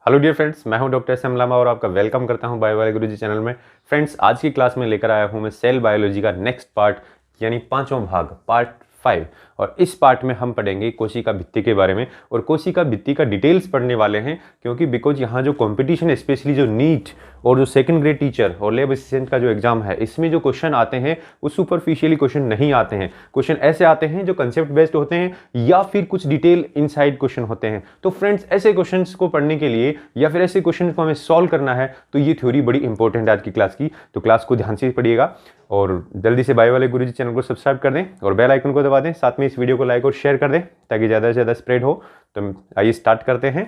Hello dear friends, मैं हूं doctor S M Lama और आपका वेलकम करता हूं बायो वाले गुरुजी चैनल में। फ्रेंड्स, आज की क्लास में लेकर आया हूं मैं सेल बायोलॉजी का नेक्स्ट पार्ट यानी पांचवां भाग पार्ट 5। और इस पार्ट में हम पढ़ेंगे कोशिका भित्ति के बारे में और कोशिका भित्ति का डिटेल्स पढ़ने वाले हैं, क्योंकि बिकॉज यहाँ जो कंपटीशन है, स्पेशली जो नीट और जो सेकंड ग्रेड टीचर और लैब असिस्टेंट का जो एग्जाम है, इसमें जो क्वेश्चन आते हैं वो सुपरफिशियली क्वेश्चन नहीं आते हैं। क्वेश्चन ऐसे आते हैं जो कंसेप्ट बेस्ड होते हैं या फिर कुछ डिटेल इनसाइड क्वेश्चन होते हैं। तो फ्रेंड्स, ऐसे क्वेश्चंस को पढ़ने के लिए या फिर ऐसे क्वेश्चन को हमें सॉल्व करना है तो ये थ्योरी बड़ी इंपॉर्टेंट है आज की क्लास की। तो क्लास को ध्यान से पढ़िएगा और जल्दी से बायो वाले गुरुजी चैनल को सब्सक्राइब कर दें और बेल आइकन को दबा दें। साथ में इस वीडियो को लाइक और शेयर कर दें ताकि ज़्यादा से ज़्यादा स्प्रेड हो। तो आइए स्टार्ट करते हैं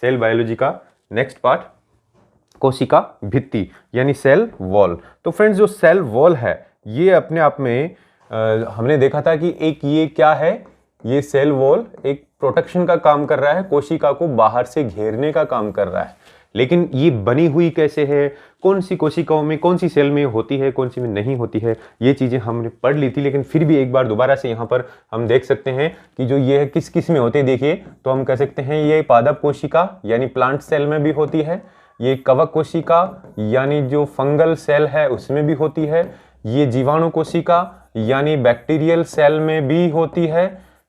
सेल बायोलॉजी का नेक्स्ट पार्ट, कोशिका भित्ति यानी सेल वॉल। तो फ्रेंड्स, जो सेल वॉल है ये अपने आप में हमने देखा था कि एक ये क्या है, ये सेल वॉल एक प्रोटेक्शन का काम कर रहा है, कोशिका को बाहर से घेरने का काम कर रहा है। लेकिन ये बनी हुई कैसे है, कौन सी कोशिकाओं में, कौन सी सेल में होती है, कौन सी में नहीं होती है, ये चीज़ें हमने पढ़ ली थी। लेकिन फिर भी एक बार दोबारा से यहाँ पर हम देख सकते हैं कि जो ये किस किस में होते हैं। देखिए, तो हम कह सकते हैं ये पादप कोशिका यानी प्लांट सेल में भी होती है, ये कवक कोशिका यानी जो फंगल सेल है उसमें भी होती है, ये जीवाणु कोशिका यानी बैक्टीरियल सेल में भी होती है।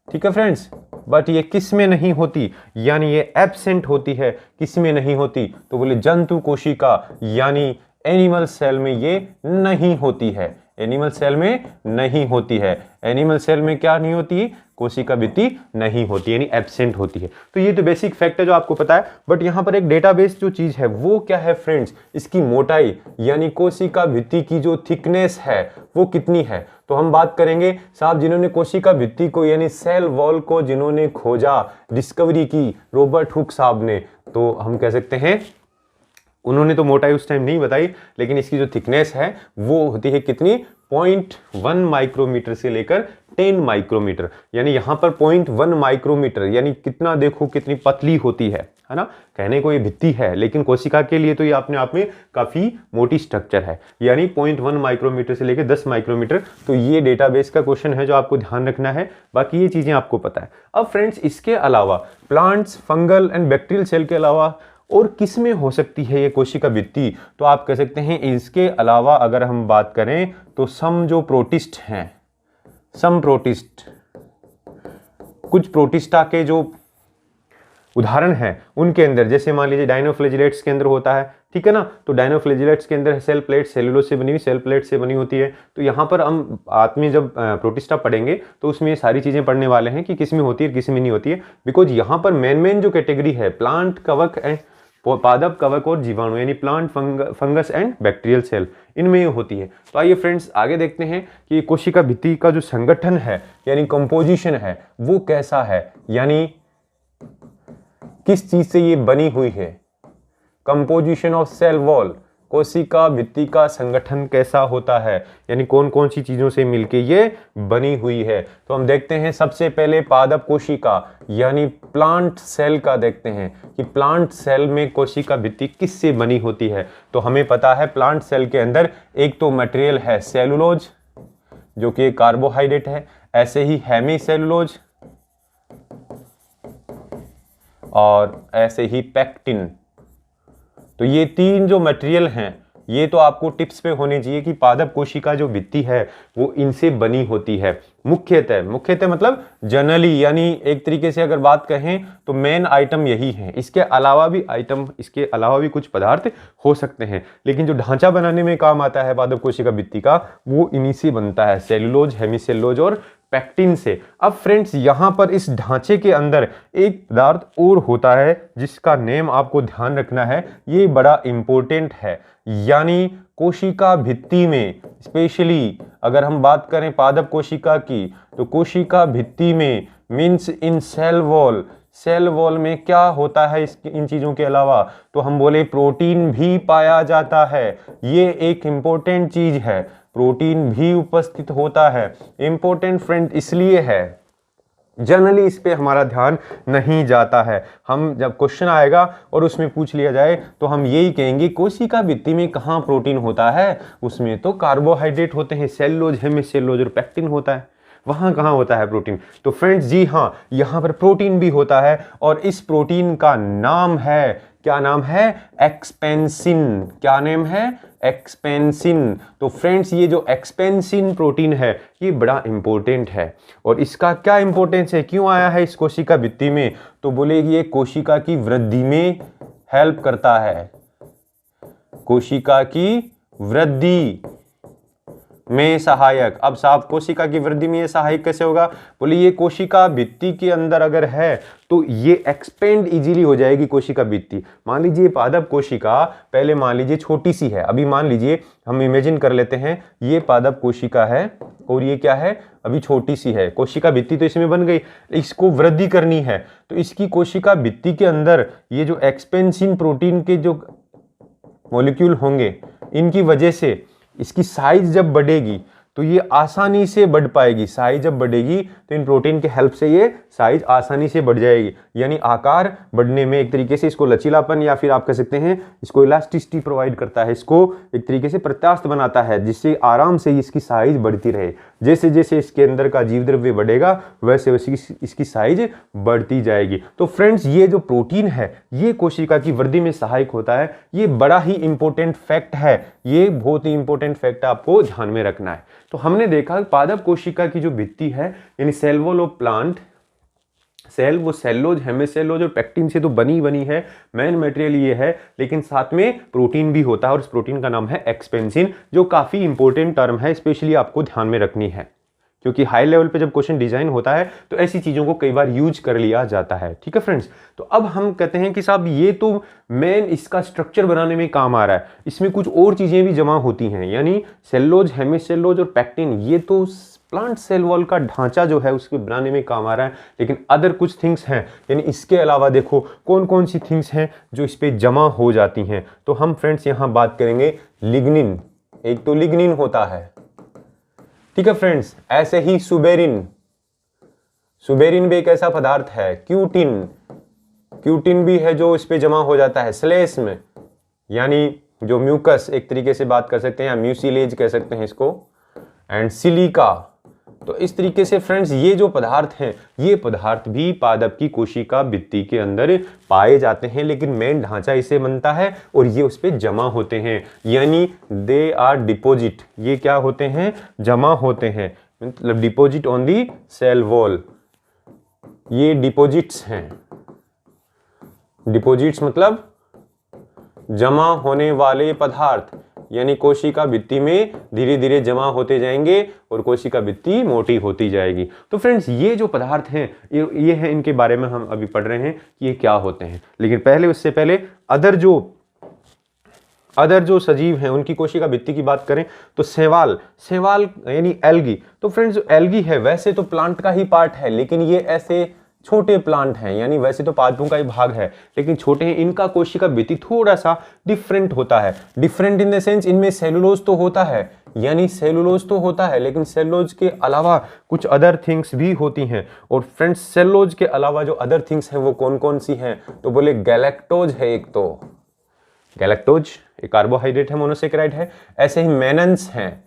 ठीक है फ्रेंड्स, बट ये किस में नहीं होती, यानी ये एब्सेंट होती है। किस में नहीं होती, तो बोले जंतु कोशिका यानी एनिमल सेल में ये नहीं होती है। एनिमल सेल में नहीं होती है। एनिमल सेल में क्या नहीं होती, कोशिका भित्ति नहीं होती, यानी एब्सेंट होती है। तो ये तो बेसिक फैक्ट है जो आपको पता है। बट यहाँ पर एक डेटाबेस जो चीज है वो क्या है फ्रेंड्स, इसकी मोटाई यानी कोशिका भित्ति की जो थिकनेस है वो कितनी है। तो हम बात करेंगे, साहब जिन्होंने कोशिका भित्ति को यानी सेल वॉल को जिन्होंने खोजा, डिस्कवरी की, रॉबर्ट हुक साहब ने, तो हम कह सकते हैं उन्होंने तो मोटाई उस टाइम नहीं बताई, लेकिन इसकी जो थिकनेस है वो होती है कितनी, 0.1 माइक्रोमीटर से लेकर 10 माइक्रोमीटर। यानी यहाँ पर 0.1 माइक्रोमीटर यानी कितना, देखो कितनी पतली होती है ना। कहने को ये भित्ति है, लेकिन कोशिका के लिए तो ये अपने आप में काफी मोटी स्ट्रक्चर है, यानी 0.1 माइक्रोमीटर से लेकर 10 माइक्रोमीटर। तो ये डेटाबेस का क्वेश्चन है जो आपको ध्यान रखना है, बाकी ये चीजें आपको पता है। अब फ्रेंड्स, इसके अलावा plants, fungal and bacterial cell के अलावा और किस में हो सकती है ये कोशिका भित्ति, तो आप कह सकते हैं इसके अलावा अगर हम बात करें तो सम जो प्रोटिस्ट हैं, सम प्रोटिस्ट, कुछ प्रोटिस्टा के जो उदाहरण हैं उनके अंदर, जैसे मान लीजिए डायनोफ्लेजिलेट्स के अंदर होता है, ठीक है ना। तो डायनोफ्लेजिलेट्स के अंदर सेल प्लेट सेलुलोज से बनी हुई, सेल प्लेट से बनी होती है। तो यहाँ पर हम आदमी जब प्रोटिस्टा पढ़ेंगे तो उसमें ये सारी चीजें पढ़ने वाले हैं कि किस में होती है किस में नहीं होती है। बिकॉज यहाँ पर मेन जो कैटेगरी है प्लांट, कवक एंड पादप, कवक और जीवाणु यानी plant, fungus and bacterial cell, इनमें होती है। तो आइए फ्रेंड्स आगे देखते हैं कि कोशिका भित्ति का जो संगठन है यानी कंपोजिशन है वो कैसा है, यानी किस चीज से ये बनी हुई है। कंपोजिशन ऑफ सेल वॉल, कोशिका भित्ति का संगठन कैसा होता है, यानी कौन कौन सी चीजों से मिलके ये बनी हुई है। तो हम देखते हैं सबसे पहले पादप कोशिका यानी प्लांट सेल का देखते हैं कि प्लांट सेल में कोशिका भित्ति किससे बनी होती है। तो हमें पता है प्लांट सेल के अंदर एक तो मटेरियल है सेलुलोज जो कि कार्बोहाइड्रेट है, ऐसे ही हेमी सेलुलोज और ऐसे ही पैक्टिन। तो ये तीन जो मटेरियल हैं ये तो आपको टिप्स पे होने चाहिए कि पादप कोशिका जो भित्ति है वो इनसे बनी होती है मुख्यतः मतलब जनरली, यानी एक तरीके से अगर बात कहें तो मेन आइटम यही है। इसके अलावा भी कुछ पदार्थ हो सकते हैं, लेकिन जो ढांचा बनाने में काम आता है पादप कोशिका भित्ति का वो इन्हीं से बनता है, सेलुलोज, हेमीसेलुलोज और पैक्टिन से। अब फ्रेंड्स, यहां पर इस ढांचे के अंदर एक पदार्थ और होता है जिसका नेम आपको ध्यान रखना है, ये बड़ा इंपॉर्टेंट है। यानी कोशिका भित्ति में स्पेशली अगर हम बात करें पादप कोशिका की, तो कोशिका भित्ति में मीन्स इन सेल वॉल में क्या होता है इन चीजों के अलावा, तो हम बोले प्रोटीन भी पाया जाता है। ये एक इंपॉर्टेंट चीज है, प्रोटीन भी उपस्थित होता है। इंपॉर्टेंट फ्रेंड इसलिए है, जनरली इस पे हमारा ध्यान नहीं जाता है। हम जब क्वेश्चन आएगा और उसमें पूछ लिया जाए तो हम यही कहेंगे कोशिका भित्ति में कहाँ प्रोटीन होता है, उसमें तो कार्बोहाइड्रेट होते हैं, सेलुलोज, हेमीसेलुलोज और पैक्टिन होता है। वहाँ कहाँ होता है प्रोटीन? तो फ्रेंड्स जी हाँ, यहाँ पर प्रोटीन भी होता है और इस प्रोटीन का नाम है, क्या नाम है? एक्सपेंसिन। क्या नाम है? एक्सपेंसिन। तो फ्रेंड्स ये जो एक्सपेंसिन प्रोटीन है ये बड़ा इंपॉर्टेंट है। और इसका क्या इंपॉर्टेंस है, क्यों आया है इस कोशिका भित्ति में? तो बोले ये कोशिका की वृद्धि में हेल्प करता है, कोशिका की वृद्धि में सहायक। अब साहब कोशिका की वृद्धि में ये सहायक कैसे होगा? बोले ये कोशिका भित्ति के अंदर अगर है तो ये एक्सपेंड इजीली हो जाएगी कोशिका भित्ति। मान लीजिए पादप कोशिका पहले मान लीजिए छोटी सी है, अभी मान लीजिए हम इमेजिन कर लेते हैं ये पादप कोशिका है और ये क्या है? अभी छोटी सी है। कोशिका भित्ति तो इसमें बन गई, इसको वृद्धि करनी है तो इसकी कोशिका भित्ति के अंदर ये जो एक्सपेंसिन प्रोटीन के जो मॉलिक्यूल होंगे इनकी वजह से इसकी साइज जब बढ़ेगी तो ये आसानी से बढ़ पाएगी। साइज जब बढ़ेगी तो इन प्रोटीन के हेल्प से ये साइज आसानी से बढ़ जाएगी, यानी आकार बढ़ने में एक तरीके से इसको लचीलापन या फिर आप कह सकते हैं इसको इलास्टिसिटी प्रोवाइड करता है, इसको एक तरीके से प्रत्यास्थ बनाता है जिससे आराम से इसकी साइज बढ़ती रहे। जैसे जैसे इसके अंदर का जीव द्रव्य बढ़ेगा वैसे वैसे इसकी साइज बढ़ती जाएगी। तो फ्रेंड्स ये जो प्रोटीन है ये कोशिका की वृद्धि में सहायक होता है। ये बड़ा ही इंपॉर्टेंट फैक्ट है, ये बहुत ही इंपॉर्टेंट फैक्ट आपको ध्यान में रखना है। तो हमने देखा पादप कोशिका की जो भित्ति है यानी cell wall of plant, cell वो सेलोज, हेमिसेलोज और पेक्टिन से तो बनी है, मेन मटेरियल ये है, लेकिन साथ में प्रोटीन भी होता है और इस प्रोटीन का नाम है एक्सपेंसिन, जो काफी इंपॉर्टेंट टर्म है, स्पेशली आपको ध्यान में रखनी है क्योंकि हाई लेवल पे जब क्वेश्चन डिजाइन होता है तो ऐसी चीजों को कई बार यूज कर लिया जाता है। ठीक है फ्रेंड्स, तो अब हम कहते हैं कि साहब ये तो मेन इसका स्ट्रक्चर बनाने में काम आ रहा है, इसमें कुछ और चीजें भी जमा होती हैं, यानी सेलोज, हेमिसेलोज और पेक्टिन ये तो प्लांट सेल वॉल का ढांचा जो है उसके बनाने में काम आ रहा है, लेकिन अदर कुछ थिंग्स हैं, यानी इसके अलावा देखो कौन कौन सी थिंग्स हैं जो इस पे जमा हो जाती हैं। तो हम फ्रेंड्स यहां बात करेंगे लिग्निन, एक तो लिग्निन होता है, ठीक है फ्रेंड्स, ऐसे ही सुबेरिन, सुबेरिन भी एक ऐसा पदार्थ है, क्यूटिन, क्यूटिन भी है जो इस पे जमा हो जाता है स्लेश में, यानी जो म्यूकस एक तरीके से बात कर सकते हैं या म्यूसिलेज कह सकते हैं इसको, एंड सिलिका। तो इस तरीके से फ्रेंड्स ये जो पदार्थ हैं ये पदार्थ भी पादप की कोशिका भित्ति के अंदर पाए जाते हैं, लेकिन मेन ढांचा इसे बनता है और ये उस पे जमा होते हैं, यानी दे आर डिपोजिट, ये क्या होते हैं? जमा होते हैं, मतलब deposit on the cell wall, ये डिपोजिट्स हैं। डिपोजिट्स मतलब जमा होने वाले पदार्थ, यानी कोशिका भित्ति में धीरे धीरे जमा होते जाएंगे और कोशिका भित्ति मोटी होती जाएगी। तो फ्रेंड्स ये जो पदार्थ हैं ये हैं, इनके बारे में हम अभी पढ़ रहे हैं कि ये क्या होते हैं, लेकिन पहले उससे पहले अदर जो सजीव हैं उनकी कोशिका भित्ति की बात करें तो शैवाल, शैवाल यानी एल्गी। तो फ्रेंड्स जो एल्गी है वैसे तो प्लांट का ही पार्ट है, लेकिन ये ऐसे छोटे प्लांट हैं, यानी वैसे तो पादपों का ही भाग है लेकिन छोटे हैं, इनका कोशिका भित्ति थोड़ा सा डिफरेंट होता है। डिफरेंट इन द सेंस इनमें सेलुलोज तो होता है, यानी सेलुलोज तो होता है, लेकिन सेलुलोज के अलावा कुछ अदर थिंग्स भी होती हैं। और फ्रेंड्स सेलुलोज के अलावा जो अदर थिंग्स हैं वो कौन कौन सी हैं? तो बोले गैलेक्टोज है, एक तो गैलेक्टोज एक कार्बोहाइड्रेट है, मोनोसेकेराइड है। ऐसे ही मेनन्स हैं,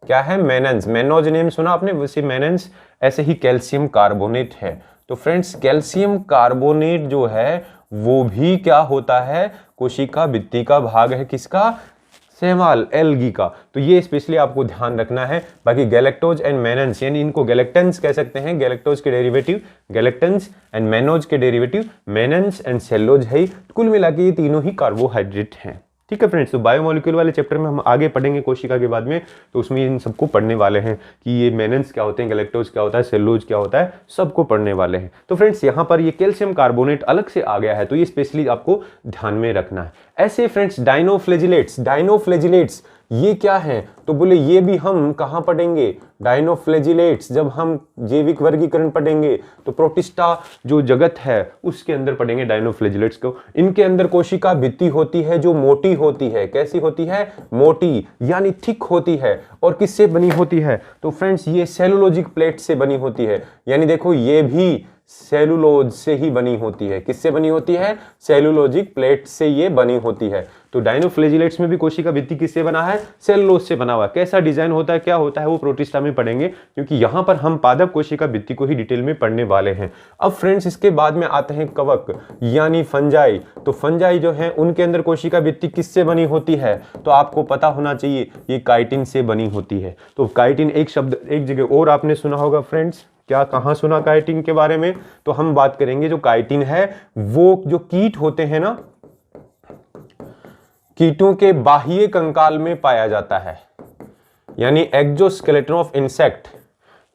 क्या है? मेनन्स, मेनोज नेम सुना आपने, वैसे मेनन्स। ऐसे ही कैल्शियम कार्बोनेट है। तो फ्रेंड्स कैल्शियम कार्बोनेट जो है वो भी क्या होता है? कोशिका भित्ति का भाग है, किसका? शैवाल, एल्गी का। तो ये स्पेशली आपको ध्यान रखना है। बाकी गैलेक्टोज एंड मेनन्स, यानी इनको गैलेक्टेंस कह सकते हैं, गैलेक्टोज के डेरिवेटिव गैलेक्टेंस एंड मेनोज के डेरिवेटिव मेनन्स एंड सेलोज है। कुल मिला के ये तीनों ही कार्बोहाइड्रेट हैं। ठीक है फ्रेंड्स, तो बायोमोलिक्यूल वाले चैप्टर में हम आगे पढ़ेंगे कोशिका के बाद में, तो उसमें इन सबको पढ़ने वाले हैं कि ये मेनन्स क्या होते हैं, गैलेक्टोज क्या होता है, सेलुलोज क्या होता है, सबको पढ़ने वाले हैं। तो फ्रेंड्स यहाँ पर ये कैल्शियम कार्बोनेट अलग से आ गया है, तो ये स्पेशली आपको ध्यान में रखना है। ऐसे फ्रेंड्स डायनोफ्लेजिलेट्स, डायनोफ्लेजिलेट्स ये क्या है? तो बोले ये भी हम कहाँ पढ़ेंगे? डायनोफ्लेजिलेट्स जब हम जैविक वर्गीकरण पढ़ेंगे तो प्रोटिस्टा जो जगत है उसके अंदर पढ़ेंगे डायनोफ्लेजिलेट्स को। इनके अंदर कोशिका भित्ति होती है जो मोटी होती है। कैसी होती है? मोटी, यानी थिक होती है। और किससे बनी होती है? तो फ्रेंड्स ये सेलुलोजिक प्लेट से बनी होती है, यानी देखो ये भी सेलुलोज से ही बनी होती है। किससे बनी होती है? सेलुलोजिक प्लेट से ये बनी होती है। तो डायनोफ्लैजिलेट्स में भी कोशिका भित्ति किससे बना है? सेलुलोज से बना हुआ। कैसा डिजाइन होता है, क्या होता है, वो प्रोटिस्टा में पढ़ेंगे, क्योंकि यहां पर हम पादप कोशिका भित्ति को ही डिटेल में पढ़ने वाले हैं। अब फ्रेंड्स इसके बाद में आते हैं कवक यानी फंजाई। तो फंजाई जो है उनके अंदर कोशिका भित्ति किससे बनी होती है? तो आपको पता होना चाहिए ये काइटिन से बनी होती है। तो काइटिन एक शब्द एक जगह और आपने सुना होगा फ्रेंड्स, क्या कहां सुना काइटिन के बारे में? तो हम बात करेंगे जो काइटिन है वो जो कीट होते हैं ना, कीटों के बाह्य कंकाल में पाया जाता है, यानी एक्सोस्केलेटन ऑफ इंसेक्ट,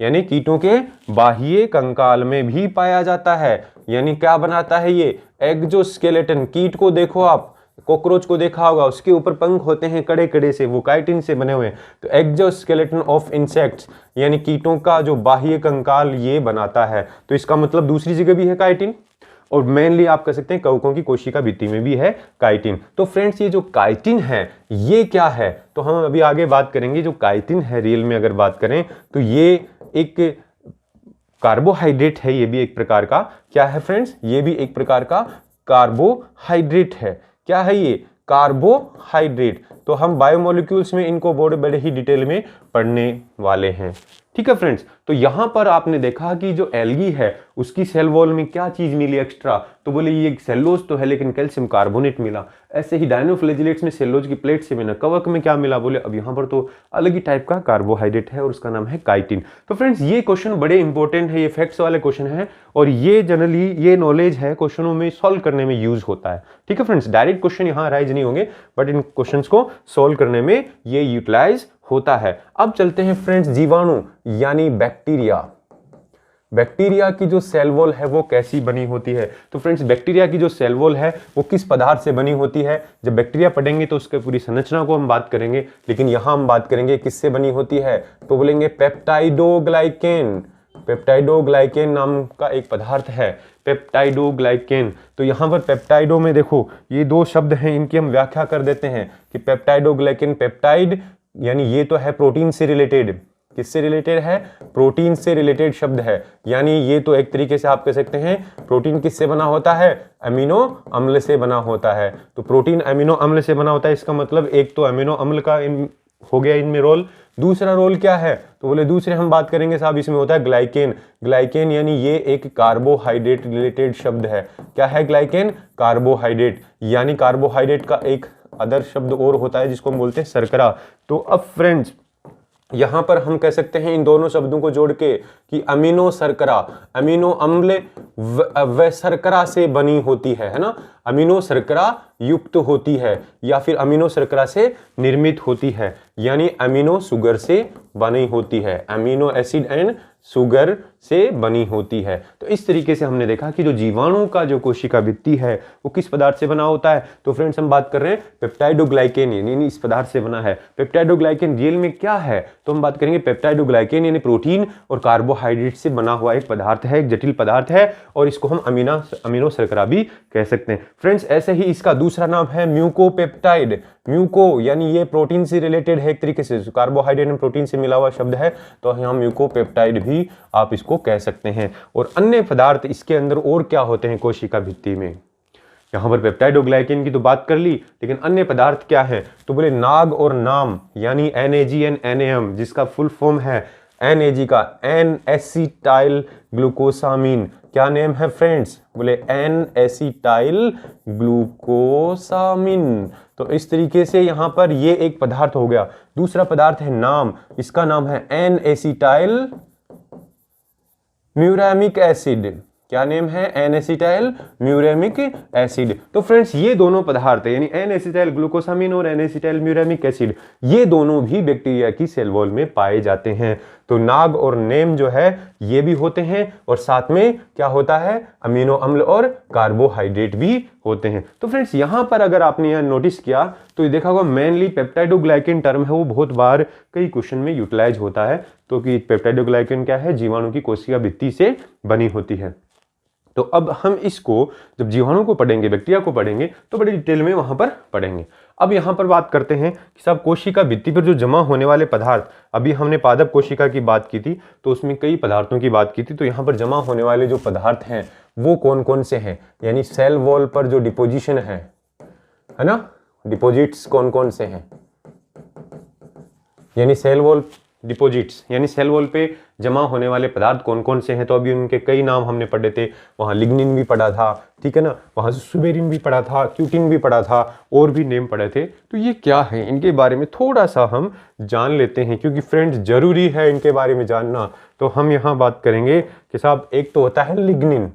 यानी कीटों के बाह्य कंकाल में भी पाया जाता है। यानी क्या बनाता है ये? एक्सोस्केलेटन। कीट को देखो आप, कॉकरोच को देखा होगा, उसके ऊपर पंख होते हैं कड़े कड़े से, वो काइटिन से बने हुए हैं। तो एक्सोस्केलेटन ऑफ इंसेक्ट्स यानी कीटों का जो बाह्य कंकाल ये बनाता है। तो इसका मतलब दूसरी जगह भी है काइटिन, और मेनली आप कह सकते हैं कवकों की कोशिका भित्ति में भी है काइटिन। तो फ्रेंड्स ये जो काइटिन है ये क्या है? तो हम अभी आगे बात करेंगे। जो काइटिन है रियल में अगर बात करें तो ये एक कार्बोहाइड्रेट है। ये भी एक प्रकार का क्या है फ्रेंड्स? ये भी एक प्रकार का कार्बोहाइड्रेट है। क्या है ये? कार्बोहाइड्रेट। तो हम बायोमोलिक्यूल्स में इनको बड़े ही डिटेल में पढ़ने वाले हैं। ठीक है फ्रेंड्स, तो यहां पर आपने देखा कि जो एल्गी है उसकी सेल वॉल में क्या चीज मिली एक्स्ट्रा? तो बोले ये सेलुलोज तो है लेकिन कैल्शियम कार्बोनेट मिला। ऐसे ही डायनोफ्लैजिलेट्स में सेलुलोज की प्लेट से बना। कवक में क्या मिला? बोले अब यहां पर तो अलग ही टाइप का कार्बोहाइड्रेट है और उसका नाम है काइटिन। तो फ्रेंड्स ये क्वेश्चन बड़े इंपॉर्टेंट है, ये फैक्ट्स वाले क्वेश्चन है और ये जनरली ये नॉलेज है क्वेश्चनों में सॉल्व करने में यूज होता है। ठीक है फ्रेंड्स, डायरेक्ट क्वेश्चन यहां राइज नहीं होंगे बट इन क्वेश्चंस को सॉल्व करने में ये यूटिलाइज होता है। अब चलते हैं फ्रेंड्स जीवाणु यानी बैक्टीरिया। बैक्टीरिया की जो सेल वॉल है वो कैसी बनी होती है? तो फ्रेंड्स बैक्टीरिया की जो सेल वॉल है वो किस पदार्थ से बनी होती है? जब बैक्टीरिया पढ़ेंगे तो उसके पूरी संरचना को हम बात करेंगे, लेकिन यहां हम बात करेंगे किससे बनी होती है। तो बोलेंगे पेप्टाइडोग्लाइकेन। पेप्टाइडोग्लाइकेन नाम का एक पदार्थ है, पेप्टाइडोग्लाइकेन। तो यहां पर पेप्टाइडो में देखो ये दो शब्द हैं, इनकी हम व्याख्या कर देते हैं कि पेप्टाइडोग्लाइकेन, पेप्टाइड यानी ये तो है प्रोटीन से रिलेटेड। किससे रिलेटेड है? प्रोटीन से रिलेटेड शब्द है। यानी ये तो एक तरीके से आप कह सकते हैं प्रोटीन किससे बना होता है? अमीनो अम्ल से बना होता है। तो प्रोटीन अमीनो अम्ल से बना होता है, इसका मतलब एक तो अमीनो अम्ल का हो गया इनमें रोल। दूसरा रोल क्या है? तो बोले दूसरे हम बात करेंगे साहब इसमें होता है ग्लाइकेन। ग्लाइकेन यानी ये एक कार्बोहाइड्रेट रिलेटेड शब्द है। क्या है ग्लाइकेन? कार्बोहाइड्रेट। यानी कार्बोहाइड्रेट का एक अदर शब्द और होता है जिसको हम बोलते हैं शर्करा। तो अब फ्रेंड्स यहां पर हम कह सकते हैं इन दोनों शब्दों को जोड़ के कि अमीनो शर्करा, अमीनो अम्ल व शर्करा से बनी होती है ना? अमीनो शर्करा युक्त होती है या फिर अमीनो शर्करा से निर्मित होती है, यानी अमीनो शुगर से बनी होती है। अमीनो एसिड एंड शुगर से बनी होती है। तो इस तरीके से हमने देखा कि जो जीवाणु का जो कोशिका भित्ति है वो किस पदार्थ से बना होता है। तो फ्रेंड्स हम बात कर रहे हैं पेप्टाइडोग्लाइकेन यानी इस पदार्थ से बना है। पेप्टाइडोग्लाइकेन रियल में क्या है? तो हम बात करेंगे पेप्टाइडोग्लाइकेन यानी प्रोटीन और कार्बोहाइड्रेट से बना हुआ एक पदार्थ है, एक जटिल पदार्थ है और इसको हम अमीनो शर्करा भी कह सकते हैं। फ्रेंड्स ऐसे ही इसका दूसरा नाम है म्यूकोपेप्टाइड। म्यूको यानी ये प्रोटीन से रिलेटेड है, एक तरीके से कार्बोहाइड्रेट और प्रोटीन से मिला हुआ शब्द है, तो यहाँ म्यूकोपेप्टाइड भी आप इसको कह सकते हैं। और अन्य पदार्थ इसके अंदर और क्या होते हैं कोशिका भित्ति में? यहां पर पेप्टाइडोग्लाइकेन की तो बात कर ली, लेकिन अन्य पदार्थ क्या है? तो बोले नाग और नाम यानी NAG and NAM, जिसका फुल फॉर्म है NAG का एन एसिटाइल ग्लूकोसामीन। क्या नेम है फ्रेंड्स? बोले एन एसिटाइल ग्लूकोसामीन। तो इस तरीके से यहां पर ये एक पदार्थ हो गया। दूसरा पदार्थ है नाम, इसका नाम है एन एसिटाइल म्यूरामिक एसिड। क्या नेम है? N acetyl muramic acid. तो फ्रेंड्स ये दोनों पदार्थ है यानी एन एसिटाइल ग्लूकोसामीन और एन एसिटाइल म्यूरेमिक एसिड, ये दोनों भी बैक्टीरिया की सेल वॉल में पाए जाते हैं। तो नाग और नेम जो है ये भी होते हैं और साथ में क्या होता है? अमीनो अम्ल और कार्बोहाइड्रेट भी होते हैं। तो फ्रेंड्स यहां पर अगर आपने यहां नोटिस किया तो ये देखा होगा मेनली पेप्टाइडोग्लाइकेन टर्म है वो बहुत बार कई क्वेश्चन में यूटिलाइज होता है। तो कि पेप्टाइडोग्लाइकेन क्या है? जीवाणु की कोशिका भित्ति से बनी होती है। तो अब हम इसको जब जीवाणु को पढ़ेंगे, बैक्टीरिया को पढ़ेंगे, तो बड़ी डिटेल में वहां पर पढ़ेंगे। अब यहां पर बात करते हैं कि साहब कोशिका भित्ति पर जो जमा होने वाले पदार्थ, अभी हमने पादप कोशिका की बात की थी तो उसमें कई पदार्थों की बात की थी, तो यहां पर जमा होने वाले जो पदार्थ हैं वो कौन कौन से हैं, यानी सेल वॉल पर जो डिपोजिशन है ना, डिपोजिट्स कौन कौन से हैं, यानी सेल वॉल डिपोजिट्स, यानी सेल वॉल पे जमा होने वाले पदार्थ कौन कौन से हैं। तो अभी उनके कई नाम हमने पढ़े थे, वहाँ लिग्निन भी पढ़ा था, ठीक है ना, वहाँ सुबेरिन भी पढ़ा था, क्यूटिन भी पढ़ा था, और भी नेम पढ़े थे। तो ये क्या है, इनके बारे में थोड़ा सा हम जान लेते हैं, क्योंकि फ्रेंड्स जरूरी है इनके बारे में जानना। तो हम यहाँ बात करेंगे कि साहब एक तो होता है लिग्निन।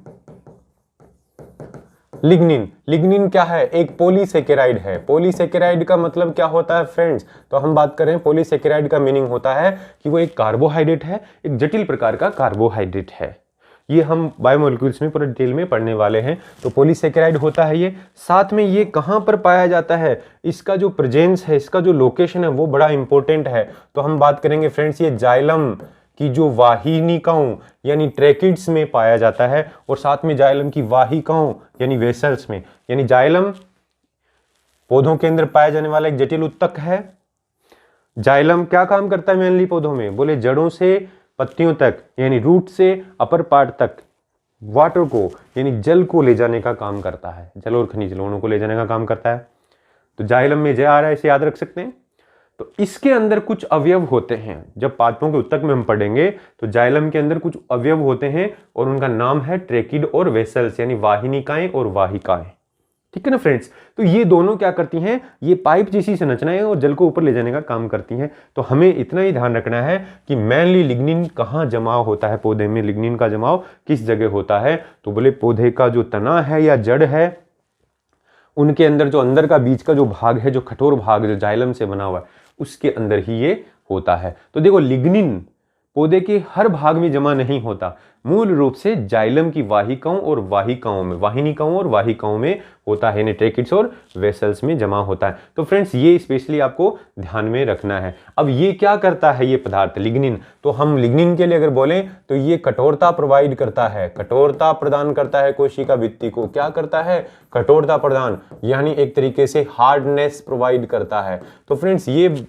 लिग्निन, लिग्निन क्या है, एक पॉलीसेकेराइड है। पॉलीसेकेराइड का मतलब क्या होता है फ्रेंड्स, तो हम बात करें पॉलीसेकेराइड का मीनिंग होता है कि वो एक कार्बोहाइड्रेट है, एक जटिल प्रकार का कार्बोहाइड्रेट है। ये हम बायोमोलिक्यूल्स में पूरा डिटेल में पढ़ने वाले हैं। तो पॉलीसेकेराइड होता है ये। साथ में ये कहाँ पर पाया जाता है, इसका जो प्रेजेंस है, इसका जो लोकेशन है वो बड़ा इंपॉर्टेंट है। तो हम बात करेंगे फ्रेंड्स, ये जाइलम की जो वाहिनिकाओं यानी ट्रैकिड्स में पाया जाता है, और साथ में जाइलम की वाहिकाओं यानी वेसल्स में। यानी जाइलम पौधों के अंदर पाया जाने वाला एक जटिल उत्तक है। जाइलम क्या काम करता है मेनली पौधों में, बोले जड़ों से पत्तियों तक, यानी रूट से अपर पार्ट तक वाटर को यानी जल को ले जाने का काम करता है, जल और खनिज लवणों को ले जाने का काम करता है। तो जाइलम में जय आ रहा है, इसे याद रख सकते हैं। तो इसके अंदर कुछ अवयव होते हैं, जब पादपों के उत्तक में हम पढ़ेंगे तो जाइलम के अंदर कुछ अवयव होते हैं और उनका नाम है ट्रेकिड और वेसल्स, यानी वाहिनिकाएं और वाहिकाएं, ठीक है ना फ्रेंड्स। तो ये दोनों क्या करती हैं, ये पाइप जैसी संरचनाएं और जल को ऊपर ले जाने का काम करती हैं। तो हमें इतना ही ध्यान रखना है कि मेनली लिग्निन कहाँ जमाव होता है पौधे में, लिग्निन का जमाव किस जगह होता है। तो बोले पौधे का जो तना है या जड़ है, उनके अंदर जो अंदर का बीच का जो भाग है, जो कठोर भाग जो जाइलम से बना हुआ है, उसके अंदर ही ये होता है। तो देखो लिग्निन पौधे के हर भाग में जमा नहीं होता, मूल रूप से जाइलम की वाहिकाओं और वाहिकाओं में, वाहिनिकाओं और वाहिकाओं में होता है, ट्रैकिड्स और वेसल्स में जमा होता है। तो फ्रेंड्स ये स्पेशली आपको ध्यान में रखना है। अब ये क्या करता है ये पदार्थ लिग्निन, तो हम लिग्निन के लिए अगर बोलें तो ये कठोरता प्रोवाइड करता है, कठोरता प्रदान करता है कोशिका भित्ति को। क्या करता है, कठोरता प्रदान, यानी एक तरीके से हार्डनेस प्रोवाइड करता है। तो फ्रेंड्स ये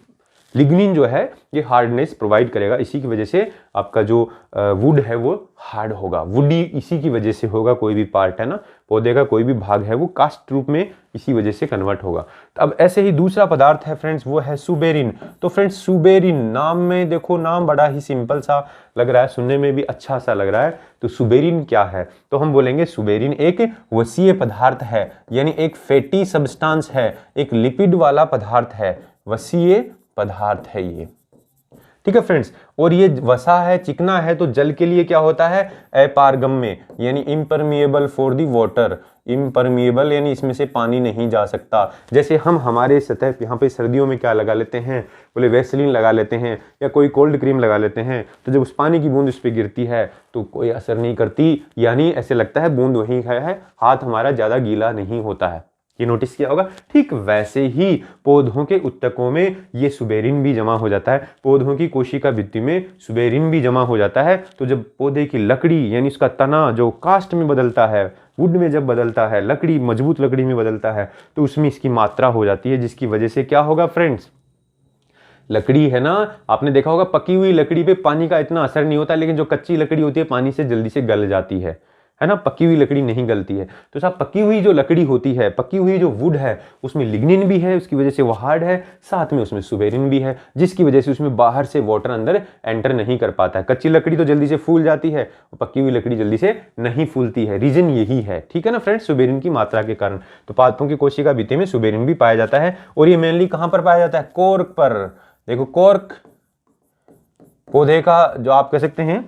लिग्निन जो है ये हार्डनेस प्रोवाइड करेगा, इसी की वजह से आपका जो वुड है वो हार्ड होगा, वुडी इसी की वजह से होगा। कोई भी पार्ट है ना पौधे का, कोई भी भाग है वो कास्ट रूप में इसी वजह से कन्वर्ट होगा। तो अब ऐसे ही दूसरा पदार्थ है फ्रेंड्स, वो है सुबेरिन। तो फ्रेंड्स सुबेरिन, नाम में देखो, नाम बड़ा ही सिंपल सा लग रहा है, सुनने में भी अच्छा सा लग रहा है। तो सुबेरिन क्या है, तो हम बोलेंगे सुबेरिन एक वसीय पदार्थ है, यानी एक फैटी सब्सटेंस है, एक लिपिड वाला पदार्थ है, वसीय पदार्थ है ये, ठीक है फ्रेंड्स। और ये वसा है, चिकना है, तो जल के लिए क्या होता है, अपारगम्य, यानी impermeable for the water. Impermeable यानी इसमें से पानी नहीं जा सकता। जैसे हम हमारे सतह यहाँ पे सर्दियों में क्या लगा लेते हैं, बोले वैसलीन लगा लेते हैं या कोई कोल्ड क्रीम लगा लेते हैं, तो जब उस पानी की बूंद उस पर गिरती है तो कोई असर नहीं करती, यानी ऐसे लगता है बूंद वहीं है, हाथ हमारा ज्यादा गीला नहीं होता है। ये नोटिस किया होगा। ठीक वैसे ही पौधों के उत्तकों में ये सुबेरिन भी जमा हो जाता है, पौधों की कोशिका भित्ति में सुबेरिन भी जमा हो जाता है। तो जब पौधे की लकड़ी यानी उसका तना जो कास्ट में बदलता है, वुड में जब बदलता है, लकड़ी मजबूत लकड़ी में बदलता है, तो उसमें इसकी मात्रा हो जाती है, जिसकी वजह से क्या होगा फ्रेंड्स, लकड़ी है ना, आपने देखा होगा पकी हुई लकड़ी पे पानी का इतना असर नहीं होता, लेकिन जो कच्ची लकड़ी होती है पानी से जल्दी से गल जाती है ना, पकी हुई लकड़ी नहीं गलती है। तो साहब पकी हुई जो लकड़ी होती है, पकी हुई जो वुड है, उसमें लिग्निन भी है, उसकी वजह से वो हार्ड है, साथ में उसमें सुबेरिन भी है, जिसकी वजह से उसमें बाहर से वाटर अंदर एंटर नहीं कर पाता है। कच्ची लकड़ी तो जल्दी से फूल जाती है, पकी हुई लकड़ी जल्दी से नहीं फूलती है, रीजन यही है, ठीक है ना फ्रेंड्स, सुबेरिन की मात्रा के कारण। तो पादपों की कोशिका भित्ति में सुबेरिन भी पाया जाता है, और ये मेनली कहां पर पाया जाता है, कोर्क पर। देखो कोर्क पौधे का जो आप कह सकते हैं,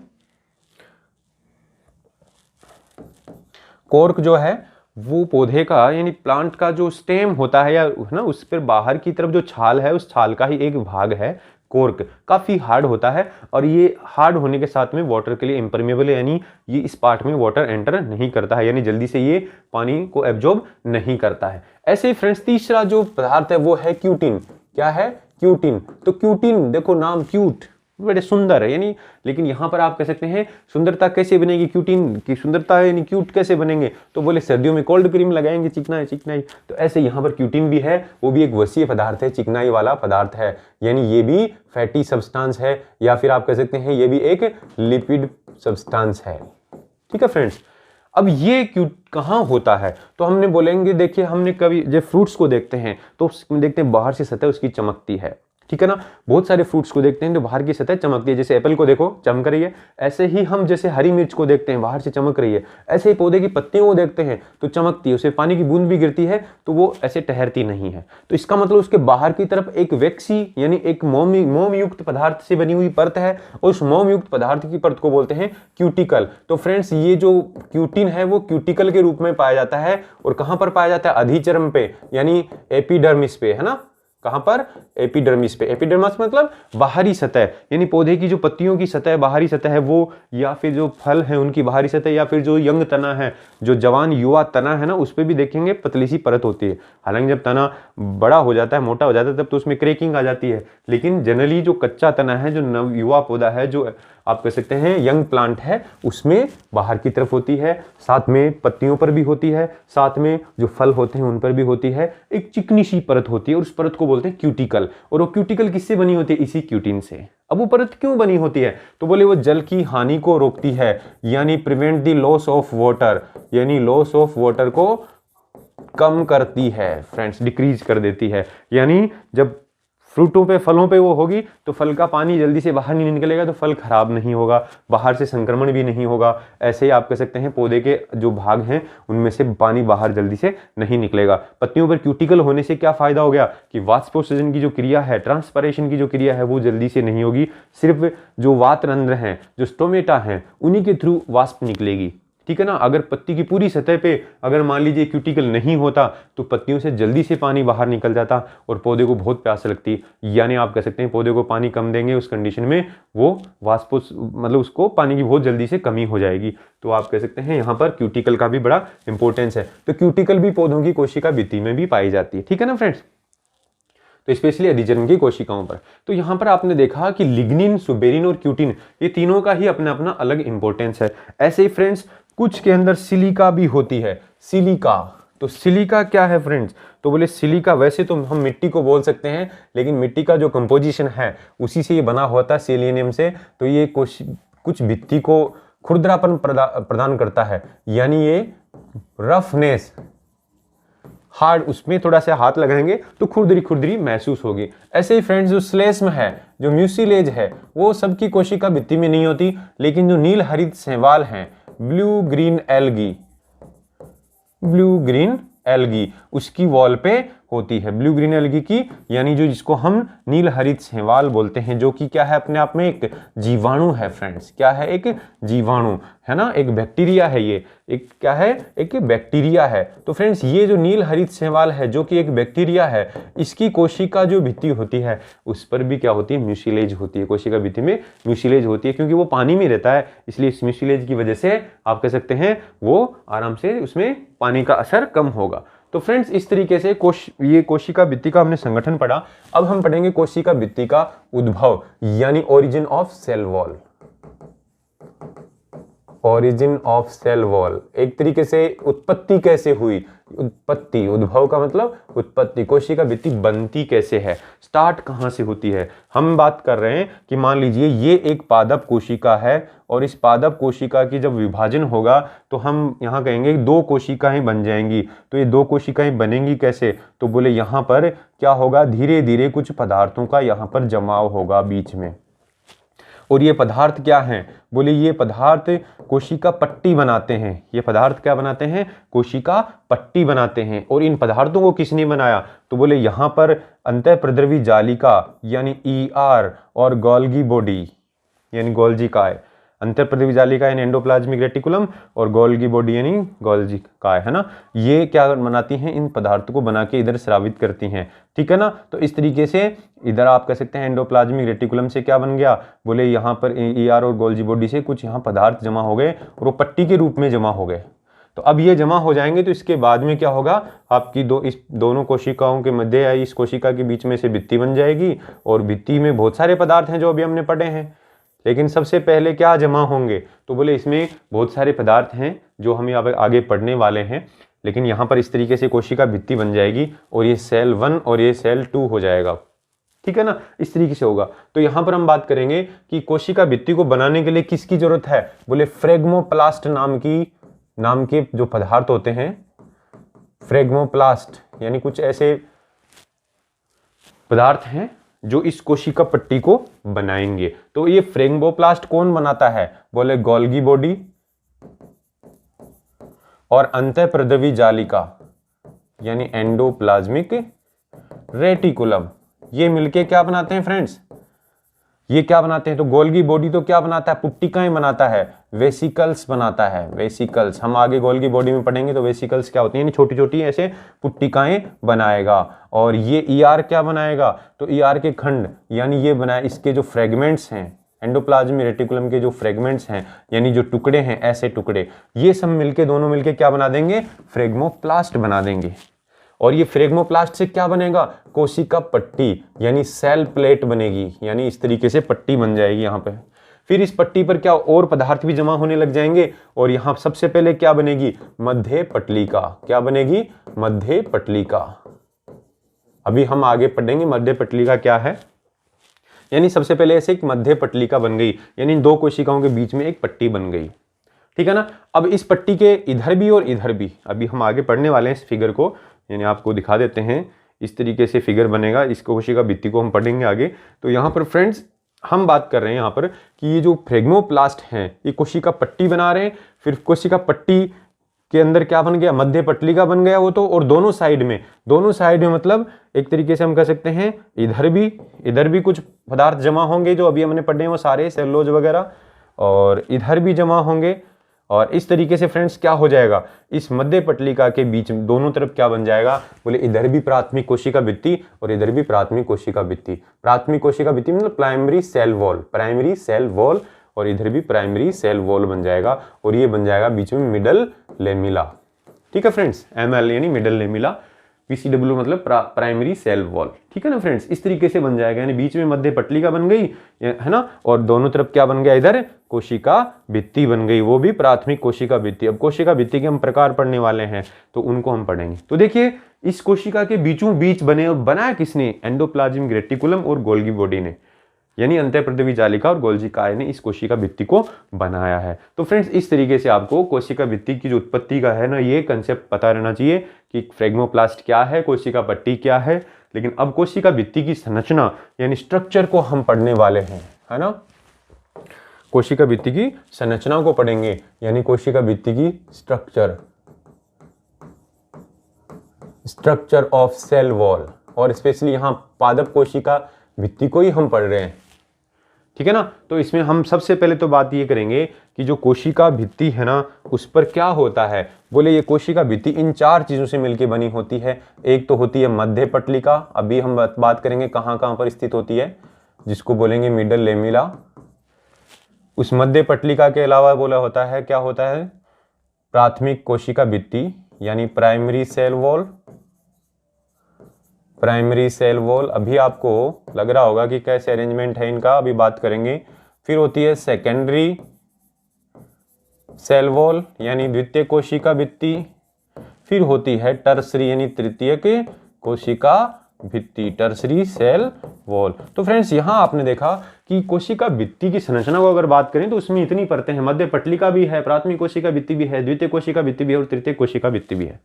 कोर्क जो है वो पौधे का यानी प्लांट का जो स्टेम होता है या ना, उस पर बाहर की तरफ जो छाल है, उस छाल का ही एक भाग है कोर्क। काफी हार्ड होता है, और ये हार्ड होने के साथ में वाटर के लिए इम्परमेबल है, यानी ये इस पार्ट में वाटर एंटर नहीं करता है, यानी जल्दी से ये पानी को एब्जॉर्ब नहीं करता है। ऐसे ही फ्रेंड्स तीसरा जो पदार्थ है वो है क्यूटिन। क्या है, क्यूटिन। तो क्यूटिन देखो नाम क्यूट, बड़े सुंदर है, यानी लेकिन यहाँ पर आप कह सकते हैं सुंदरता कैसे बनेगी, क्यूटिन की सुंदरता यानी क्यूट कैसे बनेंगे, तो बोले सर्दियों में कोल्ड क्रीम लगाएंगे, चिकनाई चिकनाई। तो ऐसे यहाँ पर क्यूटिन भी है, वो भी एक वसीय पदार्थ है, चिकनाई वाला पदार्थ है, यानी ये भी फैटी सब्सटेंस है, या फिर आप कह सकते हैं ये भी एक लिपिड सब्सटेंस है। ठीक है फ्रेंड्स, अब ये क्यूट कहाँ होता है, तो हमने बोलेंगे, देखिए हमने कभी जब फ्रूट्स को देखते हैं तो देखते हैं बाहर से सतह उसकी चमकती है, ठीक है ना। बहुत सारे फ्रूट्स को देखते हैं तो बाहर की सतह चमकती है, जैसे एप्पल को देखो चमक रही है, ऐसे ही हम जैसे हरी मिर्च को देखते हैं बाहर से चमक रही है, ऐसे ही पौधे की पत्तियों को देखते हैं तो चमकती है, उससे पानी की बूंद भी गिरती है तो वो ऐसे ठहरती नहीं है। तो इसका मतलब उसके बाहर की तरफ एक वैक्सी यानी एक मोम युक्त पदार्थ से बनी हुई परत है, और उस मोम युक्त पदार्थ की परत को बोलते हैं क्यूटिकल। तो फ्रेंड्स ये जो क्यूटिन है वो क्यूटिकल के रूप में पाया जाता है, और कहां पर पाया जाता है, अधिचर्म पे यानी एपिडर्मिस पे, है ना। कहां पर, एपिडर्मिस पे। एपिडर्मिस मतलब बाहरी सतह, यानी पौधे की जो पत्तियों की सतह बाहरी सतह है वो, या फिर जो फल है उनकी बाहरी सतह, या फिर जो यंग तना है, जो जवान युवा तना है ना, उस पर भी देखेंगे पतली सी परत होती है। हालांकि जब तना बड़ा हो जाता है, मोटा हो जाता है, तब तो उसमें क्रैकिंग आ जाती है, लेकिन जनरली जो कच्चा तना है, जो नव युवा पौधा है, जो आप कह सकते हैं यंग प्लांट है, उसमें बाहर की तरफ होती है, साथ में पत्तियों पर भी होती है, साथ में जो फल होते हैं उन पर भी होती है, एक चिकनी सी परत होती है, और उस परत को बोलते हैं क्यूटिकल। और वो क्यूटिकल किससे बनी होती है, इसी क्यूटिन से। अब वो परत क्यों बनी होती है, तो बोले वो जल की हानि को रोकती है, यानी prevent the loss of water, यानी लॉस ऑफ वाटर को कम करती है फ्रेंड्स, डिक्रीज कर देती है। यानी जब फ्रूटों पे, फलों पे वो होगी तो फल का पानी जल्दी से बाहर नहीं निकलेगा, तो फल खराब नहीं होगा, बाहर से संक्रमण भी नहीं होगा। ऐसे ही आप कह सकते हैं पौधे के जो भाग हैं उनमें से पानी बाहर जल्दी से नहीं निकलेगा। पत्तियों पर क्यूटिकल होने से क्या फायदा हो गया कि वाष्पोत्सर्जन की जो क्रिया है, ट्रांसपरेशन की जो क्रिया है वो जल्दी से नहीं होगी, सिर्फ जो वातरंध्र हैं, जो स्टोमेटा हैं, उन्हीं के थ्रू वाष्प निकलेगी, ठीक है ना। अगर पत्ती की पूरी सतह पे अगर मान लीजिए क्यूटिकल नहीं होता तो पत्तियों से जल्दी से पानी बाहर निकल जाता और पौधे को बहुत प्यास लगती, यानी आप कह सकते हैं पौधे को पानी कम देंगे उस कंडीशन में वो वाष्पो मतलब उसको पानी की बहुत जल्दी से कमी हो जाएगी। तो आप कह सकते हैं यहाँ पर क्यूटिकल का भी बड़ा इंपॉर्टेंस है। तो क्यूटिकल भी पौधों की कोशिका भित्ति में भी पाई जाती है, ठीक है ना फ्रेंड्स, तो स्पेशली अधिजन्म की कोशिकाओं पर। तो यहां पर आपने देखा कि लिग्निन, सुबेरिन और क्यूटिन ये तीनों का ही अपना अपना अलग इंपॉर्टेंस है। ऐसे ही फ्रेंड्स कुछ के अंदर सिलिका भी होती है, सिलिका। तो सिलिका क्या है फ्रेंड्स, तो बोले सिलिका वैसे तो हम मिट्टी को बोल सकते हैं, लेकिन मिट्टी का जो कंपोजिशन है उसी से ये बना होता है, सेलेनियम से। तो ये कुछ भित्ति को खुरदरापन प्रदान करता है, यानी ये रफनेस, हार्ड, उसमें थोड़ा सा हाथ लगाएंगे तो खुरदरी खुरदरी महसूस होगी। ऐसे ही फ्रेंड्स जो श्लेष्म है, जो म्यूसिलेज है, वो सबकी कोशिका भित्ति में नहीं होती, लेकिन जो नील हरित शैवाल हैं, ब्लू ग्रीन एल्गी उसकी वॉल पे होती है, ब्लू ग्रीन एल्गी की, यानी जो जिसको हम नील हरित शैवाल बोलते हैं, जो कि क्या है, अपने आप में एक जीवाणु है फ्रेंड्स। क्या है, एक जीवाणु है ना, एक बैक्टीरिया है, ये एक क्या है, एक बैक्टीरिया है। तो फ्रेंड्स ये जो नील हरित शैवाल है जो कि एक बैक्टीरिया है, इसकी कोशिका जो भित्ति होती है उस पर भी क्या होती है, म्यूसिलेज होती है, कोशिका भित्ति में म्यूसिलेज होती है, क्योंकि वो पानी में रहता है, इसलिए इस म्यूसिलेज की वजह से आप कह सकते हैं वो आराम से उसमें पानी का असर कम होगा। तो फ्रेंड्स इस तरीके से ये कोशिका भित्ति का हमने संगठन पढ़ा। अब हम पढ़ेंगे कोशिका भित्ति का उद्भव, यानी origin of cell wall. Origin of cell wall, एक तरीके से उत्पत्ति कैसे हुई, उत्पत्ति, उद्भव का मतलब उत्पत्ति, कोशिका भित्ति बनती कैसे है, स्टार्ट कहां से होती है। हम बात कर रहे हैं कि मान लीजिए ये एक पादप कोशिका है, और इस पादप कोशिका की जब विभाजन होगा तो हम यहाँ कहेंगे दो कोशिकाएं बन जाएंगी। तो ये दो कोशिकाएं बनेंगी कैसे, तो बोले यहाँ पर क्या होगा, धीरे धीरे कुछ पदार्थों का यहाँ पर जमाव होगा बीच में। और ये पदार्थ क्या हैं, बोले ये पदार्थ कोशिका पट्टी बनाते हैं। ये पदार्थ क्या बनाते हैं, कोशिका पट्टी बनाते हैं। और इन पदार्थों को किसने बनाया, तो बोले यहाँ पर अंतःप्रद्रवी जालिका यानी ER और गोल्गी बॉडी यानी गोल्जी काय, अंतःप्रद्रवी जालिका यानी एंडोप्लाज्मिक रेटिकुलम और गोल्गी बॉडी यानी गोल्जी काय, है ना। ये क्या बनाती हैं, इन पदार्थों को बना के इधर स्रावित करती हैं, ठीक है ना। तो इस तरीके से इधर आप कह सकते हैं एंडोप्लाज्मिक रेटिकुलम से क्या बन गया, बोले यहाँ पर ER और गोल्जी बॉडी से कुछ यहाँ पदार्थ जमा हो गए और वो पट्टी के रूप में जमा हो गए। तो अब ये जमा हो जाएंगे तो इसके बाद में क्या होगा, आपकी इस दोनों कोशिकाओं के मध्य या इस कोशिका के बीच में से भित्ति बन जाएगी, और भित्ति में बहुत सारे पदार्थ हैं जो अभी हमने पढ़े हैं। लेकिन सबसे पहले क्या जमा होंगे, तो बोले इसमें बहुत सारे पदार्थ हैं जो हम यहाँ पर आगे पढ़ने वाले हैं। लेकिन यहाँ पर इस तरीके से कोशिका भित्ति बन जाएगी और ये सेल 1 और ये सेल 2 हो जाएगा, ठीक है ना, इस तरीके से होगा। तो यहाँ पर हम बात करेंगे कि कोशिका भित्ति को बनाने के लिए किसकी जरूरत है, बोले फ्रेगमोप्लास्ट नाम के जो पदार्थ होते हैं, फ्रेगमोप्लास्ट यानी कुछ ऐसे पदार्थ हैं जो इस कोशिका पट्टी को बनाएंगे। तो ये फ्रेगमोप्लास्ट कौन बनाता है, बोले गोल्गी बॉडी और अंतःप्रद्रवी जालिका यानी एंडोप्लाज्मिक रेटिकुलम, ये मिलके क्या बनाते हैं फ्रेंड्स, ये क्या बनाते हैं, तो गोल्गी बॉडी तो क्या बनाता है, पुट्टिकाएं बनाता है, वेसिकल्स बनाता है, वेसिकल्स। हम आगे गोल्गी बॉडी में पढ़ेंगे तो वेसिकल्स क्या होती हैं, छोटी छोटी ऐसे पुट्टिकाएं बनाएगा। और ये ईआर क्या बनाएगा, तो ईआर के खंड यानी ये बनाए, इसके जो फ्रेगमेंट्स हैं एंडोप्लाज्मिक रेटिकुलम के जो फ्रेगमेंट्स हैं यानी जो टुकड़े हैं, ऐसे टुकड़े, ये सब मिलके दोनों मिलके क्या बना देंगे, फ्रेगमोप्लास्ट बना देंगे। और ये फ्रेगमोप्लास्ट से क्या बनेगा, कोशिका पट्टी यानी सेल प्लेट बनेगी, यानी इस तरीके से पट्टी बन जाएगी यहाँ पे। फिर इस पट्टी पर क्या और पदार्थ भी जमा होने लग जाएंगे, और यहाँ सबसे पहले क्या बनेगी, मध्य पटलिका। क्या बनेगी, मध्य पटलिका। अभी हम आगे पढ़ेंगे मध्य पटलिका क्या है। यानी सबसे पहले ऐसे एक मध्य पटलिका बन गई, यानी दो कोशिकाओं के बीच में एक पट्टी बन गई, ठीक है ना। अब इस पट्टी के इधर भी और इधर भी, अभी हम आगे पढ़ने वाले हैं इस फिगर को, यानी आपको दिखा देते हैं, इस तरीके से फिगर बनेगा। इस कोशिका भित्ति को हम पढ़ेंगे आगे। तो यहाँ पर फ्रेंड्स हम बात कर रहे हैं यहाँ पर कि ये जो फ्रेगमोप्लास्ट हैं ये कोशिका पट्टी बना रहे हैं। फिर कोशिका पट्टी के अंदर क्या बन गया, मध्य पटलिका बन गया वो तो, और दोनों साइड में मतलब एक तरीके से हम कह सकते हैं इधर भी कुछ पदार्थ जमा होंगे जो अभी हमने पढ़े हैं वो सारे सेलुलोज वगैरह, और इधर भी जमा होंगे। और इस तरीके से फ्रेंड्स क्या हो जाएगा, इस मध्य पटलिका के बीच में दोनों तरफ क्या बन जाएगा, बोले इधर भी प्राथमिक कोशिका भित्ति और इधर भी प्राथमिक कोशिका भित्ति। प्राथमिक कोशिका भित्ति मतलब प्राइमरी सेल वॉल, और इधर भी प्राइमरी सेल वॉल बन जाएगा, और ये बन जाएगा बीच में मिडल लेमिला, ठीक है फ्रेंड्स, ML यानी मिडल लेमिला, PCW मतलब प्राइमरी सेल वॉल, ठीक है ना फ्रेंड्स। इस तरीके से बन जाएगा, यानी बीच में मध्य पटलिका बन गई है ना, और दोनों तरफ क्या बन गया, इधर कोशिका भित्ति बन गई, वो भी प्राथमिक कोशिका भित्ति। अब कोशिका भित्ति के हम प्रकार पढ़ने वाले हैं तो उनको हम पढ़ेंगे। तो देखिए इस कोशिका के बीचों बीच बनाया किसने, एंडोप्लाज्मिक रेटिकुलम और गोल्गी बॉडी ने, यानी अंतःप्रद्रवी जालिका और गोल्गी काय ने इस कोशिका भित्ति को बनाया है। तो फ्रेंड्स इस तरीके से आपको कोशिका भित्ति की जो उत्पत्ति का है ना, ये कंसेप्ट पता रहना चाहिए कि फ्रेगमोप्लास्ट क्या है, कोशिका पट्टी क्या है। लेकिन अब कोशिका भित्ति की संरचना यानी स्ट्रक्चर को हम पढ़ने वाले हैं, है ना। कोशिका भित्ति की संरचना को पढ़ेंगे, यानी कोशिका भित्ति की स्ट्रक्चर ऑफ सेल वॉल, और स्पेशली यहाँ पादप कोशिका भित्ति को ही हम पढ़ रहे हैं, ठीक है ना। तो इसमें हम सबसे पहले तो बात ये करेंगे कि जो कोशिका भित्ति है ना उस पर क्या होता है, बोले ये कोशिका भित्ति इन चार चीजों से मिलकर बनी होती है। एक तो होती है मध्य पटलिका, अभी हम बात करेंगे कहाँ कहाँ पर स्थित होती है, जिसको बोलेंगे मिडल लेमिला। उस मध्य पटलिका के अलावा बोला होता है क्या होता है, प्राथमिक कोशिका भित्ति यानी प्राइमरी सेल वॉल। अभी आपको लग रहा होगा कि कैसे अरेंजमेंट है इनका, अभी बात करेंगे। फिर होती है सेकेंडरी सेल वॉल यानी द्वितीय कोशिका भित्ति। फिर होती है टर्सरी यानी तृतीयक कोशिका भित्ति, टर्सरी सेल वॉल। तो फ्रेंड्स यहाँ आपने देखा कि कोशिका भित्ति की संरचना को अगर बात करें तो उसमें इतनी परतें हैं, मध्य पटलिका भी है, प्राथमिक कोशिका भित्ति भी है, द्वितीय कोशिका भित्ति भी है और तृतीय कोशिका भित्ति भी है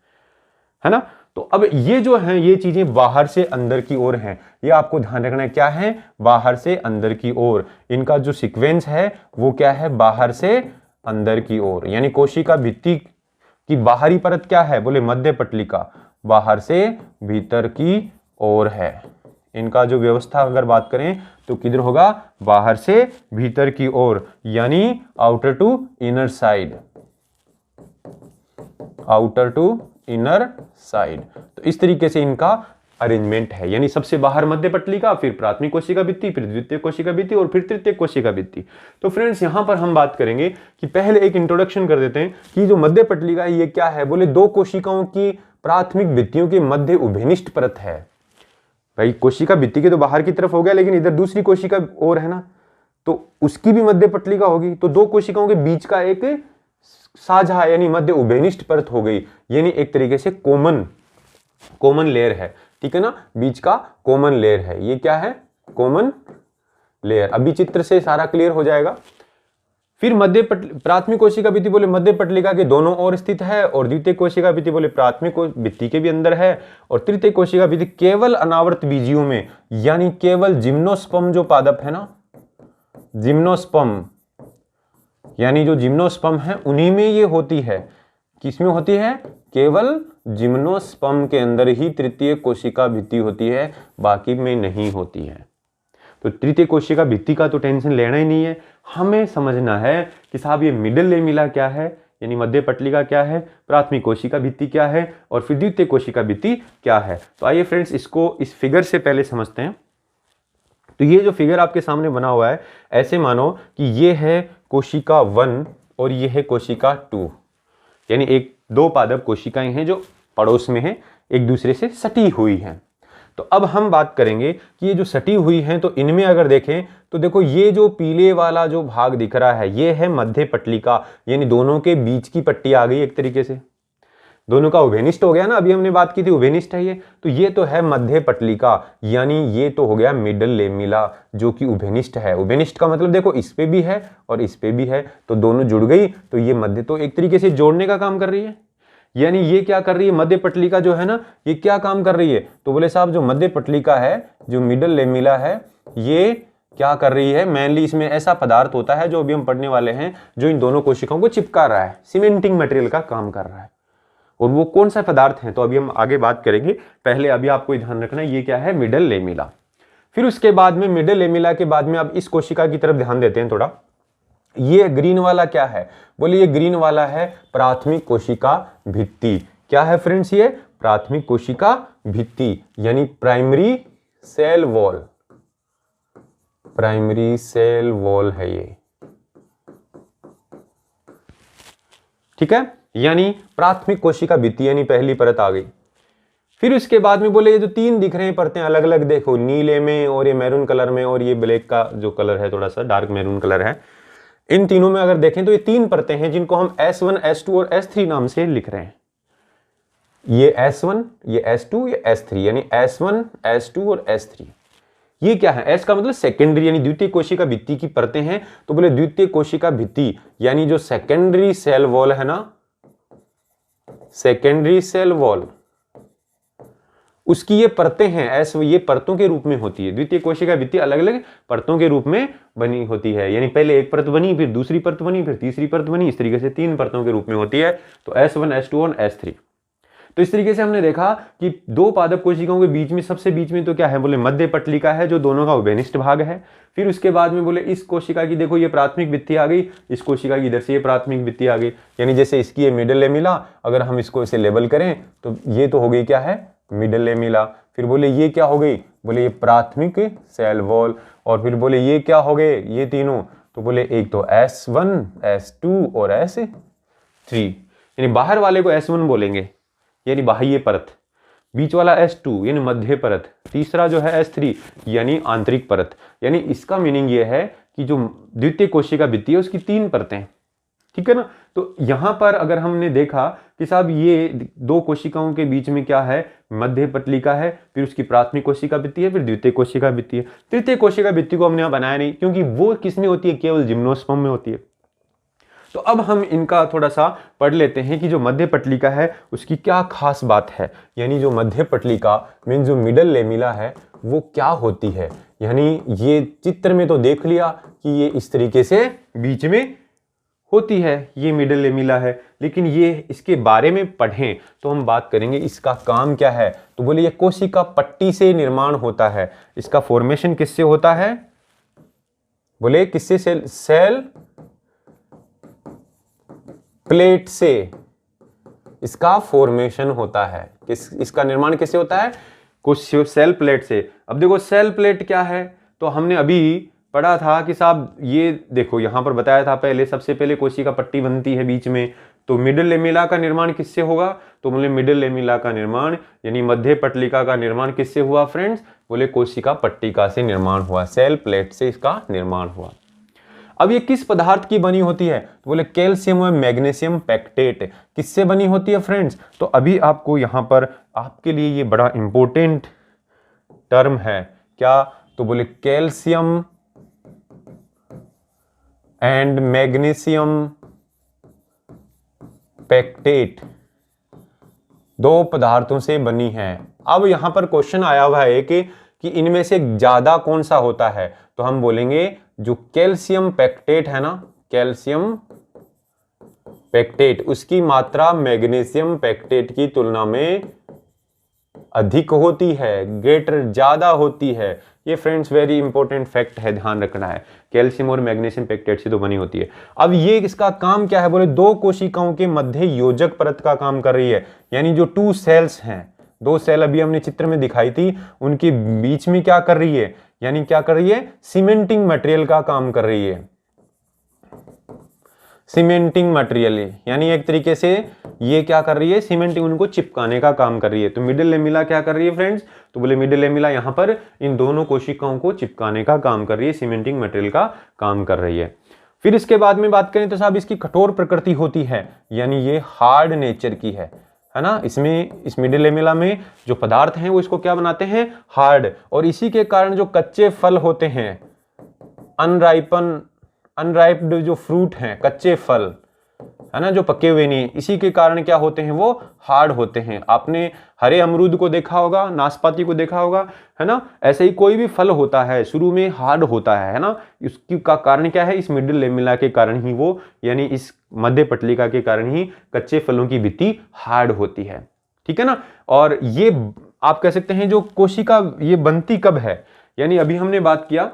ना। तो अब ये जो है ये चीजें बाहर से अंदर की ओर हैं, ये आपको ध्यान रखना है क्या है, बाहर से अंदर की ओर। इनका जो सीक्वेंस है वो क्या है, बाहर से अंदर की ओर। यानी कोशिका भित्ति की बाहरी परत क्या है, बोले मध्य पटलिका, बाहर से भीतर की ओर है। इनका जो व्यवस्था अगर बात करें तो किधर होगा, बाहर से भीतर की ओर, यानी outer to inner side, outer to inner side. तो इस तरीके से इनका अरेंजमेंट है, यानी सबसे बाहर मध्य पटलिका, फिर प्राथमिक कोशिका भित्ति, फिर द्वितीय कोशिका भित्ति और फिर तृतीय कोशिका भित्ति। तो फ्रेंड्स यहां पर हम बात करेंगे कि पहले एक इंट्रोडक्शन कर देते हैं कि जो मध्य पटलिका है ये क्या है। बोले दो कोशिकाओं की प्राथमिक भित्तियों के मध्य उभयनिष्ठ परत है। भाई कोशिका भित्ति के तो बाहर की तरफ हो गया, लेकिन इधर दूसरी कोशिका और है ना, तो उसकी भी मध्य पटलिका होगी। तो दो कोशिकाओं के बीच का एक साझा यानी मध्य उभयनिष्ठ परत हो गई, यानी एक तरीके से कॉमन लेयर है, ठीक है ना, बीच का कॉमन लेयर है। ये क्या है? Common layer. अभी चित्र से सारा क्लियर हो जाएगा। फिर प्राथमिक कोशिका भित्ति बोले मध्य पटलिका के दोनों ओर स्थित है, और द्वितीय कोशिका भित्ति बोले प्राथमिक भित्ति के भी अंदर है, और तृतीय कोशिका भित्ति केवल अनावर्त बीजियों में, यानी केवल जिम्नोस्पर्म जो पादप है ना, जिम्नोस्पर्म, यानी जो जिम्नोस्पर्म है उन्हीं में ये होती है। किसमें होती है? केवल जिम्नोस्पर्म के अंदर ही तृतीय कोशिका भित्ति होती है, बाकी में नहीं होती है। तो तृतीय कोशिका भित्ति का तो टेंशन लेना ही नहीं है, हमें समझना है कि साहब ये मिडल लेमिला क्या है, यानी मध्य पटलिका क्या है, प्राथमिक कोशिका भित्ति क्या है, और फिर द्वितीय कोशिका भित्ति क्या है। तो आइए फ्रेंड्स इसको इस फिगर से पहले समझते हैं। तो ये जो फिगर आपके सामने बना हुआ है, ऐसे मानो कि ये है कोशिका 1 और ये है कोशिका 2, यानी एक दो पादप कोशिकाएं हैं जो पड़ोस में हैं, एक दूसरे से सटी हुई हैं। तो अब हम बात करेंगे कि ये जो सटी हुई हैं, तो इनमें अगर देखें तो देखो ये जो पीले वाला जो भाग दिख रहा है ये है मध्य पटलिका, यानी दोनों के बीच की पट्टी आ गई एक तरीके से, दोनों का उभयनिष्ठ हो गया ना, अभी हमने बात की थी उभयनिष्ठ है ये। तो ये तो है मध्य पटलिका, यानी ये तो हो गया मिडल लेमिला जो कि उभयनिष्ठ है। उभयनिष्ठ का मतलब देखो इस पे भी है और इस पे भी है, तो दोनों जुड़ गई, तो ये मध्य तो एक तरीके से जोड़ने का काम कर रही है। यानी ये क्या कर रही है, मध्य पटलिका जो है ना, ये क्या काम कर रही है? तो बोले साहब जो मध्य पटलिका है, जो मिडल लेमिला है, ये क्या कर रही है? मेनली इसमें ऐसा पदार्थ होता है जो अभी हम पढ़ने वाले हैं, जो इन दोनों कोशिकाओं को चिपका रहा है, सीमेंटिंग मटेरियल का काम कर रहा है। और वो कौन सा पदार्थ है तो अभी हम आगे बात करेंगे। पहले अभी आपको ध्यान रखना है ये क्या है, मिडल लेमिला। फिर उसके बाद में मिडल लेमिला के बाद में अब इस कोशिका की तरफ ध्यान देते हैं थोड़ा। ये ग्रीन वाला क्या है? बोले ये ग्रीन वाला है प्राथमिक कोशिका भित्ति। क्या है फ्रेंड्स? ये प्राथमिक कोशिका भित्ति, यानी primary cell wall, primary cell wall है ये, ठीक है, यानी प्राथमिक कोशिका भित्ति, यानी पहली परत आ गई। फिर उसके बाद में बोले ये जो तीन दिख रहे हैं परतें अलग अलग, देखो नीले में और ये मैरून कलर में और ये ब्लैक का जो कलर है थोड़ा सा डार्क मैरून कलर है, इन तीनों में अगर देखें तो ये तीन परतें हैं जिनको हम S1, S2 और S3 नाम से लिख रहे हैं। ये S1, ये S2, ये S3, यानी S1, S2 और S3। ये क्या है? S का मतलब सेकेंडरी, यानी द्वितीय कोशिका भित्ति की परतें हैं। तो बोले द्वितीय कोशिका भित्ति यानी जो सेकेंडरी सेल वॉल है ना, सेकेंडरी सेल वॉल, उसकी ये परतें हैं। एस ये परतों के रूप में होती है। द्वितीय कोशिका भित्ति अलग अलग परतों के रूप में बनी होती है, यानी पहले एक परत बनी, फिर दूसरी परत बनी, फिर तीसरी परत बनी, इस तरीके से तीन परतों के रूप में होती है। तो S1, S2 और S3। तो इस तरीके से हमने देखा कि दो पादप कोशिकाओं के बीच में सबसे बीच में तो क्या है, बोले मध्य पटलिका है जो दोनों का उभयनिष्ठ भाग है। फिर उसके बाद में बोले इस कोशिका की देखो ये प्राथमिक भित्ति आ गई, इस कोशिका की इधर से ये प्राथमिक भित्ति आ गई, यानी जैसे इसकी ये मिडल लेमिला, अगर हम इसको इसे लेबल करें तो ये तो हो गई क्या है, मिडल लेमिला। फिर बोले ये क्या हो गई, बोले ये प्राथमिक सेल वॉल। और फिर बोले ये क्या हो गए, ये तीनों, तो बोले एक तो S1, S2 और S3, यानी बाहर वाले को S1 बोलेंगे यानी बाह्य परत, बीच वाला S2 यानी मध्य परत, तीसरा जो है S3 यानी आंतरिक परत। यानी इसका मीनिंग ये है कि जो द्वितीय कोशिका भित्ति है उसकी तीन परतें, ठीक है ना। तो यहां पर अगर हमने देखा कि साहब ये दो कोशिकाओं के बीच में क्या है, मध्य पटलिका है, फिर उसकी प्राथमिक कोशिका भित्ति है, फिर द्वितीय कोशिका भित्ति है। तृतीय कोशिका भित्ति को हमने यहाँ बनाया नहीं क्योंकि वो किसमें होती है, केवल जिम्नोस्पर्म में होती है। तो अब हम इनका थोड़ा सा पढ़ लेते हैं कि जो मध्य पटलिका है उसकी क्या खास बात है, यानी जो मध्य पटलिका मीन जो मिडल लेमिला है वो क्या होती है। यानी ये चित्र में तो देख लिया कि ये इस तरीके से बीच में होती है, ये मिडल लेमिला है, लेकिन ये इसके बारे में पढ़ें तो हम बात करेंगे इसका काम क्या है। तो बोले ये कोशिका पट्टी से निर्माण होता है। इसका फॉर्मेशन किससे होता है, बोले किससे, सेल प्लेट से इसका फॉर्मेशन होता है। इसका निर्माण किससे होता है, सेल प्लेट से। अब देखो सेल प्लेट क्या है, तो हमने अभी पढ़ा था कि साहब ये देखो यहां पर बताया था पहले, सबसे पहले कोशिका पट्टी बनती है बीच में, तो मिडिल लेमिला का निर्माण किससे होगा, तो बोले मिडिल लेमिला का निर्माण यानी मध्य पटलिका का निर्माण किससे हुआ फ्रेंड्स, बोले कोशिका पट्टिका से निर्माण हुआ, सेल प्लेट से इसका निर्माण हुआ। अब ये किस पदार्थ की बनी होती है, तो बोले कैल्शियम और मैग्नीशियम पैक्टेट किससे बनी होती है फ्रेंड्स। तो अभी आपको यहां पर आपके लिए ये बड़ा इंपॉर्टेंट टर्म है क्या, तो बोले कैल्शियम एंड मैग्नीशियम पैक्टेट दो पदार्थों से बनी है। अब यहां पर क्वेश्चन आया हुआ है कि इनमें से ज्यादा कौन सा होता है, तो हम बोलेंगे जो कैल्शियम पैक्टेट है ना, कैल्शियम पैक्टेट उसकी मात्रा मैग्नीशियम पैक्टेट की तुलना में अधिक होती है, ग्रेटर ज्यादा होती है। ये फ्रेंड्स वेरी इंपॉर्टेंट फैक्ट है, ध्यान रखना है, कैल्शियम और मैग्नीशियम पैक्टेट से तो बनी होती है। अब ये इसका काम क्या है, बोले दो कोशिकाओं के मध्य योजक परत का काम कर रही है, यानी जो टू सेल्स हैं, दो सेल अभी हमने चित्र में दिखाई थी, उनके बीच में क्या कर रही है, यानी क्या कर रही है, सीमेंटिंग मटेरियल का काम कर रही है, सीमेंटिंग मटेरियल, यानी एक तरीके से ये क्या कर रही है, सीमेंटिंग उनको चिपकाने का काम कर रही है। तो मिडिल लेमिला क्या कर रही है फ्रेंड्स, तो बोले मिडिल लेमिला यहां पर इन दोनों कोशिकाओं को चिपकाने का काम कर रही है, सीमेंटिंग मटेरियल का काम कर रही है। फिर इसके बाद में बात करें तो साहब इसकी कठोर प्रकृति होती है, यानी ये हार्ड नेचर की है ना। इसमें इस मिडिल लेमिला में जो पदार्थ हैं वो इसको क्या बनाते हैं, हार्ड, और इसी के कारण जो कच्चे फल होते हैं, अनराइप्ड जो फ्रूट हैं, कच्चे फल है ना, जो पके हुए नहीं, इसी के कारण क्या होते हैं, वो हार्ड होते हैं। आपने हरे अमरूद को देखा होगा, नाशपाती को देखा होगा, है ना, ऐसे ही कोई भी फल होता है शुरू में हार्ड होता है ना, इसकी का कारण क्या है, इस मिडिल लेमिला के कारण ही वो, यानी इस मध्य पटलिका के कारण ही कच्चे फलों की भित्ति हार्ड होती है, ठीक है ना। और ये आप कह सकते हैं जो कोशिका ये बनती कब है, यानी अभी हमने बात किया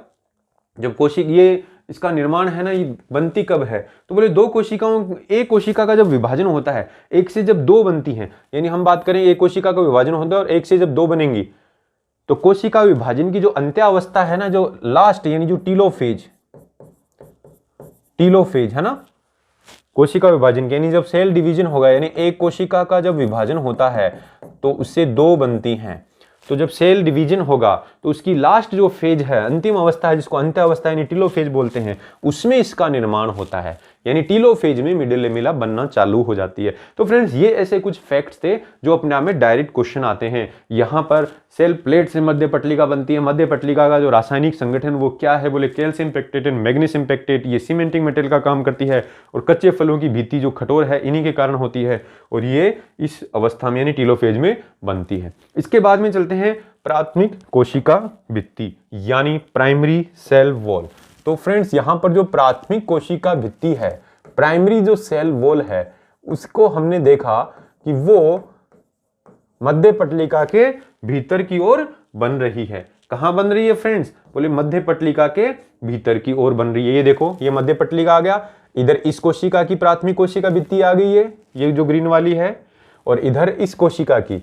जब ये इसका निर्माण है ना, ये बनती कब है, तो बोले दो कोशिकाओं, एक कोशिका का जब विभाजन होता है, एक से जब दो बनती हैं, यानी हम बात करें एक कोशिका का विभाजन होता है और एक से जब दो बनेंगी, तो कोशिका विभाजन की जो अंत्यावस्था है ना, जो लास्ट यानी जो टीलोफेज है ना, कोशिका विभाजन की, यानी जब सेल डिवीजन होगा, यानी एक कोशिका का जब विभाजन होता है तो उससे दो बनती हैं, तो जब सेल डिवीजन होगा तो उसकी लास्ट जो फेज है, अंतिम अवस्था है, जिसको अंत्य अवस्था यानी टीलोफेज बोलते हैं, उसमें इसका निर्माण होता है, यानी टीलोफेज में मिडिल लेमिला बनना चालू हो जाती है। तो फ्रेंड्स ये ऐसे कुछ फैक्ट्स थे जो अपने आप में डायरेक्ट क्वेश्चन आते हैं। यहाँ पर सेल प्लेट से मध्य पटलिका बनती है, मध्य पटलिका का जो रासायनिक संगठन वो क्या है, बोले calcium pectate and magnesium pectate, ये सीमेंटिंग मटेरियल का काम करती है, और कच्चे फलों की भित्ति जो कठोर है इन्हीं के कारण होती है, और ये इस अवस्था में यानी टीलोफेज में बनती है। इसके बाद में चलते हैं प्राथमिक कोशिका भित्ति यानी प्राइमरी सेल वॉल। तो फ्रेंड्स यहां पर जो प्राथमिक कोशिका भित्ति है, प्राइमरी जो सेल वॉल है, उसको हमने देखा कि वो मध्य पटलिका के भीतर की ओर बन रही है। कहां बन रही है फ्रेंड्स, बोले मध्य पटलिका के भीतर की ओर बन रही है। ये देखो ये मध्य पटलिका आ गया, इधर इस कोशिका की प्राथमिक कोशिका भित्ति आ गई है, ये जो ग्रीन वाली है, और इधर इस कोशिका की,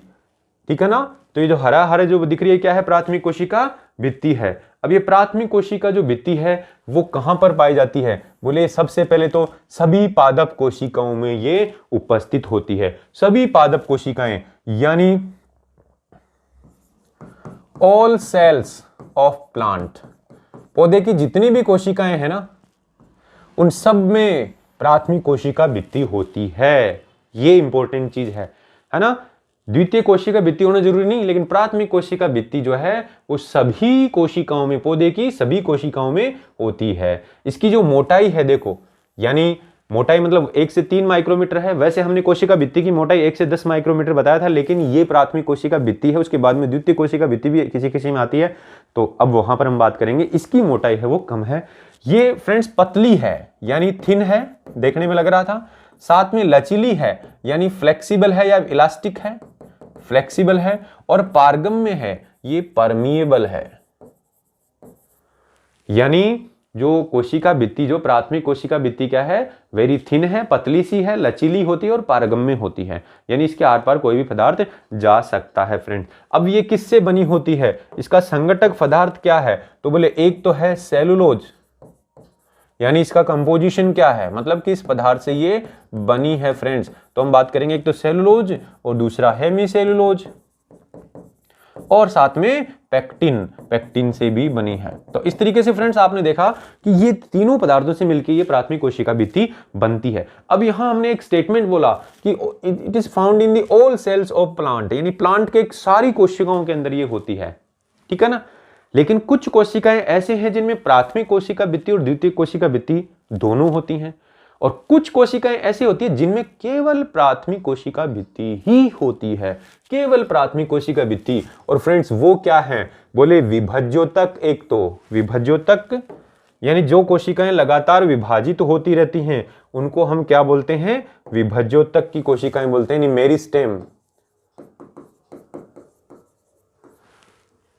ठीक है ना। तो ये जो हरा हरा जो दिख रही है क्या है, प्राथमिक कोशिका भित्ति है। अब ये प्राथमिक कोशिका जो भित्ति है वो कहां पर पाई जाती है, बोले सबसे पहले तो सभी पादप कोशिकाओं में ये उपस्थित होती है। सभी पादप कोशिकाएं यानी ऑल सेल्स ऑफ प्लांट, पौधे की जितनी भी कोशिकाएं हैं ना, उन सब में प्राथमिक कोशिका भित्ति होती है। ये इंपॉर्टेंट चीज है ना। द्वितीय कोशिका भित्ति होना जरूरी नहीं, लेकिन प्राथमिक कोशिका भित्ति जो है वो सभी कोशिकाओं में, पौधे की सभी कोशिकाओं में होती है। इसकी जो मोटाई है देखो, यानी मोटाई मतलब 1 से 3 माइक्रोमीटर है। वैसे हमने कोशिका भित्ति की मोटाई 1 से 10 माइक्रोमीटर बताया था, लेकिन ये प्राथमिक कोशिका भित्ति है। उसके बाद में द्वितीय कोशिका भित्ति भी किसी किसी में आती है, तो अब वहां पर हम बात करेंगे। इसकी मोटाई है वो कम है। ये फ्रेंड्स पतली है यानी थिन है, देखने में लग रहा था। साथ में लचीली है यानी फ्लेक्सिबल है या इलास्टिक है, फ्लेक्सिबल है। और पारगम्य है, ये परमिएबल है, यानी जो कोशिका भित्ति, जो प्राथमिक कोशिका भित्ति क्या है, वेरी थिन है, पतली सी है, लचीली होती है और पारगम्य होती है, यानी इसके आर पार कोई भी पदार्थ जा सकता है फ्रेंड। अब ये किससे बनी होती है, इसका संगठक पदार्थ क्या है, तो बोले एक तो है सेलुलोज, यानी इसका कंपोजिशन क्या है, मतलब किस पदार्थ से ये बनी है फ्रेंड्स। तो हम बात करेंगे एक तो सेलुलोज और दूसरा हेमीसेलुलोज, और साथ में पेक्टिन, पेक्टिन से भी बनी है। तो इस तरीके से फ्रेंड्स आपने देखा कि ये तीनों पदार्थों से मिलकर ये प्राथमिक कोशिका भित्ति बनती है। अब यहां हमने एक स्टेटमेंट बोला कि it is found in the all cells of plant, यानी प्लांट के सारी कोशिकाओं के अंदर ये होती है, ठीक है ना। लेकिन कुछ कोशिकाएं ऐसे हैं जिनमें प्राथमिक कोशिका भित्ति और द्वितीयक कोशिका भित्ति दोनों होती हैं, और कुछ कोशिकाएं ऐसी होती है जिनमें केवल प्राथमिक कोशिका भित्ति ही होती है, केवल प्राथमिक कोशिका भित्ति। और फ्रेंड्स वो क्या है, बोले विभज्योतक। एक तो विभज्योतक, यानी जो कोशिकाएं लगातार विभाजित होती रहती हैं उनको हम क्या बोलते हैं, विभज्योतक की कोशिकाएं बोलते हैं, मेरिस्टेम।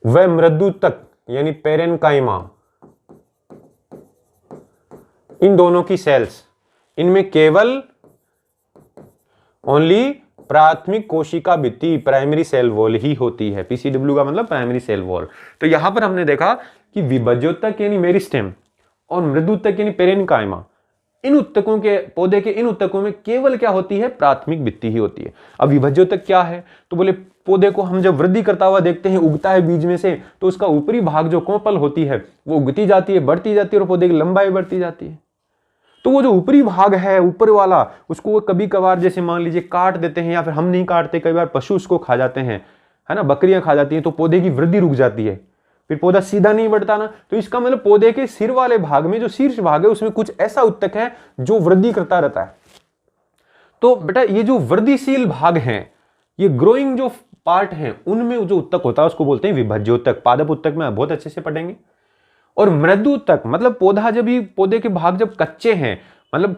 वह मृदुतक यानी पेरेनकाइमा, इन दोनों की सेल्स, इनमें केवल ओनली प्राथमिक कोशिका भित्ति, प्राइमरी सेल वॉल ही होती है। पीसीडब्ल्यू का मतलब प्राइमरी सेल वॉल। तो यहां पर हमने देखा कि विभज्योतक यानी मेरिस्टेम और मृदुतक यानी पेरेनकाइमा, इन उत्तकों के, पौधे के इन उत्तकों में केवल क्या होती है, प्राथमिक भित्ति ही होती है। अब विभज्योतक क्या है, तो बोले पौधे को हम जब वृद्धि करता हुआ देखते हैं, उगता है बीज में से, तो उसका ऊपरी भाग जो कोंपल होती है वो उगती जाती है, बढ़ती जाती है और पौधे की लंबाई बढ़ती जाती है। तो वो जो ऊपरी भाग है, ऊपर वाला, उसको वो कभी कभार जैसे मान लीजिए काट देते हैं, या फिर हम नहीं काटते, कई बार पशु उसको खा जाते हैं, है ना, बकरियां खा जाती हैं, तो पौधे की वृद्धि रुक जाती है, फिर पौधा सीधा नहीं बढ़ता ना। तो इसका मतलब पौधे के सिर वाले भाग में, जो शीर्ष भाग है, उसमें कुछ ऐसा उत्तक है जो वृद्धि करता रहता है। तो बेटा ये जो वृद्धिशील भाग हैं, ये ग्रोइंग जो पार्ट हैं, उनमें जो उत्तक होता है उसको बोलते हैं विभज्योतक। पादप उत्तक में बहुत अच्छे से पढ़ेंगे। और मृदु उत्तक मतलब पौधा जब भी, पौधे के भाग जब कच्चे हैं, मतलब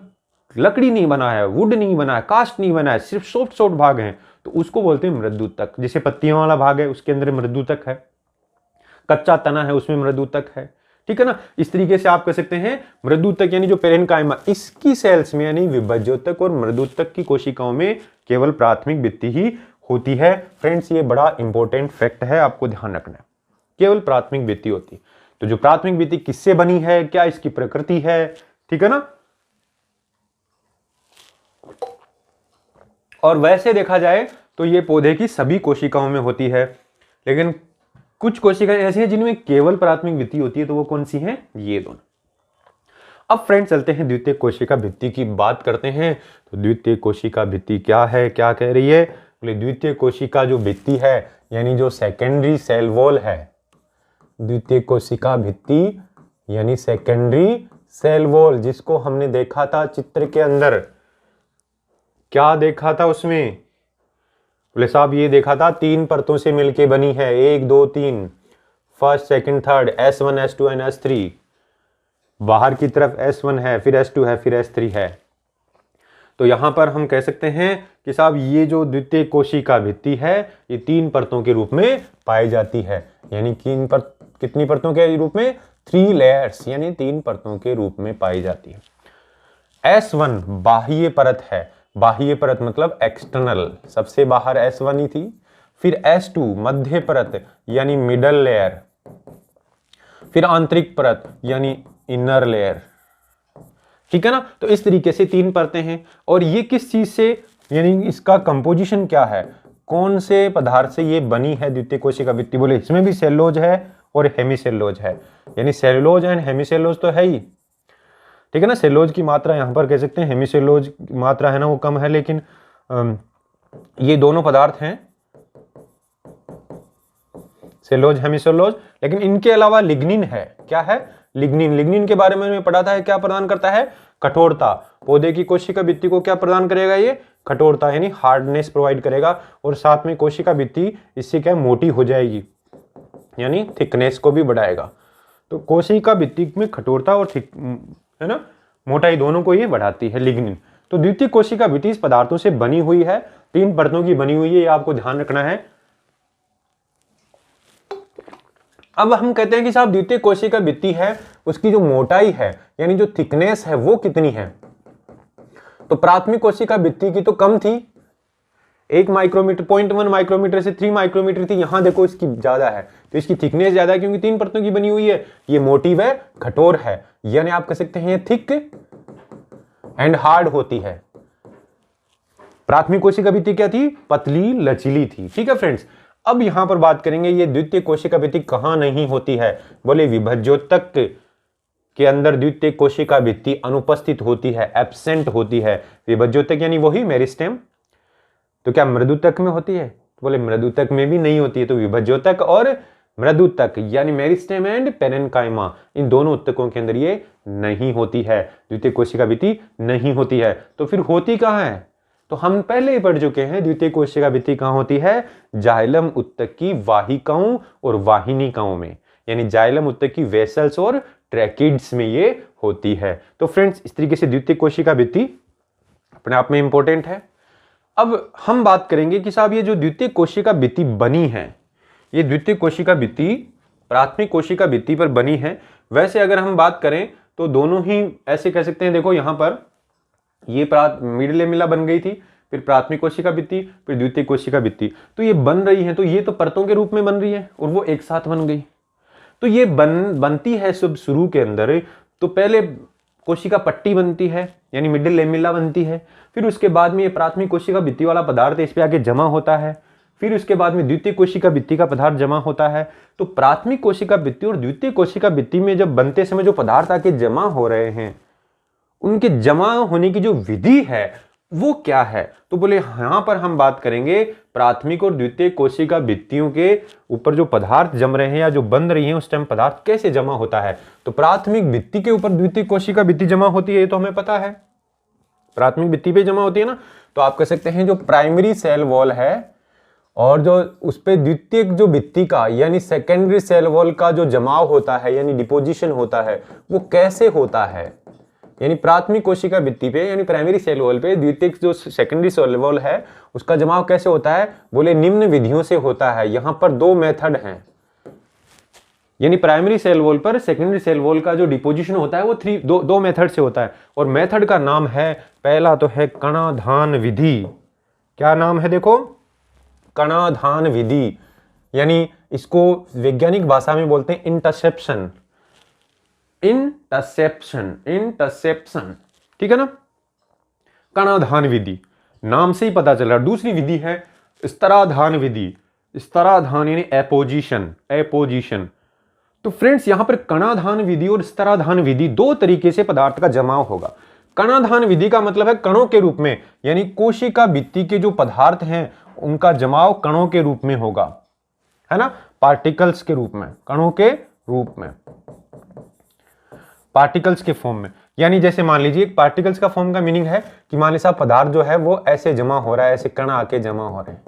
लकड़ी नहीं बना है, वुड नहीं बना है, कास्ट नहीं बना है, सिर्फ सॉफ्ट सॉफ्ट भाग हैं, तो उसको बोलते हैं मृदु उत्तक। जैसे पत्तियों वाला भाग है उसके अंदर मृदु उत्तक है, कच्चा तना है उसमें मृदु उत्तक है, ठीक है ना। इस तरीके से आप कह सकते हैं मृदु उत्तक यानी जो पेरेनकाइमा, इसकी सेल्स में यानी विभज्योतक और मृदु उत्तक की कोशिकाओं में केवल प्राथमिक भित्ति ही होती है। फ्रेंड्स ये बड़ा इंपॉर्टेंट फैक्ट है, आपको ध्यान रखना है, केवल प्राथमिक भित्ति होती है। तो जो प्राथमिक भित्ति किससे बनी है, क्या इसकी प्रकृति है, ठीक है ना। और वैसे देखा जाए तो ये पौधे की सभी कोशिकाओं में होती है, लेकिन कुछ कोशिकाएं ऐसी हैं जिनमें केवल प्राथमिक भित्ति होती है, तो वो कौन सी हैं, ये दोनों। अब फ्रेंड चलते हैं द्वितीयक कोशिका भित्ति की बात करते हैं। तो द्वितीयक कोशिका भित्ति क्या है, क्या कह रही है, बोले द्वितीयक कोशिका जो भित्ति है, यानी जो सेकेंडरी सेल वॉल है, द्वितीयक कोशिका भित्ति यानी सेकेंडरी सेल वॉल, जिसको हमने देखा था चित्र के अंदर, क्या देखा था उसमें, बोले साहब ये देखा था 3 परतों से मिलके बनी है, 1 2 3, first second third, S1 S2 and S3। बाहर की तरफ S1 है, फिर S2 है, फिर S3 है। तो यहां पर हम कह सकते हैं कि साहब ये जो द्वितीयक कोशिका भित्ति है ये 3 परतों के रूप में पाई जाती है, यानी कितनी परतों के रूप में, 3 लेयर्स, यानी 3 परतों के रूप में पाई जाती है। S1 बाह्य परत है, बाह्य परत मतलब एक्सटर्नल, सबसे बाहर S1 ही थी। फिर S2 मध्य परत यानी मिडल लेयर, फिर आंतरिक परत यानी इनर लेयर, ठीक है ना। तो इस तरीके से 3 परतें हैं। और ये किस चीज से, यानी इसका कंपोजिशन क्या है, कौन से पदार्थ से ये बनी है द्वितीयक कोशिका भित्ति, बोले इसमें भी सेलुलोज है और हेमीसेलुलोज है, यानी सेलुलोज एंड हेमीसेलुलोज तो है ही, ठीक है ना। सेलुलोज की मात्रा यहां पर कह सकते हैं, हेमीसेलुलोज की मात्रा है ना वो कम है, लेकिन ये दोनों पदार्थ हैं सेलुलोज हेमीसेलुलोज। लेकिन इनके अलावा लिग्निन है, क्या है, लिग्निन। लिग्निन के बारे में पढ़ा था, क्या प्रदान करता है, कठोरता। पौधे की कोशिका भित्ति को क्या प्रदान करेगा, ये कठोरता यानी हार्डनेस प्रोवाइड करेगा। और साथ में कोशिका भित्ति इससे क्या मोटी हो जाएगी, यानी थिकनेस को भी बढ़ाएगा। तो कोशिका भित्ति में कठोरता और थिक, है ना, मोटाई दोनों को ये बढ़ाती है लिग्निन। तो द्वितीयक कोशिका भित्ति इस पदार्थों से बनी हुई है, 3 परतों की बनी हुई है, ये आपको ध्यान रखना है। अब हम कहते हैं कि साहब द्वितीय कोशिका भित्ति है, उसकी जो मोटाई है यानी जो थिकनेस है वो कितनी है। तो प्राथमिक कोशिका भित्ति की तो कम थी, 1 माइक्रोमीटर 0.1 माइक्रोमीटर से 3 माइक्रोमीटर थी। यहां देखो इसकी ज्यादा है, तो इसकी थिकनेस ज्यादा है क्योंकि 3 परतों की बनी हुई है। ये मोटी व कठोर है, यानी आप कह सकते हैं थिक एंड हार्ड होती है। प्राथमिक कोशिका भित्ति क्या थी, पतली लचीली थी। ठीक है फ्रेंड्स, अब यहां पर बात करेंगे ये द्वितीय कोशिका भित्ति कहां नहीं होती है। बोले विभज्योतक के अंदर द्वितीय कोशिका भित्ति अनुपस्थित होती है, एब्सेंट होती है। विभज्योतक यानी वही मेरिस्टेम। तो क्या मृदुतक में होती है, तो बोले मृदुतक में भी नहीं होती है। तो विभज्योतक और मृदुतक यानी मेरिस्टेम एंड पेरेन्काइमा, इन दोनों उत्तकों के अंदर ये नहीं होती है, द्वितीय कोशिका भित्ति नहीं होती है। तो फिर होती कहां है, तो हम पहले ही पढ़ चुके हैं द्वितीय कोशिका भित्ति कहां होती है, जाइलम उत्तक की वाहिकाओं और वाहिनिकाओं में, यानी जाइलम उत्तक की वेसल्स और ट्रैकिड्स में ये होती है। तो फ्रेंड्स इस तरीके से द्वितीय कोशिका भित्ति अपने आप में इंपॉर्टेंट है। अब हम बात करेंगे कि साहब ये जो द्वितीय कोशिका भित्ति बनी है, ये द्वितीय कोशिका भित्ति प्राथमिक कोशिका भित्ति पर बनी है। वैसे अगर हम बात करें तो दोनों ही ऐसे कह सकते हैं, देखो यहां पर ये मिड लेमिला बन गई थी, फिर प्राथमिक कोशिका भित्ति, फिर द्वितीय कोशिका भित्ति। तो ये बन रही है, तो ये तो परतों के रूप में बन रही है और वो एक साथ बन गई। तो ये बनती है सब शुरू के अंदर, तो पहले कोशिका पट्टी बनती है यानी मिडिल लेमिला बनती है, फिर उसके बाद में ये प्राथमिक कोशिका भित्ति वाला पदार्थ इस पे आके जमा होता है, फिर उसके बाद में द्वितीय कोशिका भित्ति का पदार्थ जमा होता है। तो प्राथमिक कोशिका भित्ति और द्वितीय कोशिका भित्ति में जब बनते समय जो पदार्थ आके जमा हो रहे हैं, उनके जमा होने की जो विधि है वो क्या है, तो बोले यहां पर हम बात करेंगे प्राथमिक और द्वितीय कोशिका भित्तियों के ऊपर जो पदार्थ जम रहे हैं या जो बन रही हैं उस टाइम पदार्थ कैसे जमा होता है। तो प्राथमिक भित्ति के ऊपर द्वितीय कोशिका भित्ति जमा होती है, ये तो हमें पता है, प्राथमिक भित्ति पे जमा होती है ना। तो आप कह सकते हैं जो प्राइमरी सेल वॉल है और जो उस पे द्वितीय जो भित्ति का यानी सेकेंडरी सेल वॉल का जो जमाव होता है यानी डिपोजिशन होता है वो कैसे होता है, यानी प्राथमिक कोशिका भित्ति पे यानी प्राइमरी सेल वॉल पे द्वितीय जो सेकेंडरी सेल वॉल है उसका जमाव कैसे होता है, बोले निम्न विधियों से होता है। यहां पर 2 मेथड हैं, यानी प्राइमरी सेल वॉल पर सेकेंडरी सेल वॉल का जो डिपोजिशन होता है वो दो मेथड से होता है। और मेथड का नाम है, पहला तो है कणाधान विधि। क्या नाम है, देखो कणाधान विधि, यानी इसको वैज्ञानिक भाषा में बोलते हैं इंटरसेप्शन। इंटरसेप्शन, ठीक है ना, कणाधान विधि नाम से ही पता चल रहा है। दूसरी विधि है स्तराधान विधि, स्तराधान यानी एपोजिशन। तो फ्रेंड्स यहां पर कणाधान विधि और स्तराधान विधि 2 तरीके से पदार्थ का जमाव होगा। कणाधान विधि का मतलब है कणों के रूप में, यानी कोशिका भित्ति के जो पदार्थ हैं उनका जमाव कणों के रूप में होगा, है ना, पार्टिकल्स के रूप में, कणों के रूप में, पार्टिकल्स के फॉर्म में। यानी जैसे मान लीजिए पार्टिकल्स का फॉर्म का मीनिंग है कि मान लीजिए पदार्थ जो है वो ऐसे जमा हो रहा है, ऐसे कण आके जमा हो रहे हैं,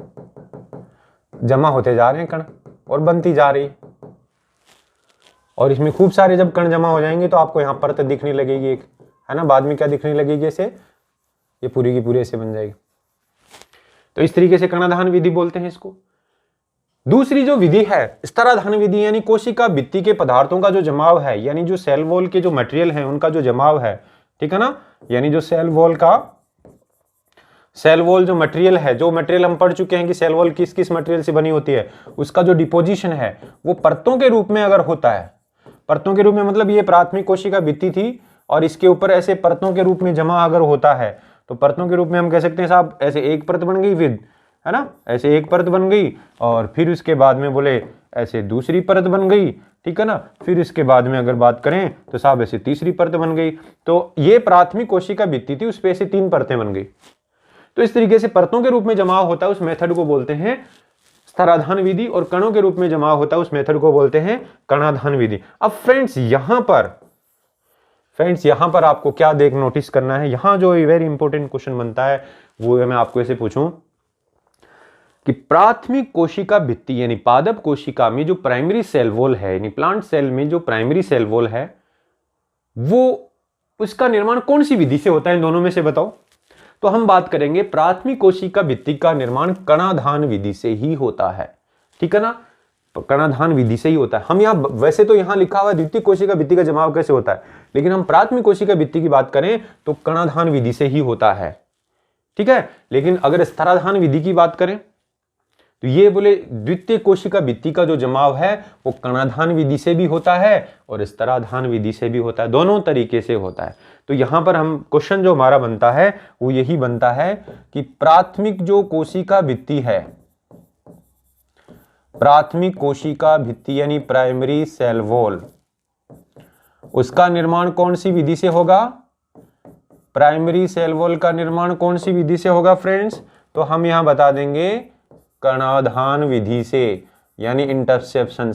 जमा होते जा रहे हैं कण और बनती जा रही, और इसमें खूब सारे जब कण जमा हो जाएंगे तो आपको यहाँ परत दिखने लगेगी एक, है ना, बाद में क्या दिखने लगेगी, ऐसे ये पूरी की पूरी ऐसे बन जाएगी। तो इस तरीके से कणाधान विधि बोलते हैं इसको। दूसरी जो विधि है स्तराधान विधि, यानी कोशिका भित्ति के पदार्थों का जो जमाव है, यानी जो सेल वॉल के जो मटेरियल है उनका जो जमाव है, ठीक है ना, यानी जो सेल वॉल जो मटेरियल है, जो मटेरियल हम पढ़ चुके हैं कि सेल वॉल किस किस मटेरियल से बनी होती है, उसका जो डिपोजिशन है वो परतों के रूप में अगर होता है, परतों के रूप में मतलब ये प्राथमिक कोशिका भित्ति थी और इसके ऊपर ऐसे परतों के रूप में जमा अगर होता है, तो परतों के रूप में हम कह सकते हैं साहब ऐसे एक परत बन गई, फिर है ना ऐसे एक परत बन गई, और फिर उसके बाद में बोले ऐसे दूसरी परत बन गई, ठीक है ना, फिर इसके बाद में अगर बात करें तो साहब ऐसे तीसरी परत बन गई। तो ये प्राथमिक कोशिका भित्ति थी, उस पे ऐसे 3 परतें बन गई। तो इस तरीके से परतों के रूप में जमाव होता है, उस मेथड को बोलते हैं स्तराधान विधि, और कणों के रूप में जमाव होता है उस मेथड को बोलते हैं कणाधान विधि। अब फ्रेंड्स यहां पर आपको क्या नोटिस करना है, यहां जो वेरी इंपॉर्टेंट क्वेश्चन बनता है वो मैं आपको ऐसे पूछूं कि प्राथमिक कोशिका भित्ति यानी पादप कोशिका में जो प्राइमरी सेल वॉल है, यानी प्लांट सेल में जो प्राइमरी सेल वॉल है, वो उसका निर्माण कौन सी विधि से होता है, इन दोनों में से बताओ। तो हम बात करेंगे प्राथमिक कोशिका भित्ति का निर्माण कणाधान विधि से ही होता है, ठीक है ना। कणाधान विधि से ही होता है। हम यहाँ वैसे तो यहाँ लिखा हुआ है द्वितीय कोशिका भित्ति का जमाव कैसे होता है, लेकिन हम प्राथमिक कोशिका भित्ति की बात करें तो कणाधान विधि से ही होता है, ठीक है। लेकिन अगर स्तराधान विधि की बात करें तो ये बोले द्वितीय कोशिका भित्ति का जो जमाव है वो कणाधान विधि से भी होता है और स्तराधान विधि से भी होता है, दोनों तरीके से होता है। तो यहां पर हम क्वेश्चन जो हमारा बनता है वो यही बनता है कि प्राथमिक जो कोशिका भित्ति है, प्राथमिक कोशिका भित्ति यानी प्राइमरी सेल वॉल, उसका निर्माण कौन सी विधि से होगा? प्राइमरी सेल वॉल का निर्माण कौन सी विधि से होगा फ्रेंड्स? तो हम यहां बता देंगे कणाधान विधि से, यानी इंटरसेप्शन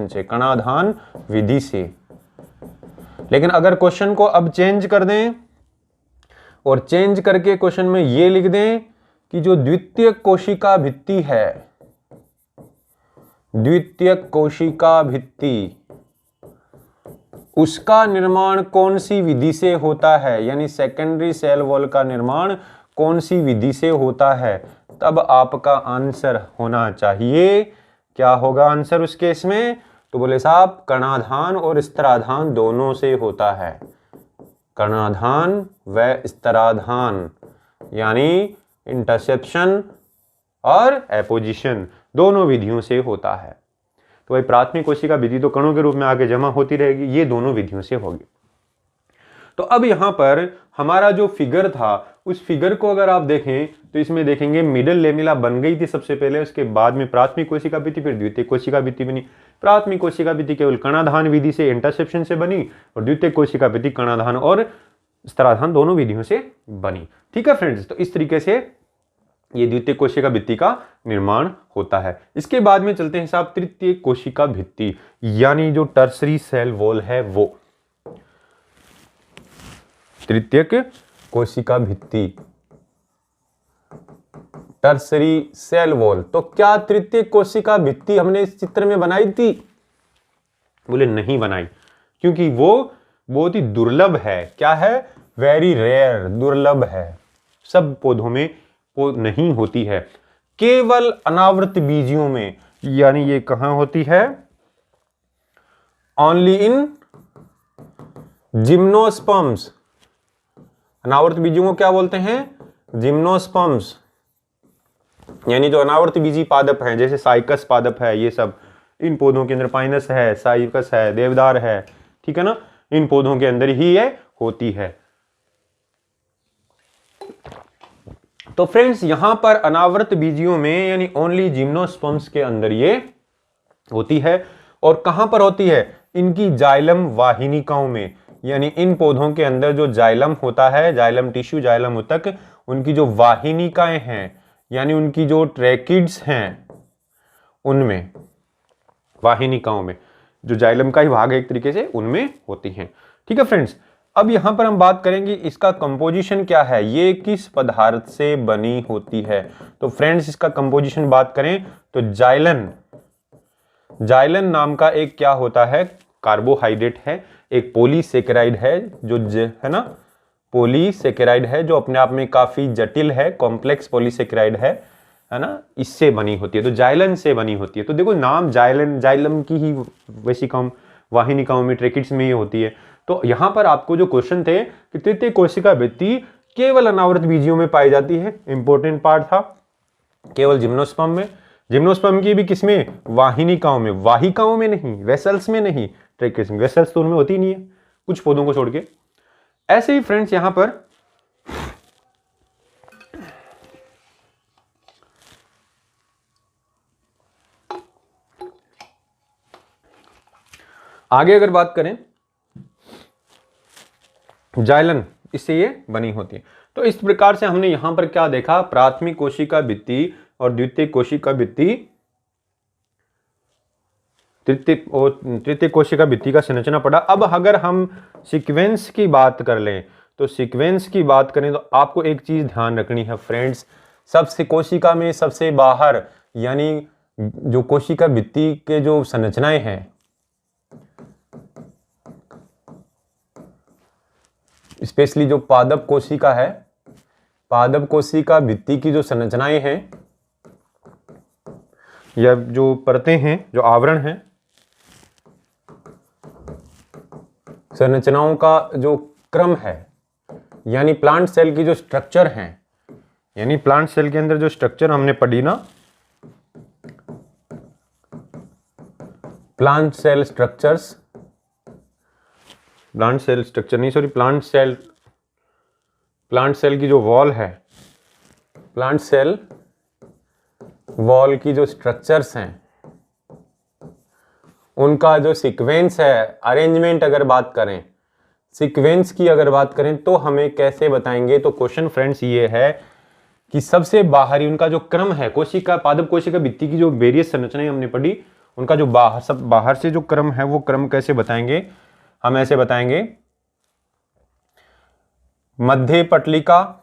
से, कणाधान विधि से। लेकिन अगर क्वेश्चन को अब चेंज कर दें और चेंज करके क्वेश्चन में ये लिख दें कि जो द्वितीय कोशिका भित्ति है, द्वितीय कोशिका भित्ति, उसका निर्माण कौन सी विधि से होता है, यानी सेकेंडरी सेल वॉल का निर्माण कौन सी विधि से होता है, तब आपका आंसर होना चाहिए, क्या होगा आंसर उस केस में? तो बोले साहब कणाधान और स्तराधान दोनों से होता है, कणाधान व स्तराधान, यानी इंटरसेप्शन और एपोजिशन दोनों विधियों से होता है। तो भाई प्राथमिक कोशिका विधि तो कणों के रूप में आगे जमा होती रहेगी, ये दोनों विधियों से होगी। तो अब यहां पर हमारा जो फिगर था उस फिगर को अगर आप देखें तो इसमें देखेंगे मिडल लेमिला बन गई थी सबसे पहले, उसके बाद में प्राथमिक कोशिका भित्ति, फिर द्वितीय कोशिका भित्ति बनी। प्राथमिक कोशिका भित्ति केवल कणाधान विधि से इंटरसेप्शन से बनी और द्वितीय कोशिका भित्ति कणाधान और स्तराधान दोनों विधियों से बनी, ठीक है फ्रेंड्स। तो इस तरीके से ये द्वितीय कोशिका भित्ति का निर्माण होता है। इसके बाद में चलते हैं साहब तृतीय कोशिका भित्ति, यानी जो टर्सरी सेल वॉल है वो, तृतीयक कोशिका भित्ति, टर्सरी सेल वॉल। तो क्या तृतीय कोशिका भित्ति हमने इस चित्र में बनाई थी? बोले नहीं बनाई, क्योंकि वो बहुत ही दुर्लभ है। क्या है? वेरी रेयर, दुर्लभ है, सब पौधों में वो नहीं होती है, केवल अनावृत बीजियों में। यानी ये कहां होती है? Only in gymnosperms. अनावर्त बीजों को क्या बोलते हैं? जिम्नोस्पर्म्स, यानी जो अनावर्त बीजी पादप हैं, जैसे साइकस पादप है, ये सब इन पौधों के अंदर, पाइनस है, साइकस है, देवदार है, ठीक है ना, इन पौधों के अंदर ही ये होती है। तो फ्रेंड्स यहां पर अनावृत बीजियों में यानी ओनली जिम्नोस्पर्म्स के अंदर ये होती है। और कहां पर होती है? इनकी जाइलम वाहिनिकाओं में, यानी इन पौधों के अंदर जो जाइलम होता है, जाइलम टिश्यू, जाइलम उत्तक, उनकी जो वाहिनिकाएं हैं, यानी उनकी जो ट्रैकिड्स हैं, उनमें, वाहिनिकाओं में, जो जाइलम का ही भाग है एक तरीके से, उनमें होती हैं, ठीक है फ्रेंड्स। अब यहां पर हम बात करेंगे इसका कंपोजिशन क्या है, ये किस पदार्थ से बनी होती है। तो फ्रेंड्स इसका कंपोजिशन बात करें तो जाइलन, जाइलन नाम का एक क्या होता है? कार्बोहाइड्रेट है, एक पॉलीसेकेराइड है, जो है ना, पॉलीसेकेराइड है, जो अपने आप में काफी जटिल है, कॉम्प्लेक्स पॉलीसेकेराइड है ना, इससे बनी होती है। तो जाइलन से बनी होती है। तो देखो नाम जाइलन, जाइलम की ही वेसिकाओं, वाहिनिकाओं में, ट्रैकिड्स में ये होती है। तो यहां पर आपको जो क्वेश्चन थे कि तृतीय कोशिका भित्ति केवल अनावृत बीजियों में पाई जाती है, इंपॉर्टेंट पार्ट था, केवल जिम्नोस्पर्म में। जिम्नोस्पर्म की भी किसमें? वाहिनिकाओं में, वाहिकाओं में नहीं, वेसल्स में नहीं, ट्रैकिड्स में। वेसल्स तो उनमें होती नहीं है, कुछ पौधों को छोड़ के। ऐसे ही फ्रेंड्स यहां पर आगे अगर बात करें, जाइलन, इससे ये बनी होती है। तो इस प्रकार से हमने यहां पर क्या देखा? प्राथमिक कोशिका भित्ति और द्वितीय कोशिका भित्ति, तृतीय कोशिका भित्ति का संरचना पड़ा। अब अगर हम सीक्वेंस की बात कर लें, तो सीक्वेंस की बात करें तो आपको एक चीज ध्यान रखनी है फ्रेंड्स, सबसे कोशिका में सबसे बाहर, यानी जो कोशिका भित्ति के जो संरचनाएं हैं, स्पेशली जो पादप कोशिका है, पादप कोशिका भित्ति की जो संरचनाएं हैं, या जो परतें हैं, जो आवरण हैं, संरचनाओं का जो क्रम है, यानी प्लांट सेल की जो स्ट्रक्चर है, यानी प्लांट सेल के अंदर जो स्ट्रक्चर हमने पढ़ी ना, plant cell structures, plant cell structure नहीं, सॉरी, प्लांट सेल की जो वॉल है, प्लांट सेल वॉल की जो स्ट्रक्चर्स हैं, उनका जो सीक्वेंस है, अरेंजमेंट अगर बात करें, सीक्वेंस की अगर बात करें तो हमें कैसे बताएंगे? तो क्वेश्चन फ्रेंड्स ये है कि सबसे बाहरी उनका जो क्रम है, कोशिका, पादप कोशिका भित्ति की जो वेरियस संरचनाएं हमने पढ़ी, उनका जो बाहर से जो क्रम है, वो क्रम कैसे बताएंगे? हम ऐसे बताएंगे, मध्य पटलिका,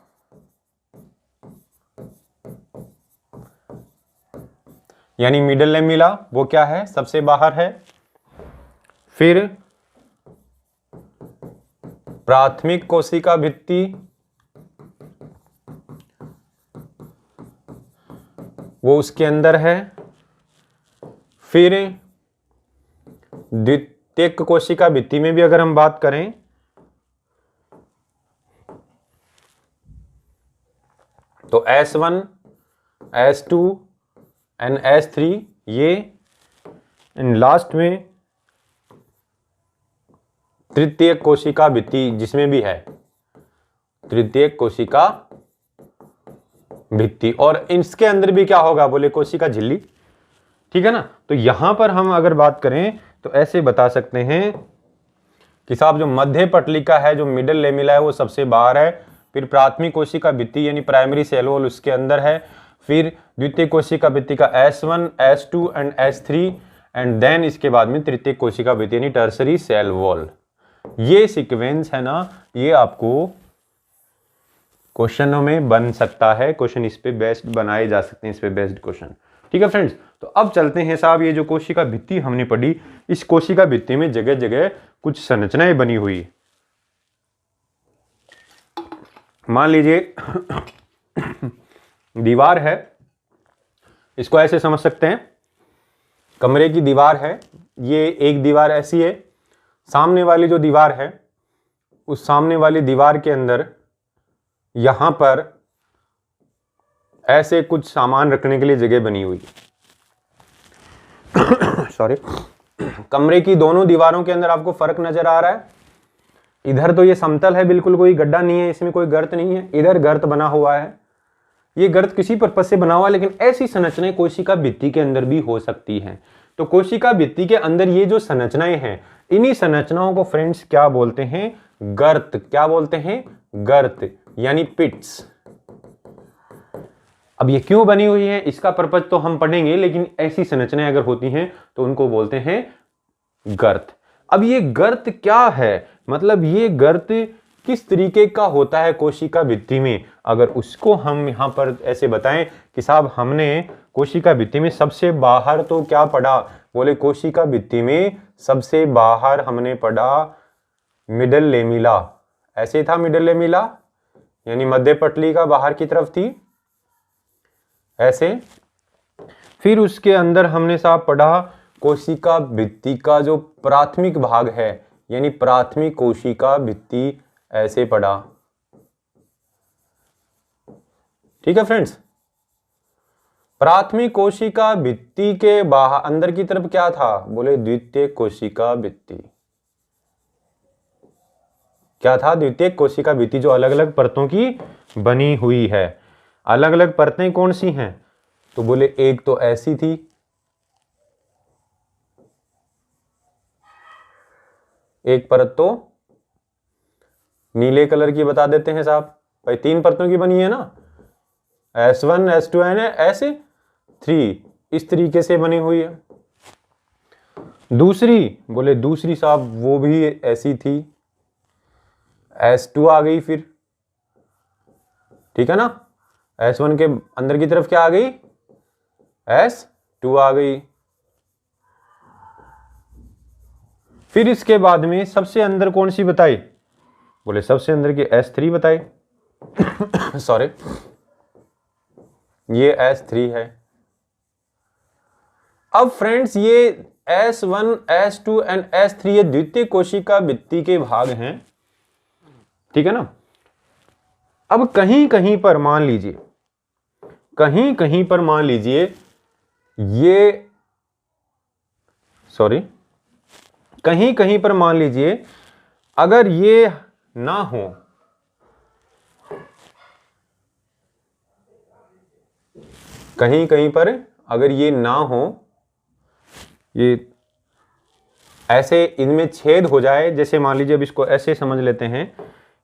यानी मिडल लेमिला, वो क्या है? सबसे बाहर है। फिर प्राथमिक कोशिका भित्ति, वो उसके अंदर है। फिर द्वितीयक कोशिका भित्ति में भी अगर हम बात करें तो S1, S2 एंड S3, ये एंड लास्ट में तृतीय कोशिका भित्ति जिसमें भी है, तृतीय कोशिका भित्ति, और इसके अंदर भी क्या होगा? बोले कोशिका झिल्ली, ठीक है ना। तो यहां पर हम अगर बात करें तो ऐसे बता सकते हैं कि साहब जो मध्य पटलिका है, जो मिडल लेमिला है, वो सबसे बाहर है। फिर प्राथमिक कोशिका भित्ति यानी प्राइमरी सेल वॉल उसके अंदर है। फिर द्वितीय कोशिका भित्ति का S1, S2 and S3 and then इसके बाद में तृतीय कोशिका भित्ति यानी टर्सरी सेल वॉल। ये सीक्वेंस है ना, ये आपको क्वेश्चनों में बन सकता है, क्वेश्चन इस पे बेस्ड बनाए जा सकते हैं, इस पे बेस्ड क्वेश्चन, ठीक है फ्रेंड्स। तो अब चलते हैं साहब, ये जो कोशिका भित्ति हमने पढ़ी, इस कोशिका भित्ति में जगह जगह कुछ संरचनाएं बनी हुई। मान लीजिए दीवार है, इसको ऐसे समझ सकते हैं, कमरे की दीवार है, ये एक दीवार ऐसी है, सामने वाली जो दीवार है, उस सामने वाली दीवार के अंदर यहां पर ऐसे कुछ सामान रखने के लिए जगह बनी हुई सॉरी। कमरे की दोनों दीवारों के अंदर आपको फर्क नजर आ रहा है। इधर तो ये समतल है, बिल्कुल कोई गड्ढा नहीं है, इसमें कोई गर्त नहीं है, इधर गर्त बना हुआ है। ये गर्त किसी पर्पज से बना हुआ है, लेकिन ऐसी संरचनाएं कोशिका भित्ति के अंदर भी हो सकती हैं। तो कोशिका भित्ति के अंदर ये जो संरचनाएं हैं, इन्हीं संरचनाओं को फ्रेंड्स क्या बोलते हैं? गर्त। क्या बोलते हैं? गर्त, यानी पिट्स। अब ये क्यों बनी हुई है, इसका पर्पज तो हम पढ़ेंगे, लेकिन ऐसी संरचनाएं अगर होती हैं तो उनको बोलते हैं गर्त। अब ये गर्त क्या है, मतलब ये गर्त किस तरीके का होता है कोशिका भित्ति में, अगर उसको हम यहां पर ऐसे बताएं कि साहब हमने कोशिका भित्ति में सबसे बाहर तो क्या पढ़ा? बोले कोशिका भित्ति में सबसे बाहर हमने पढ़ा मिडल लेमिला। ऐसे था मिडल लेमिला, यानी मध्य पटलिका बाहर की तरफ थी ऐसे। फिर उसके अंदर हमने साहब पढ़ा कोशिका भित्ति का जो प्राथमिक भाग है, यानी प्राथमिक कोशिका भित्ति, ऐसे पढ़ा, ठीक है फ्रेंड्स। प्राथमिक कोशिका भित्ति के बाहर अंदर की तरफ क्या था? बोले द्वितीय कोशिका भित्ति। क्या था? द्वितीय कोशिका भित्ति, जो अलग अलग परतों की बनी हुई है। अलग अलग परतें कौन सी हैं? तो बोले एक तो ऐसी थी, एक परत तो नीले कलर की बता देते हैं साहब भाई, 3 परतों की बनी है ना, S1, S2 एंड S3, इस तरीके से बनी हुई है। दूसरी, बोले दूसरी साहब वो भी ऐसी थी, S2 आ गई फिर, ठीक है ना। S1 के अंदर की तरफ क्या आ गई? S2 आ गई। फिर इसके बाद में सबसे अंदर कौन सी बताई? बोले सबसे अंदर की S3 बताई सॉरी, ये S3 है। अब फ्रेंड्स ये S1, S2 एंड S3 ये द्वितीय कोशिका भित्ति के भाग हैं, ठीक है ना। अब कहीं कहीं पर मान लीजिए, कहीं कहीं पर मान लीजिए ये, सॉरी, कहीं कहीं पर मान लीजिए अगर ये ना हो, कहीं कहीं पर अगर ये ना हो, ये ऐसे इनमें छेद हो जाए, जैसे मान लीजिए अब इसको ऐसे समझ लेते हैं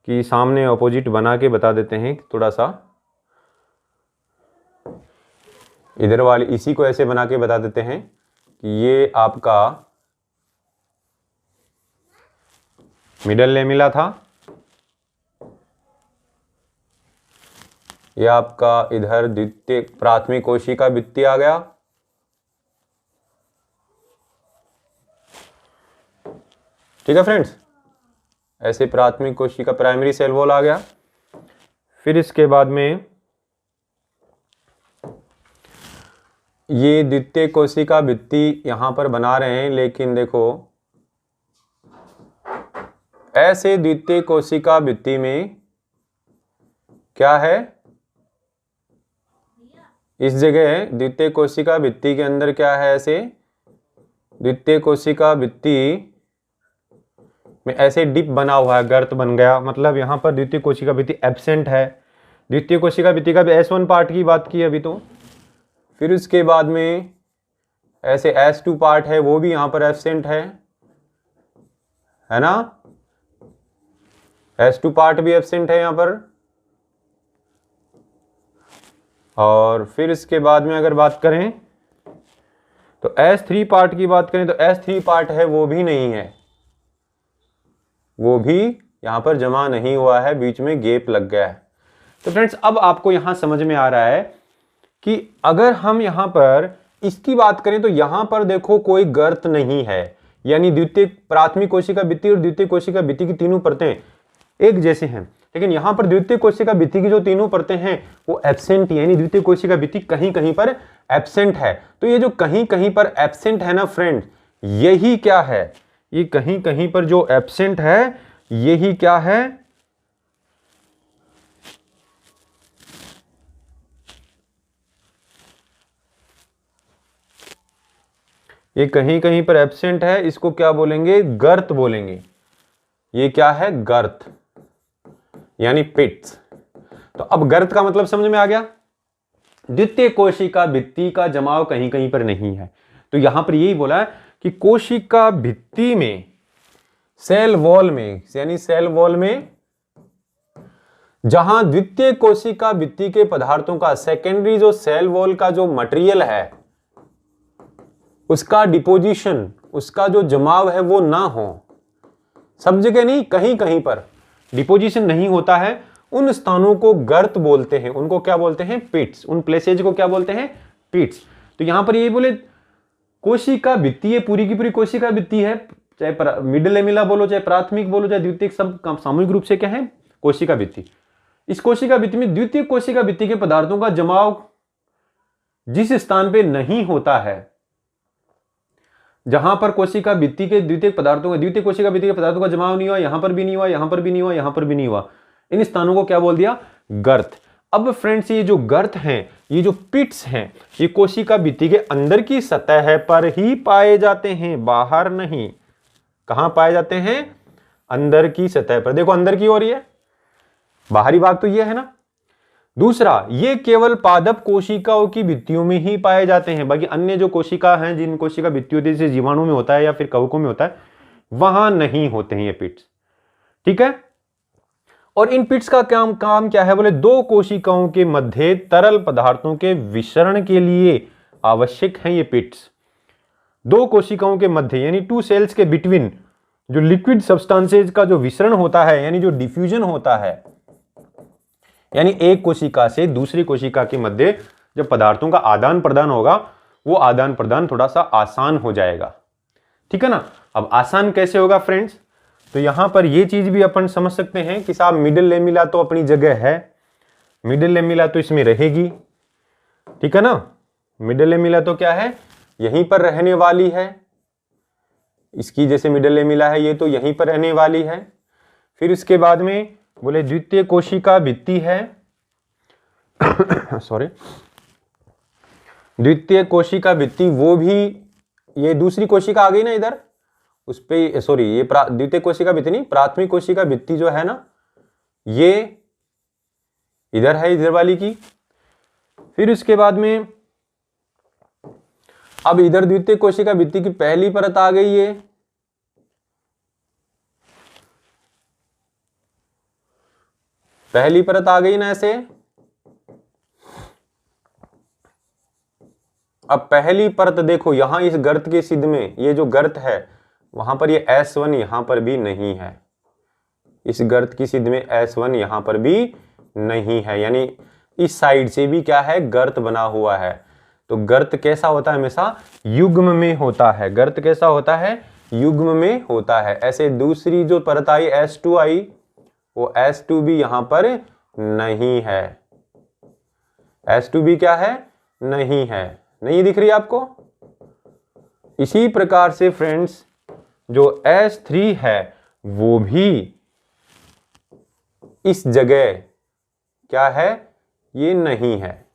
कि सामने ऑपोजिट बना के बता देते हैं थोड़ा सा, इधर वाली इसी को ऐसे बना के बता देते हैं कि ये आपका मिडल लेमिला था, ये आपका इधर द्वितीय प्राथमिक कोशिका भित्ति आ गया, ठीक है फ्रेंड्स। ऐसे प्राथमिक कोशिका प्राइमरी सेल वॉल आ गया। फिर इसके बाद में ये द्वितीय कोशिका भित्ति यहां पर बना रहे हैं, लेकिन देखो ऐसे द्वितीय कोशिका भित्ति में क्या है, इस जगह द्वितीय कोशिका भित्ति के अंदर क्या है, ऐसे द्वितीय कोशिका भित्ति में ऐसे डिप बना हुआ है, गर्त बन गया, मतलब यहां पर द्वितीय कोशिका भित्ति एब्सेंट है। द्वितीय कोशिका भित्ति का भी S1 पार्ट की बात की अभी तो। फिर उसके बाद में ऐसे S2 पार्ट है, वो भी यहां पर एब्सेंट है ना, S2 पार्ट भी एब्सेंट है यहां पर। और फिर इसके बाद में अगर बात करें तो S3 पार्ट की बात करें तो S3 पार्ट है, वो भी नहीं है, वो भी यहां पर जमा नहीं हुआ है, बीच में गैप लग गया है। तो फ्रेंड्स अब आपको यहां समझ में आ रहा है कि अगर हम यहां पर इसकी बात करें तो यहां पर देखो कोई गर्त नहीं है, यानी द्वितीय प्राथमिक कोशिका भित्ति और द्वितीय कोशिका भित्ति की तीनों परतें एक जैसे हैं, लेकिन यहां पर द्वितीय कोशिका भित्ति की जो तीनों परतें हैं वो एब्सेंट, यानी द्वितीय कोशिका भित्ति कहीं कहीं पर एब्सेंट है। तो ये जो कहीं कहीं पर एब्सेंट है ना फ्रेंड, यही क्या है, ये कहीं कहीं पर जो एब्सेंट है यही क्या है, ये कहीं कहीं पर एब्सेंट है, इसको क्या बोलेंगे, गर्त बोलेंगे। ये क्या है, गर्त यानी पिट्स। तो अब गर्त का मतलब समझ में आ गया, द्वितीय कोशिका भित्ति का जमाव कहीं कहीं पर नहीं है। तो यहां पर यही बोला है कि कोशिका भित्ति में, सेल वॉल में, यानी सेल वॉल में जहां द्वितीय कोशिका भित्ति के पदार्थों का सेकेंडरी जो सेल वॉल का जो मटेरियल है उसका डिपोजिशन, उसका जो जमाव है वो ना हो, सब जगह नहीं, कहीं कहीं पर डिपोजिशन नहीं होता है, उन स्थानों को गर्त बोलते हैं, उनको क्या बोलते हैं, पिट्स। उन प्लेसेज को क्या बोलते हैं, पिट्स। तो यहां पर ये बोले कोशिका भित्ति, ये पूरी की पूरी कोशिका भित्ति है, चाहे मिडल लेमिला बोलो, चाहे प्राथमिक बोलो, चाहे द्वितीय, सब सामूहिक रूप से क्या है, कोशिका भित्ति। इस कोशिका भित्ति में द्वितीय कोशिका भित्ति के पदार्थों का जमाव जिस स्थान पे नहीं होता है, जहां पर कोशिका भित्ति के द्वितीय पदार्थों का, द्वितीय कोशिका भित्ति के पदार्थों का जमाव नहीं हुआ, यहां पर भी नहीं हुआ, यहां पर भी नहीं हुआ, यहां पर भी नहीं हुआ, इन स्थानों को क्या बोल दिया, गर्त। अब फ्रेंड्स ये जो गर्त हैं, ये जो पिट्स हैं, ये कोशिका भित्ति के अंदर की सतह पर ही पाए जाते हैं, बाहर नहीं। कहां पाए जाते हैं, अंदर की सतह पर। देखो अंदर की हो रही है, बाहरी भाग तो ये है ना। दूसरा, ये केवल पादप कोशिकाओं की भित्तियों में ही पाए जाते हैं, बाकी अन्य जो कोशिका हैं, जिन कोशिका भित्तियों जैसे जीवाणु में होता है या फिर कवकों में होता है, वहां नहीं होते हैं ये पिट्स, ठीक है। और इन पिट्स का काम क्या है, बोले दो कोशिकाओं के मध्य तरल पदार्थों के विसरण के लिए आवश्यक हैं ये पिट्स। दो कोशिकाओं के मध्य यानी टू सेल्स के बिटवीन जो लिक्विड सब्सटेंसेज का जो विसरण होता है, यानी जो डिफ्यूजन होता है, यानी एक कोशिका से दूसरी कोशिका के मध्य जब पदार्थों का आदान प्रदान होगा, वो आदान प्रदान थोड़ा सा आसान हो जाएगा, ठीक है ना। अब आसान कैसे होगा फ्रेंड्स, तो यहां पर ये चीज भी अपन समझ सकते हैं कि साहब मिडिल लेमिला तो अपनी जगह है, मिडिल लेमिला तो इसमें रहेगी, ठीक है ना। मिडिल लेमिला तो क्या है, यहीं पर रहने वाली है, इसकी जैसे मिडल लेमिला है ये तो यहीं पर रहने वाली है। फिर उसके बाद में बोले द्वितीय कोशिका भित्ति है सॉरी, द्वितीय कोशिका भित्ति वो भी, ये दूसरी कोशिका आ गई ना इधर, उस पे सॉरी, ये द्वितीय कोशिका भित्ति नहीं, प्राथमिक कोशिका भित्ति जो है ना ये इधर है, इधर वाली की। फिर उसके बाद में अब इधर द्वितीय कोशिका भित्ति की पहली परत आ गई है, पहली परत आ गई ना ऐसे। अब पहली परत देखो यहां इस गर्त के सिद्ध में, ये जो गर्त है वहां पर ये S1 यहां पर भी नहीं है, इस गर्त की सिद्ध में S1 यहां पर भी नहीं है, यानी इस साइड से भी क्या है, गर्त बना हुआ है। तो गर्त कैसा होता है, हमेशा युग्म में होता है। गर्त कैसा होता है, युग्म में होता है। ऐसे दूसरी जो परत आई S2 आई, वो S2 भी यहां पर नहीं है, S2 भी क्या है, नहीं है, नहीं दिख रही आपको। इसी प्रकार से फ्रेंड्स जो S3 है वो भी इस जगह क्या है, ये नहीं है।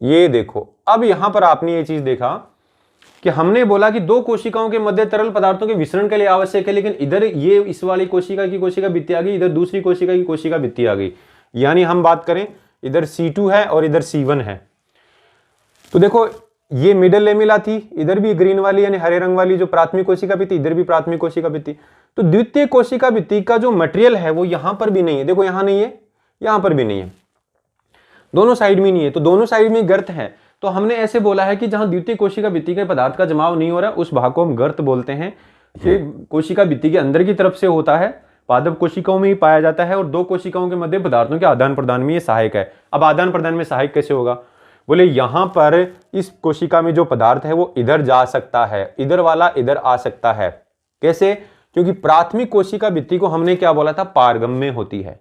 ये देखो, अब यहां पर आपने ये चीज देखा कि हमने बोला कि दो कोशिकाओं के मध्य तरल पदार्थों के विसरण के लिए आवश्यक है, लेकिन इधर ये इस वाली कोशिका की कोशिका भित्ति आ गई, इधर दूसरी कोशिका की कोशिका भित्ति आ गई। यानी हम बात करें इधर C2 है और इधर C1 है। तो देखो ये मिडल लेमिला थी, इधर भी ग्रीन वाली यानी हरे रंग वाली जो प्राथमिक कोशिका भित्ति, इधर भी प्राथमिक कोशिका भित्ति। तो द्वितीय कोशिका भित्ति का जो मटेरियल है वो यहां पर भी नहीं है, देखो यहां नहीं है, यहां पर भी नहीं है, दोनों साइड में नहीं है। तो दोनों साइड में गर्त है। तो हमने ऐसे बोला है कि जहां द्वितीय कोशिका भित्ति के पदार्थ का जमाव नहीं हो रहा उस भाग को हम गर्त बोलते हैं। ये कोशिका भित्ति के अंदर की तरफ से होता है, पादप कोशिकाओं में ही पाया जाता है और दो कोशिकाओं के मध्य पदार्थों के आदान प्रदान में ये सहायक है। अब आदान प्रदान में सहायक कैसे होगा, बोले यहां पर इस कोशिका में जो पदार्थ है वो इधर जा सकता है, इधर वाला इधर आ सकता है। कैसे, क्योंकि प्राथमिक कोशिका भित्ति को हमने क्या बोला था, पारगम्य होती है,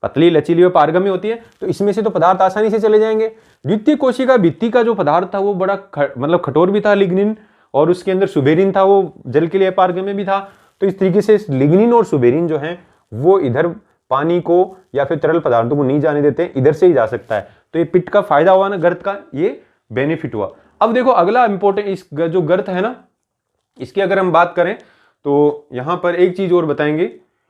पतली लचीली और पारगम्य होती है, तो इसमें से तो पदार्थ आसानी से चले जाएंगे। द्वितीय कोशिका भित्ति का जो पदार्थ था वो बड़ा मतलब कठोर भी था, लिग्निन, और उसके अंदर सुबेरिन था, वो जल के लिए पारगम्य भी था। तो इस तरीके से लिग्निन और सुबेरिन जो है वो इधर पानी को या फिर तरल पदार्थों को नहीं जाने देते, इधर से ही जा सकता है। तो ये पिट का फायदा हुआ ना, गर्त का ये बेनिफिट हुआ। अब देखो अगला इंपॉर्टेंट, इस जो गर्त है ना इसकी अगर हम बात करें तो यहां पर एक चीज और बताएंगे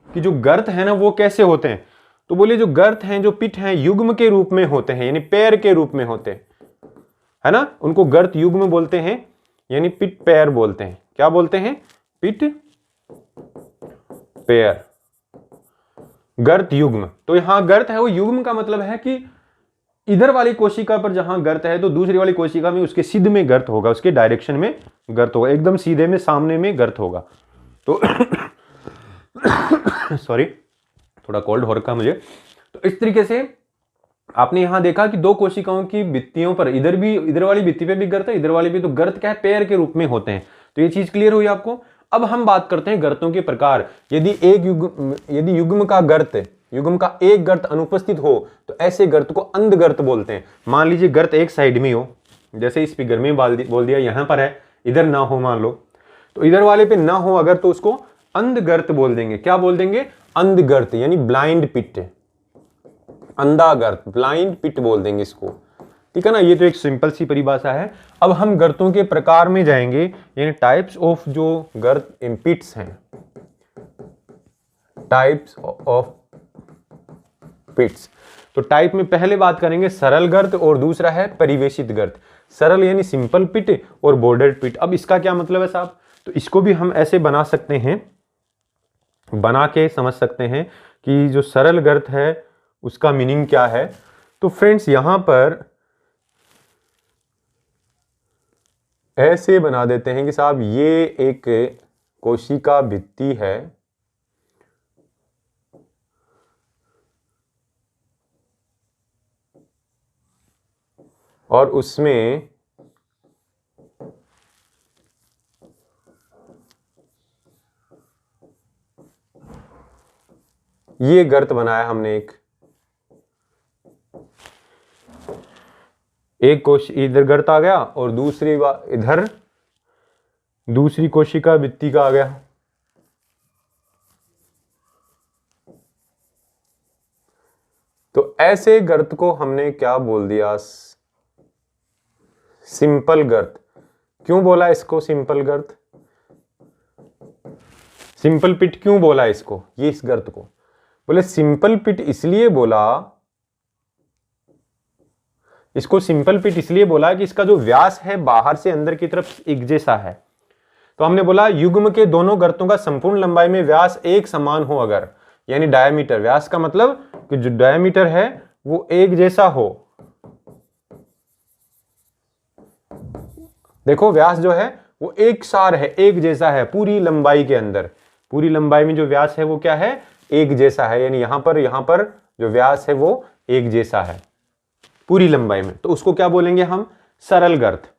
कि जो गर्त है ना वो कैसे होते हैं। तो बोलिए जो गर्त हैं, जो पिट हैं, युग्म के रूप में होते हैं, यानी पैर के रूप में होते हैं, है ना, उनको गर्त युग्म बोलते हैं, यानी पिट पैर बोलते हैं। क्या बोलते हैं, पिट पैर, गर्त युग्म। तो यहां गर्त है वो युग्म का मतलब है कि इधर वाली कोशिका पर जहां गर्त है तो दूसरी वाली कोशिका में उसके सिद्ध में गर्त होगा, उसके डायरेक्शन में गर्त होगा, एकदम सीधे में सामने में गर्त होगा। तो सॉरी थोड़ा कोल्ड हो रखा मुझे। तो इस तरीके से आपने यहां देखा कि दो कोशिकाओं की भित्तियों पर इधर भी, इधर वाली भित्ति पे भी गर्त है, इधर वाली भी, तो गर्त क्या है, पैर के रूप में होते हैं। तो ये चीज क्लियर हुई आपको। अब हम बात करते हैं गर्तों के प्रकार। यदि युग्म का गर्त, युग्म का एक गर्त अनुपस्थित हो तो ऐसे गर्त को अंध गर्त बोलते हैं। मान लीजिए गर्त एक साइड में हो, जैसे इस फिगर में बोल दिया यहां पर है, इधर ना हो मान लो, तो इधर वाले पे ना हो अगर, तो उसको अंध गर्त बोल देंगे। क्या बोल देंगे, अंध गर्त, यानी ब्लाइंड पिट, अंधा गर्त, ब्लाइंड पिट बोल देंगे इसको, ठीक है ना। ये तो एक सिंपल सी परिभाषा है। अब हम गर्तों के प्रकार में जाएंगे, यानी टाइप्स ऑफ जो गर्त पिट्स हैं, टाइप्स ऑफ पिट्स। तो टाइप में पहले बात करेंगे सरल गर्त और दूसरा है परिवेशित गर्त। सरल यानी सिंपल पिट और बॉर्डर्ड पिट। अब इसका क्या मतलब है साहब, तो इसको भी हम ऐसे बना सकते हैं, बना के समझ सकते हैं कि जो सरल गर्त है उसका मीनिंग क्या है। तो फ्रेंड्स यहां पर ऐसे बना देते हैं कि साहब ये एक कोशिका भित्ति है और उसमें ये गर्त बनाया हमने एक कोश इधर गर्त आ गया और दूसरी इधर दूसरी कोशिका भित्ति का आ गया। तो ऐसे गर्त को हमने क्या बोल दिया? सिंपल गर्त। क्यों बोला इसको सिंपल गर्त? सिंपल पिट क्यों बोला इसको, ये इस गर्त को? बोले सिंपल पिट इसलिए बोला, इसको सिंपल पिट इसलिए बोला कि इसका जो व्यास है बाहर से अंदर की तरफ एक जैसा है। तो हमने बोला युग्म के दोनों गर्तों का संपूर्ण लंबाई में व्यास एक समान हो अगर, यानी डायमीटर, व्यास का मतलब कि जो डायमीटर है वो एक जैसा हो। देखो व्यास जो है वो एक सार है, एक जैसा है पूरी लंबाई के अंदर। पूरी लंबाई में जो व्यास है वो क्या है? एक जैसा है, यानी यहां पर जो व्यास है वो एक जैसा है पूरी लंबाई में। तो उसको क्या बोलेंगे हम? सरल गर्त।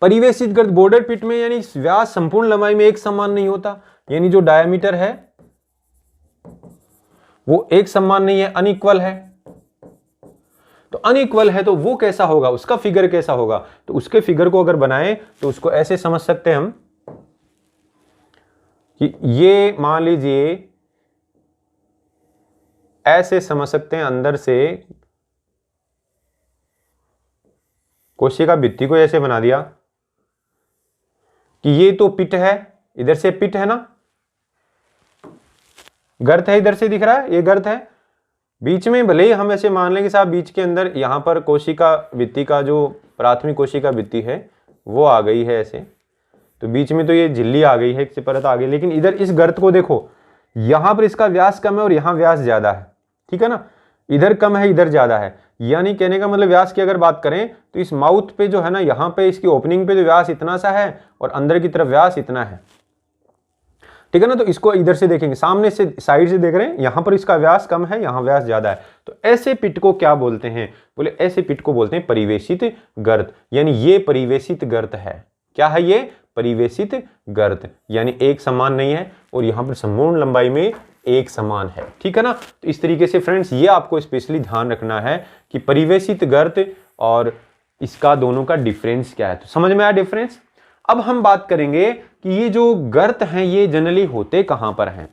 परिवेशित गर्त बॉर्डर पिट में यानी व्यास संपूर्ण लंबाई में एक समान नहीं होता, यानी जो डायमीटर है वो एक समान नहीं है, अनइक्वल है। तो अनइक्वल है तो वो कैसा होगा, उसका फिगर कैसा होगा? तो उसके फिगर को अगर बनाए तो उसको ऐसे समझ सकते हैं हम कि ये मान लीजिए ऐसे समझ सकते हैं, अंदर से कोशिका भित्ति को ऐसे बना दिया कि ये तो पिट है, इधर से पिट है ना, गर्त है, इधर से दिख रहा है ये गर्त है। बीच में भले ही हम ऐसे मान लें कि साहब बीच के अंदर यहां पर कोशिका भित्ति का जो प्राथमिक कोशिका भित्ति है वो आ गई है ऐसे, तो बीच में तो ये झिल्ली आ गई है, एक परत आ गई। लेकिन इधर इस गर्त को देखो, यहां पर इसका व्यास कम है और यहां व्यास ज्यादा है, ठीक है ना, इधर कम है इधर ज्यादा है। यानी कहने का मतलब व्यास की अगर बात करें तो इस माउथ पे जो है ना, यहाँ पे इसकी ओपनिंग पे जो व्यास इतना सा है और अंदर की तरफ व्यास इतना है, ठीक है ना। तो इसको इधर से देखेंगे, सामने से साइड से देख रहे हैं, यहां पर इसका व्यास कम है, यहां व्यास ज्यादा है। तो ऐसे पिट को क्या बोलते हैं? बोले ऐसे पिट को बोलते हैं परिवेशित गर्त, यानी ये परिवेशित गर्त है। क्या है ये? परिवेशित गर्त, यानी एक समान नहीं है और यहां पर संपूर्ण लंबाई में एक समान है, ठीक है ना। तो इस तरीके से फ्रेंड्स ये आपको स्पेशली ध्यान रखना है कि परिवेशित गर्त और इसका दोनों का डिफरेंस क्या है। तो समझ में आया डिफरेंस? अब हम बात करेंगे कि ये जो गर्त हैं ये जनरली होते कहां पर हैं?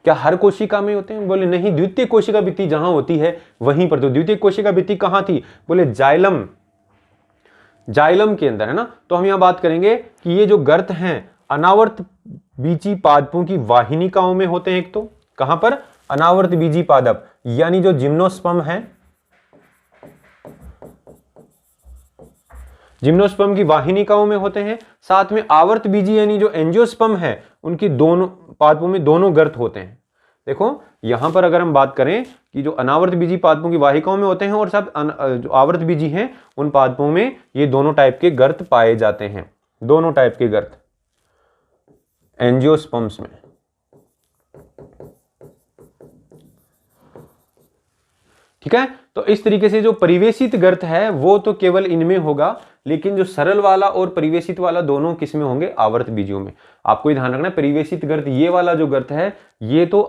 क्या हर कोशिका में होते हैं? बोले नहीं, द्वितीय कोशिका भित्ति जहां होती है वहीं पर। तो द्वितीय कोशिका भित्ति कहां थी? बोले जाइलम, जाइलम के अंदर है ना। तो हम यहां बात करेंगे कि ये जो गर्त हैं अनावर्त बीजी पादपों की वाहिनिकाओं में होते हैं। एक तो कहां पर? अनावर्त बीजी पादप, यानी जो जिम्नोस्पर्म है, जिम्नोस्पर्म की वाहिनिकाओं में होते हैं। साथ में आवर्त बीजी यानी जो एंजियोस्पर्म है उनकी दोनों पादपों में दोनों गर्त होते हैं। देखो यहां पर अगर हम बात करें कि जो अनावर्त बीजी पादपों की वाहिकाओं में होते हैं और सब जो आवर्त बीजी हैं उन पादपों में ये दोनों टाइप के गर्त पाए जाते हैं, दोनों टाइप के गर्त एंजियोस्पर्म्स में, ठीक है। तो इस तरीके से जो परिवेशित गर्त है वो तो केवल इनमें होगा, लेकिन जो सरल वाला और परिवेशित वाला दोनों किस में होंगे? आवर्त बीजियों में। आपको ध्यान रखना है परिवेशित गर्त ये वाला जो गर्त है ये तो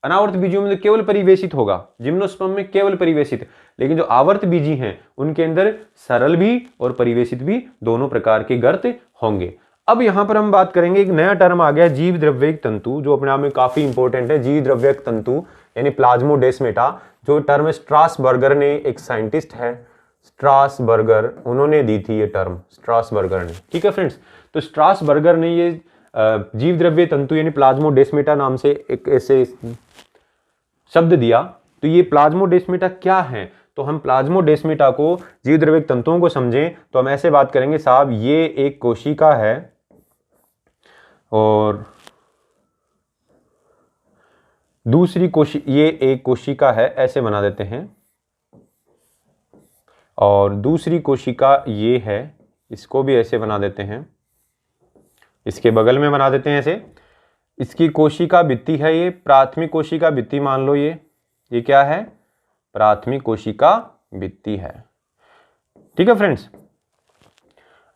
अनावर्त बीजियों में तो केवल परिवेशित होगा, जिम्नोस्पर्म में केवल परिवेशित, लेकिन जो आवर्त बीजी हैं उनके अंदर सरल भी और परिवेशित भी दोनों प्रकार के गर्त होंगे। अब यहां पर हम बात करेंगे, एक नया टर्म आ गया जीव द्रव्यक तंतु, जो अपने आप में काफी इंपॉर्टेंट है। जीव द्रव्यक तंतु यानी प्लाज्मोडेस्माटा, जो टर्म स्ट्रासबर्गर ने, एक साइंटिस्ट है स्ट्रासबर्गर, उन्होंने दी थी ये टर्म, स्ट्रासबर्गर ने, ठीक है फ्रेंड्स। तो स्ट्रासबर्गर ने ये जीव द्रव्य तंतु यानी प्लाज्मोडेस्माटा नाम से एक ऐसे शब्द दिया। तो ये प्लाज्मोडेस्माटा क्या है? तो हम प्लाज्मोडेस्माटा को, जीव द्रव्यक तंतुओं को समझें तो हम ऐसे बात करेंगे, साहब ये एक कोशिका है और दूसरी ये एक कोशिका है, ऐसे बना देते हैं, और दूसरी कोशिका ये है, इसको भी ऐसे बना देते हैं, इसके बगल में बना देते हैं ऐसे। इसकी कोशिका भित्ति है ये प्राथमिक कोशिका भित्ति मान लो, ये क्या है? प्राथमिक कोशिका भित्ति है, ठीक है फ्रेंड्स।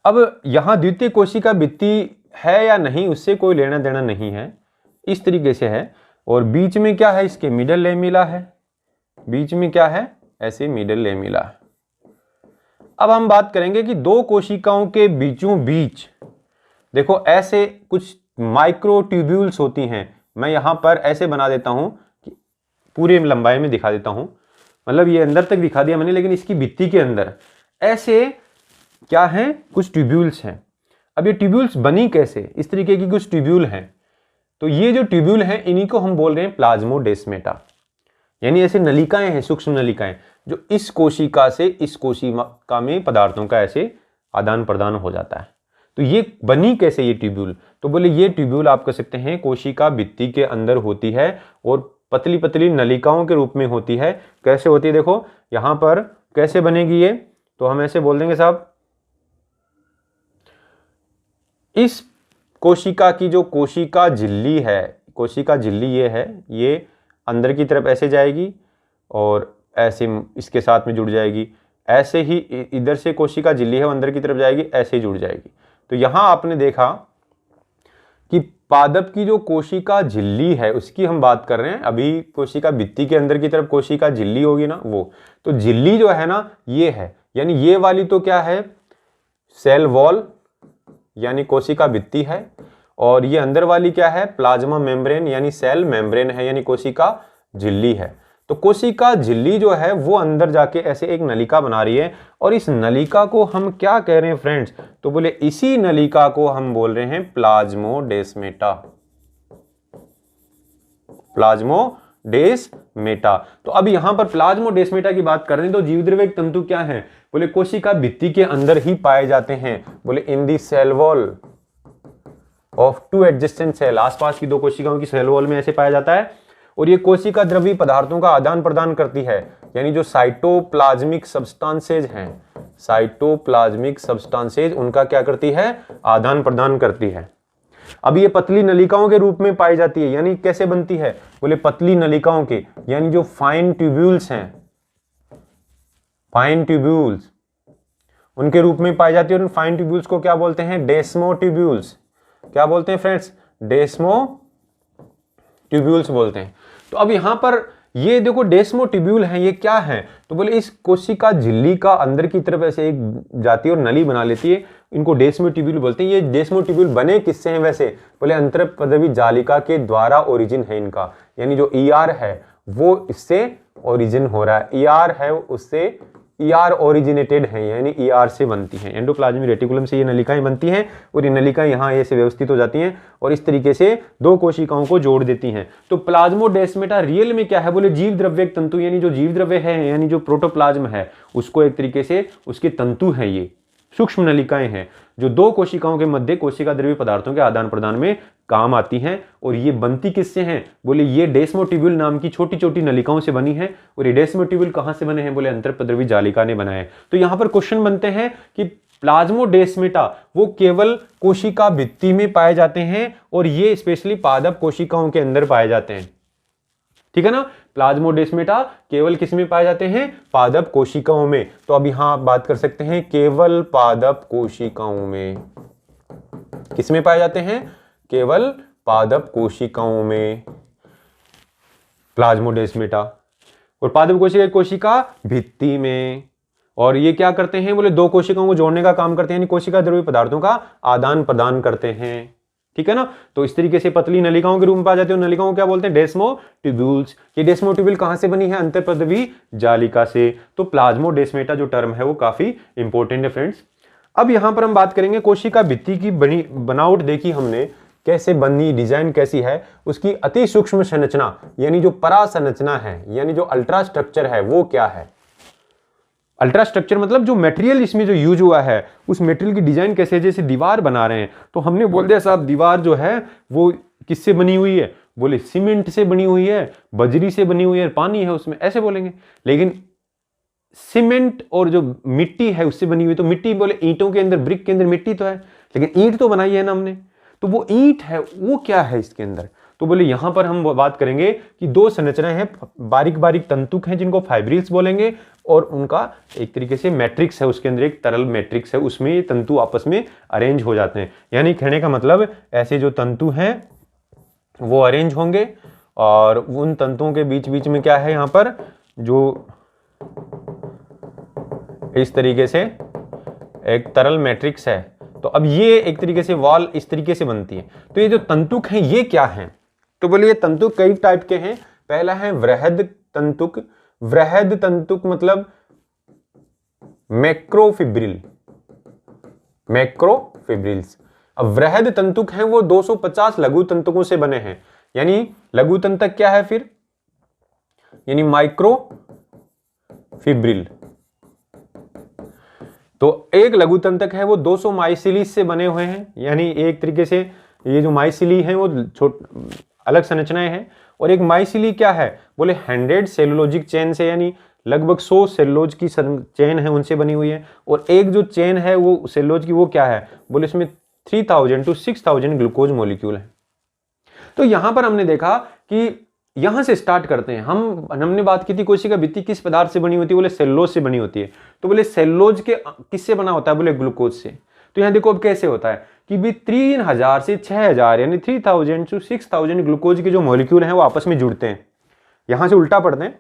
अब यहां द्वितीय कोशिका भित्ति है या नहीं उससे कोई लेना देना नहीं है, इस तरीके से है। और बीच में क्या है, इसके मिडल लेमिला है, बीच में क्या है, ऐसे मिडल लेमिला है। अब हम बात करेंगे कि दो कोशिकाओं के बीचों बीच देखो ऐसे कुछ माइक्रोट्यूब्यूल्स होती हैं। मैं यहां पर ऐसे बना देता हूं कि पूरी लंबाई में दिखा देता हूं, मतलब ये अंदर तक दिखा दिया मैंने, लेकिन इसकी भित्ति के अंदर ऐसे क्या है, कुछ ट्यूब्यूल्स हैं। अब ये ट्यूब्यूल्स बनी कैसे, इस तरीके की कुछ ट्यूब्यूल हैं। तो ये जो ट्यूब्यूल हैं इन्हीं को हम बोल रहे हैं प्लाज्मोडेस्मेटा, यानी ऐसे नलिकाएं हैं, सूक्ष्म नलिकाएं, जो इस कोशिका से इस कोशिका में पदार्थों का ऐसे आदान प्रदान हो जाता है। तो ये बनी कैसे ये ट्यूब्यूल, तो बोले ये ट्यूब्यूल आप कह सकते हैं कोशिका भित्ति के अंदर होती है और पतली पतली नलिकाओं के रूप में होती है। कैसे होती है, देखो यहां पर कैसे बनेगी ये, तो हम ऐसे बोल देंगे साहब, इस कोशिका की जो कोशिका झिल्ली है, कोशिका झिल्ली ये है, ये अंदर की तरफ ऐसे जाएगी और ऐसे इसके साथ में जुड़ जाएगी। ऐसे ही इधर से कोशिका झिल्ली है, अंदर की तरफ जाएगी, ऐसे ही जुड़ जाएगी। तो यहां आपने देखा कि पादप की जो कोशिका झिल्ली है उसकी हम बात कर रहे हैं। अभी कोशिका भित्ति के अंदर की तरफ कोशिका झिल्ली होगी ना, वो तो झिल्ली जो है ना ये है, यानी ये वाली तो क्या है, सेल वॉल यानी कोशिका भित्ति है, और ये अंदर वाली क्या है, प्लाज्मा मेम्ब्रेन यानी सेल मेम्ब्रेन है, यानी कोशिका झिल्ली है। तो कोशिका झिल्ली जो है वो अंदर जाके ऐसे एक नलिका बना रही है, और इस नलिका को हम क्या कह रहे हैं फ्रेंड्स, तो बोले इसी नलिका को हम बोल रहे हैं प्लाज्मोडेस्मेटा, प्लाज्मोडेस्मेटा। तो अब यहां पर प्लाज्मोडेस्मेटा की बात कर रहे हैं, तो जीवद्रव्यक तंतु क्या है, बोले कोशिका भित्ति के अंदर ही पाए जाते हैं। बोले in the cell wall of two adjacent cell, आसपास की दो कोशिकाओं की सेल वॉल में ऐसे पाया जाता है। और ये कोशिका द्रव्य पदार्थों का आदान प्रदान करती है, यानी जो साइटोप्लाज्मिक सब्सटेंसेज हैं, साइटोप्लाज्मिक सब्सटेंसेज उनका क्या करती है, आदान प्रदान करती है। अब ये पतली नलिकाओं के रूप में पाई जाती है, यानी कैसे बनती है, बोले पतली नलिकाओं के, यानी जो फाइन ट्यूब्यूल्स हैं, फाइन ट्यूब्यूल्स उनके रूप में पाई जाती है। और उन फाइन ट्यूब्यूल्स को क्या बोलते हैं, डेस्मोट्यूब्यूल्स। क्या बोलते हैं फ्रेंड्स, डेस्मोट्यूब्यूल्स बोलते हैं। तो अब यहां पर ये देखो डेस्मोट्यूब्यूल हैं, ये क्या है, तो बोले इस कोशिका झिल्ली का अंदर की तरफ ऐसे एक जाती है और नली बना लेती है, इनको डेस्मोट्यूब्यूल बोलते हैं। ये डेस्मोट्यूब्यूल बने किससे हैं वैसे, बोले अंतरपदवी जालिका के द्वारा ओरिजिन है इनका, यानी जो ईआर है वो इससे ओरिजिन हो रहा है, ईआर है उससे, ईआर ओरिजिनेटेड है, यानी ईआर से बनती हैं। एंडोप्लाज्मिक रेटिकुलम से ये नलिकाएं बनती हैं, और ये नलिकाएं यहाँ ऐसे व्यवस्थित हो जाती हैं और इस तरीके से दो कोशिकाओं को जोड़ देती हैं। तो प्लाज्मोडेस्मेटा रियल में क्या है, बोले जीव द्रव्यक तंतु, यानी जो जीव द्रव्य है, यानी जो प्रोटोप्लाज्म है उसको एक तरीके से उसके तंतु हैं, ये सूक्ष्म नलिकाएं हैं जो दो कोशिकाओं के मध्य कोशिका द्रव्य पदार्थों के आदान प्रदान में काम आती हैं। और ये बनती किससे हैं, बोले ये डेस्मोट्यूब्यूल नाम की छोटी छोटी नलिकाओं से बनी है। और ये डेस्मोट्यूब्यूल कहां से बने हैं, बोले अंतरपद्रवी जालिका ने बनाए। तो यहां पर क्वेश्चन बनते हैं कि प्लाज्मोडेस्मेटा वो केवल कोशिका भित्ति में पाए जाते हैं, और ये स्पेशली पादप कोशिकाओं के अंदर पाए जाते हैं, ठीक है ना। प्लाज्मोडेस्मेटा केवल किस में पाए जाते हैं, पादप कोशिकाओं में। तो अब यहां आप बात कर सकते हैं केवल पादप कोशिकाओं में, किस में पाए जाते हैं, केवल पादप कोशिकाओं में प्लाज्मोडेस्मेटा। और पादप कोशिका भित्ति में, और ये क्या करते हैं, बोले दो कोशिकाओं को जोड़ने का काम करते हैं, यानी कोशिका द्रव्य पदार्थों का आदान प्रदान करते हैं, ठीक है ना। तो इस तरीके से पतली नलिकाओं के रूप में पाए जाते हैं। नलिकाओं को क्या बोलते हैं, डेस्मोट्यूब्यूल्स। ये डेस्मोट्यूब्यूल कहां से बनी है, अंतरपद्रवी जालिका से। तो प्लाज्मोडेस्मेटा जो टर्म है वो काफी इंपॉर्टेंट है फ्रेंड्स। अब यहां पर हम बात करेंगे कोशिका भित्ति की बनावट देखी हमने, कैसे बनी, डिजाइन कैसी है, उसकी अति सूक्ष्म संरचना यानी जो परासंरचना है, यानी जो अल्ट्रा स्ट्रक्चर है वो क्या है। अल्ट्रा स्ट्रक्चर मतलब जो मटेरियल इसमें जो यूज हुआ है उस मटेरियल की डिजाइन कैसे, जैसे दीवार बना रहे हैं तो हमने बोल दिया साहब दीवार जो है वो किससे बनी हुई है, बोले सीमेंट से बनी हुई है, बजरी से बनी हुई है, पानी है उसमें, ऐसे बोलेंगे। लेकिन सीमेंट और जो मिट्टी है उससे बनी हुई, तो मिट्टी बोले ईंटों के अंदर, ब्रिक के अंदर मिट्टी तो है, लेकिन ईंट तो बनाई है ना हमने, तो वो ईंट है वो क्या है इसके अंदर। तो बोले यहां पर हम बात करेंगे कि दो संरचनाएं हैं, बारीक बारीक तंतुक हैं जिनको फाइब्रिल्स बोलेंगे, और उनका एक तरीके से मैट्रिक्स है, उसके अंदर एक तरल मैट्रिक्स है, उसमें ये तंतु आपस में अरेंज हो जाते हैं। यानी कहने का मतलब ऐसे जो तंतु हैं वो अरेंज होंगे और उन तंतुओं के बीच बीच में क्या है यहाँ पर, जो इस तरीके से एक तरल मैट्रिक्स है। तो अब ये एक तरीके से वॉल इस तरीके से बनती है। तो ये जो तंतुक हैं ये क्या हैं, तो बोलिए ये तंतुक कई टाइप के हैं। पहला है वृहद तंतुक। वृहद तंतुक मतलब मैक्रोफिब्रिल, मैक्रोफिब्रिल्स। अब वृहद तंतुक हैं वो 250 लघु तंतुकों से बने हैं। यानी लघु तंतुक क्या है फिर, यानी माइक्रोफिब्रिल। तो एक लघु तंतुक है वो 200 माइसिलीज से बने हुए हैं। यानी एक तरीके से ये जो माइसिली हैं वो अलग संरचनाएं हैं। और एक माइसिली क्या है, बोले 100 सेलुलोजिक चेन से, यानी लगभग 100 सेलुलोज की चेन है उनसे बनी हुई है। और एक जो चेन है वो सेलुलोज की वो क्या है, बोले इसमें 3000 to 6000 ग्लूकोज मॉलिक्यूल है। तो यहां पर हमने देखा कि यहां से स्टार्ट करते हैं। हमने बात की थी कोशिका भित्ति किस पदार्थ से बनी होती है, बोले सेलुलोज से बनी होती है। तो बोले सेलुलोज के किससे बना होता है, बोले ग्लूकोज से। तो यहां देखो अब कैसे होता है कि भी 3000 से 6000 यानी 3000 to 6000 ग्लूकोज के जो मॉलिक्यूल हैं वो आपस में जुड़ते हैं। यहां से उल्टा पढ़ते हैं।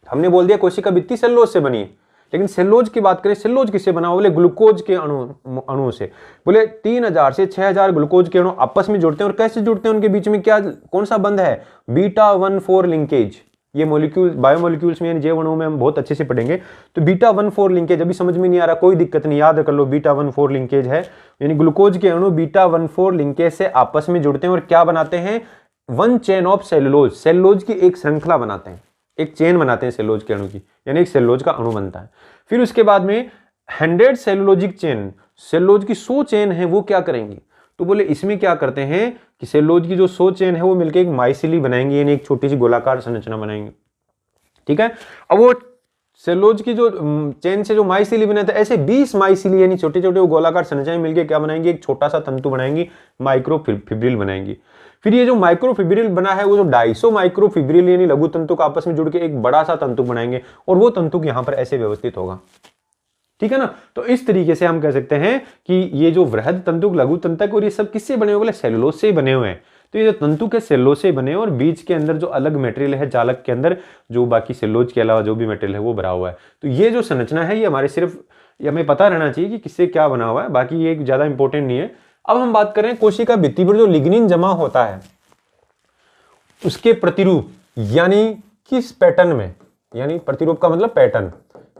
हमने बोल दिया कोशिका भित्ति सेलुलोज से बनी है, लेकिन सेलुलोज की बात करें, सेलुलोज किससे बना हो, बोले ग्लूकोज के अणु से। बोले 3000 से 6000 ग्लूकोज के अणु आपस में जुड़ते हैं। और कैसे जुड़ते हैं, उनके बीच में क्या कौन सा बंध है, β14 लिंकेज। ये मॉलिक्यूल बायोमोलिक्यूल्स में यानी जैव अणुओं में हम बहुत अच्छे से पढ़ेंगे। तो β14 लिंकेज अभी समझ में नहीं आ रहा, कोई दिक्कत नहीं, याद कर लो β14 लिंकेज है। यानी ग्लूकोज के अणु β14 लिंकेज से आपस में जुड़ते हैं और क्या बनाते हैं, one chain of cellulose. Cellulose की एक श्रृंखला बनाते हैं, एक चेन बनाते हैं सेलुलोज के अणु की, यानी एक सेलुलोज का अणु बनता है। फिर उसके बाद में 100 सेलुलोजिक चेन, सेलुलोज की 100 चेन है वो क्या करेंगी, तो बोले इसमें क्या करते हैं कि सेलुलोज की जो 100 चेन है वो मिलकर एक माइसिली बनाएंगे, यानी एक छोटी सी गोलाकार संरचना बनाएंगे। ठीक है, अब वो सेलुलोज की जो चेन से जो माइसिली बने थे, ऐसे 20 माइसिली यानी छोटे छोटे वो गोलाकार संरचनाएं मिलकर क्या बनाएंगे, एक छोटा सा तंतु बनाएंगी, माइक्रोफिब्रिल बनाएंगी। फिर ये जो माइक्रोफिब्रिल बना है वो जो 250 माइक्रोफिब्रिल यानी लघु तंतुक आपस में जुड़ के एक बड़ा सा तंतुक बनाएंगे, और वो तंतुक यहां पर ऐसे व्यवस्थित होगा। ठीक है ना। तो इस तरीके से हम कह सकते हैं कि ये जो वृहद तंतुक, लघु तंतुक और ये सब किससे बने हुए, बोले सेलुलोज से ही बने हुए हैं। तो ये जो तंतुक है सेलुलोज से बने, और बीच के अंदर जो अलग मटेरियल है जालक के अंदर, जो बाकी सेलुलोज के अलावा जो भी मटेरियल है वो भरा हुआ है। तो ये जो संरचना है ये हमारे सिर्फ ये हमें पता रहना चाहिए कि किससे क्या बना हुआ है, बाकी ये ज्यादा इंपॉर्टेंट नहीं है। अब हम बात करें कोशिका भित्ति पर जो लिग्निन जमा होता है उसके प्रतिरूप, यानी किस पैटर्न में, यानी प्रतिरूप का मतलब पैटर्न,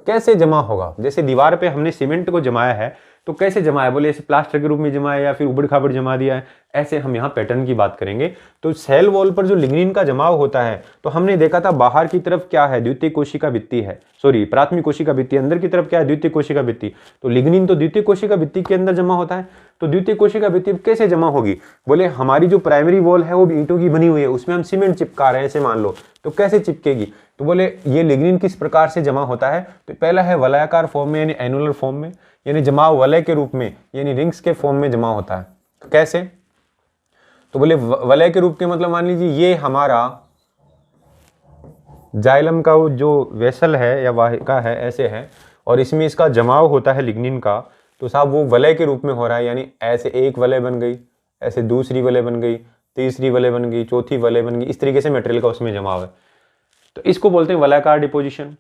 कैसे जमा होगा। जैसे दीवार पे हमने सीमेंट को जमाया है तो कैसे जमाया, बोले ऐसे प्लास्टर के रूप में जमाया या फिर उबड़ खाबड़ जमा दिया है, ऐसे हम यहाँ पैटर्न की बात करेंगे। तो सेल वॉल पर जो लिग्निन का जमाव होता है, तो हमने देखा था बाहर की तरफ क्या है, द्वितीय कोशिका भित्ति है, सॉरी प्राथमिक कोशिका भित्ति, अंदर की तरफ क्या है, द्वितीय कोशिका भित्ति। तो लिग्निन तो द्वितीय कोशिका भित्ति के अंदर जमा होता है। तो द्वितीय कोशिका भित्ति कैसे जमा होगी, बोले हमारी जो प्राइमरी वॉल है वो ईंटों की बनी हुई है, उसमें हम सीमेंट चिपका रहे हैं ऐसे मान लो, तो कैसे चिपकेगी, तो बोले ये लिग्निन किस प्रकार से जमा होता है। तो पहला है वलयाकार फॉर्म में, यानी एनुलर फॉर्म में, यानी जमाव वलय के रूप में, यानी रिंग्स के फॉर्म में जमा होता है। तो कैसे, तो बोले वलय के रूप के मतलब मान लीजिए ये हमारा जाइलम का जो वेसल है या वाहिका है ऐसे है, और इसमें इसका जमाव होता है लिग्निन का, तो साहब वो वलय के रूप में हो रहा है। यानी ऐसे एक वलय बन गई, ऐसे दूसरी वलय बन गई, तीसरी वलय बन गई, चौथी वलय बन गई, इस तरीके से मटेरियल का उसमें जमाव है। तो इसको बोलते हैं वलयाकार डिपोजिशन।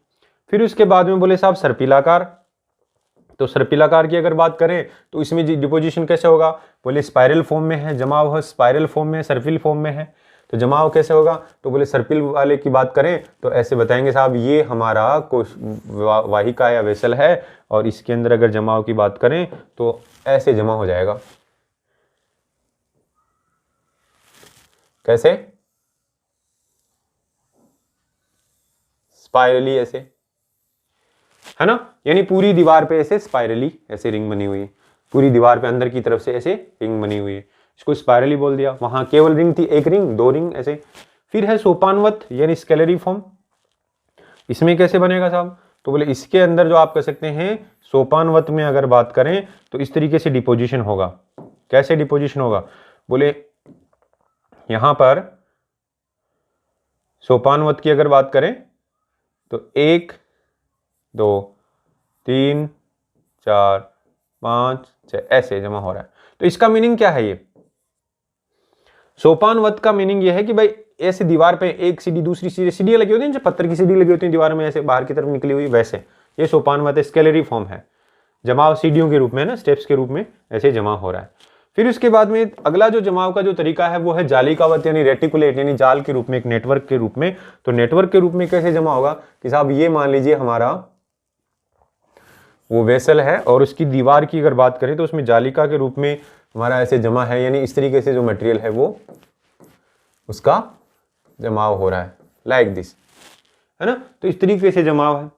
फिर उसके बाद में बोले साहब सर्पिलाकार। तो सर्पिलाकार की अगर बात करें तो इसमें डिपोजिशन कैसे होगा, बोले स्पाइरल फॉर्म में है, जमाव है स्पाइरल फॉर्म में, सर्पिल फॉर्म में है। तो जमाव कैसे होगा, तो बोले सर्पिल वाले की बात करें तो ऐसे बताएंगे साहब ये हमारा वाहिका या वेसल है, और इसके अंदर अगर जमाव की बात करें तो ऐसे जमा हो जाएगा। कैसे, स्पाइरली ऐसे, है ना, यानी पूरी दीवार पे ऐसे स्पाइरली ऐसे रिंग बनी हुई है, पूरी दीवार पे अंदर की तरफ से ऐसे रिंग बनी हुई है, इसको स्पाइरली बोल दिया। वहां केवल रिंग थी, एक रिंग, दो रिंग ऐसे। फिर है सोपानवत यानी स्केलरी फॉर्म। इसमें कैसे बनेगा साहब, तो बोले इसके अंदर जो आप कह सकते हैं सोपानवत में अगर बात करें तो इस तरीके से डिपोजिशन होगा। कैसे डिपोजिशन होगा, बोले यहां पर सोपानवत की अगर बात करें तो 1 2 3 4 5 6 ऐसे जमा हो रहा है। तो इसका मीनिंग क्या है, ये सोपानवत का मीनिंग ये है कि भाई ऐसे दीवार पे एक सीढ़ी दूसरी सीढ़ियाँ लगी होती हैं, जो पत्थर की सीढ़ी लगी होती है दीवार में ऐसे बाहर की तरफ निकली हुई, वैसे ये सोपानवत स्केलरी फॉर्म है, जमाव सीढ़ियों के रूप में ना, स्टेप्स के रूप में ऐसे जमा हो रहा है। फिर उसके बाद में अगला जो जमाव का जो तरीका है वो है जालिकावत यानी रेटिकुलेट यानी जाल के रूप में, एक नेटवर्क के रूप में। तो नेटवर्क के रूप में कैसे जमा होगा कि साहब ये मान लीजिए हमारा वो वेसल है और उसकी दीवार की अगर बात करें तो उसमें जालिका के रूप में हमारा ऐसे जमा है, यानी इस तरीके से जो मटेरियल है वो उसका जमाव हो रहा है, लाइक दिस, है ना। तो इस तरीके से जमाव है।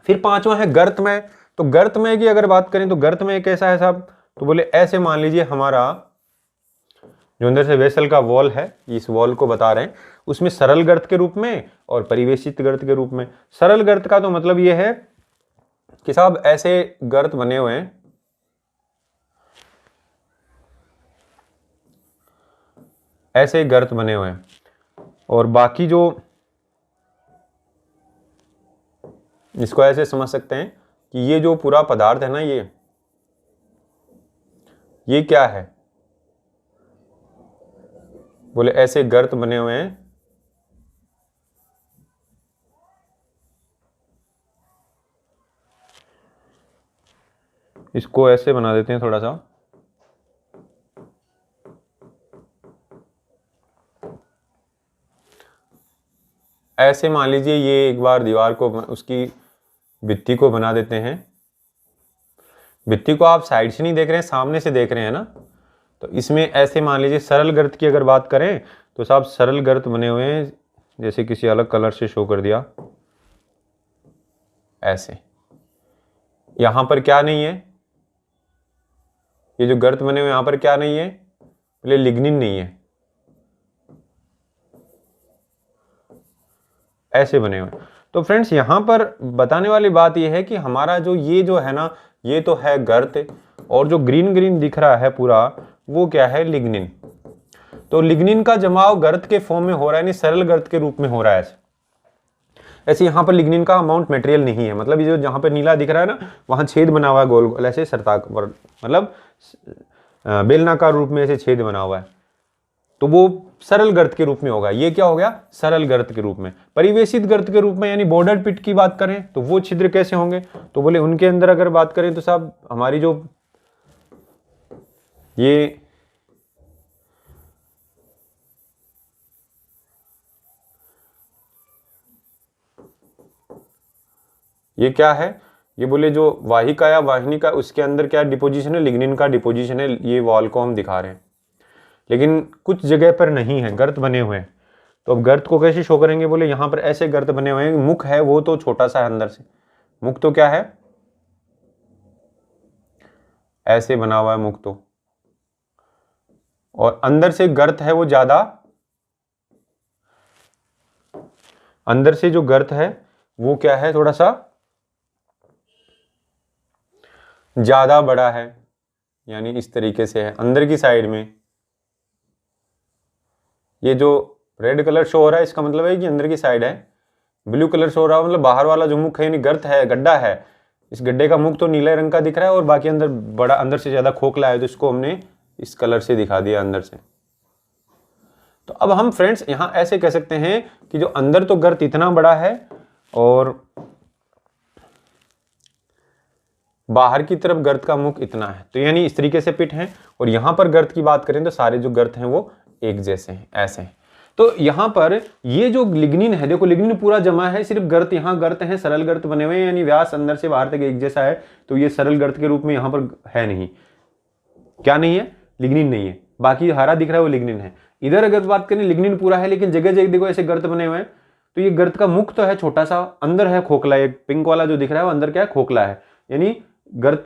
फिर पांचवा है गर्तमय। तो गर्तमय की अगर बात करें तो गर्तमय कैसा है साहब, तो बोले ऐसे मान लीजिए हमारा जो अंदर से वेसल का वॉल है, इस वॉल को बता रहे हैं, उसमें सरल गर्त के रूप में और परिवेशित गर्त के रूप में। सरल गर्त का तो मतलब ये है कि साहब ऐसे गर्त बने हुए हैं, ऐसे गर्त बने हुए हैं, और बाकी जो इसको ऐसे समझ सकते हैं कि ये जो पूरा पदार्थ है ना, ये क्या है, बोले ऐसे गर्त बने हुए हैं, इसको ऐसे बना देते हैं थोड़ा सा, ऐसे मान लीजिए ये एक बार दीवार को उसकी भित्ति को बना देते हैं। भित्ति को आप साइड से नहीं देख रहे हैं, सामने से देख रहे हैं ना। तो इसमें ऐसे मान लीजिए सरल गर्त की अगर बात करें तो साहब सरल गर्त बने हुए हैं, जैसे किसी अलग कलर से शो कर दिया ऐसे। यहां पर क्या नहीं है, ये जो गर्त बने हुए यहां पर क्या नहीं है, पहले लिग्निन नहीं है, ऐसे बने हुए। तो फ्रेंड्स यहां पर बताने वाली बात यह है कि हमारा जो ये जो है ना, ये तो है गर्त, और जो ग्रीन ग्रीन दिख रहा है पूरा वो क्या है, लिग्निन। तो लिग्निन का जमाव गर्त के फॉर्म में हो रहा है, यानी सरल गर्त के रूप में हो रहा है। ऐसे यहाँ पर लिग्निन का अमाउंट मटेरियल नहीं है, मतलब ये जो जहां पर नीला दिख रहा है ना, वहां छेद बना हुआ है गोल गोल ऐसे सरताक, मतलब बेलनाकार रूप में ऐसे छेद बना हुआ है, तो वो सरल गर्त के रूप में होगा। ये क्या हो गया, सरल गर्त के रूप में। परिवेशित गर्त के रूप में यानी बॉर्डर पिट की बात करें तो वो छिद्र कैसे होंगे, तो बोले उनके अंदर अगर बात करें तो साहब हमारी जो ये क्या है, ये बोले जो वाहिका या वाहिनी का उसके अंदर क्या डिपोजिशन है, लिग्निन का डिपोजिशन है। ये वॉल को हम दिखा रहे हैं, लेकिन कुछ जगह पर नहीं है, गर्त बने हुए हैं। तो अब गर्त को कैसे शो करेंगे, बोले यहां पर ऐसे गर्त बने हुए हैं। मुख है वो तो छोटा सा है अंदर से, मुख तो क्या है ऐसे बना हुआ है मुख तो, और अंदर से गर्त है वो ज्यादा, अंदर से जो गर्त है वो क्या है, थोड़ा सा ज्यादा बड़ा है, यानी इस तरीके से है अंदर की साइड में। ये जो रेड कलर शो हो रहा है इसका मतलब है कि अंदर की साइड है, ब्लू कलर शो हो रहा है मतलब बाहर वाला जो मुख है यानी गर्त है, गड्ढा है, इस गड्ढे का मुख तो नीले रंग का दिख रहा है और बाकी अंदर बड़ा, अंदर से ज्यादा खोखला है, तो इसको हमने इस कलर से दिखा दिया अंदर से। तो अब हम फ्रेंड्स यहां ऐसे कह सकते हैं कि जो अंदर तो गर्त इतना बड़ा है और बाहर की तरफ गर्त का मुख इतना है, तो यानी इस तरीके से पिट है। और यहां पर गर्त की बात करें तो सारे जो गर्त हैं वो एक जैसे हैं, ऐसे हैं। तो यहां पर ये जो लिग्निन है, देखो लिग्निन पूरा जमा है, सिर्फ गर्त यहां गर्त है, सरल गर्त बने हुए हैं, यानी व्यास अंदर से बाहर तक एक जैसा है, तो ये सरल गर्त के रूप में यहां पर है नहीं। क्या नहीं है, लिग्निन नहीं है, बाकी हरा दिख रहा है वो लिग्निन है। इधर अगर बात करें लिग्निन पूरा है, लेकिन जगह जगह देखो ऐसे गर्त बने हुए हैं, तो ये गर्त का मुख तो है छोटा सा, अंदर है खोखला, एक पिंक वाला जो दिख रहा है वो अंदर क्या है, खोखला है, यानी गर्त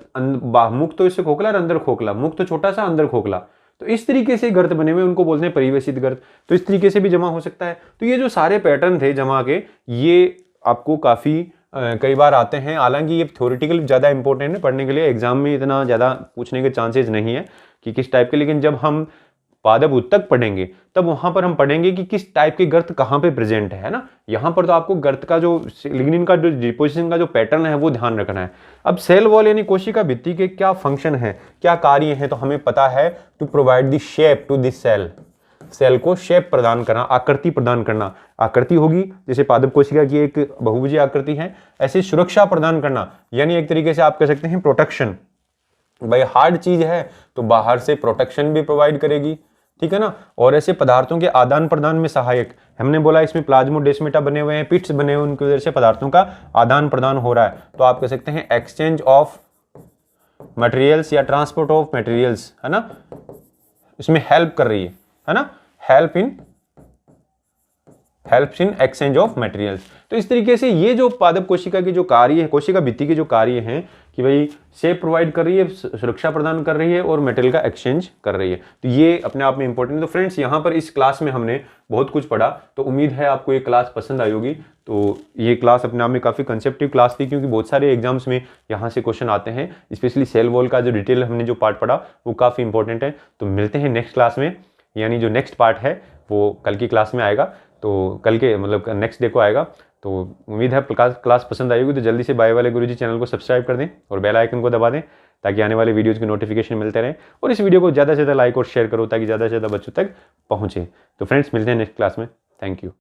मुख तो इससे खोखला और अंदर खोखला, मुख तो छोटा सा अंदर खोखला, तो इस तरीके से गर्त बने हुए उनको बोलते हैं परिवेशित गर्त। तो इस तरीके से भी जमा हो सकता है। तो ये जो सारे पैटर्न थे जमा के, ये आपको काफी कई बार आते हैं, हालांकि ये थ्योरेटिकल ज्यादा इंपॉर्टेंट है पढ़ने के लिए, एग्जाम में इतना ज्यादा पूछने के चांसेस नहीं है कि किस टाइप के, लेकिन जब हम पादप उत्तक पढ़ेंगे तब वहां पर हम पढ़ेंगे कि किस टाइप के गर्त कहां पे प्रेजेंट है ना। यहां पर तो आपको गर्त का जो लिग्निन का जो डिपोजिशन का जो पैटर्न है वो ध्यान रखना है। अब सेल वॉल यानी कोशिका भित्ति के क्या फंक्शन है, क्या कार्य है, तो हमें पता है to provide the shape to this cell, cell को शेप प्रदान करना, आकृति प्रदान करना। आकृति होगी जैसे पादप कोशिका की एक बहुभुजीय आकृति है, ऐसे सुरक्षा प्रदान करना, यानी एक तरीके से आप कह सकते हैं प्रोटेक्शन। भाई हार्ड चीज है तो बाहर से प्रोटेक्शन भी प्रोवाइड करेगी, ठीक है ना। और ऐसे पदार्थों के आदान प्रदान में सहायक, हमने बोला इसमें प्लाज्मोडेस्माटा बने हुए हैं, पिट्स बने हुए हैं, उनकी वजह से पदार्थों का आदान प्रदान हो रहा है, तो आप कह सकते हैं एक्सचेंज ऑफ मटेरियल्स या ट्रांसपोर्ट ऑफ मटेरियल्स, है ना, इसमें हेल्प कर रही है ना, helps in exchange of materials. तो इस तरीके से ये जो पादप कोशिका की जो कार्य है, कोशिका भित्ति के जो कार्य हैं कि भाई शेप प्रोवाइड कर रही है, सुरक्षा प्रदान कर रही है और मटेरियल का एक्सचेंज कर रही है, तो ये अपने आप में इंपॉर्टेंट है। तो फ्रेंड्स यहाँ पर इस क्लास में हमने बहुत कुछ पढ़ा, तो उम्मीद है आपको ये क्लास पसंद आई होगी। तो ये क्लास अपने आप में काफ़ी कंसेप्टिव क्लास थी, क्योंकि बहुत सारे एग्जाम्स में यहाँ से क्वेश्चन आते हैं, स्पेशली सेल वॉल का जो डिटेल हमने जो पार्ट पढ़ा वो काफ़ी इंपॉर्टेंट है। तो मिलते हैं नेक्स्ट क्लास में, यानी जो नेक्स्ट पार्ट है वो कल की क्लास में आएगा, तो कल के मतलब नेक्स्ट डे को आएगा। तो उम्मीद है क्लास पसंद आई होगी। तो जल्दी से बाय वाले गुरुजी चैनल को सब्सक्राइब कर दें और बेल आइकन को दबा दें, ताकि आने वाले वीडियोज़ की नोटिफिकेशन मिलते रहें, और इस वीडियो को ज़्यादा से ज़्यादा लाइक और शेयर करो ताकि ज़्यादा से ज़्यादा बच्चों तक पहुँचे। तो फ्रेंड्स मिलते हैं नेक्स्ट क्लास में। Thank you.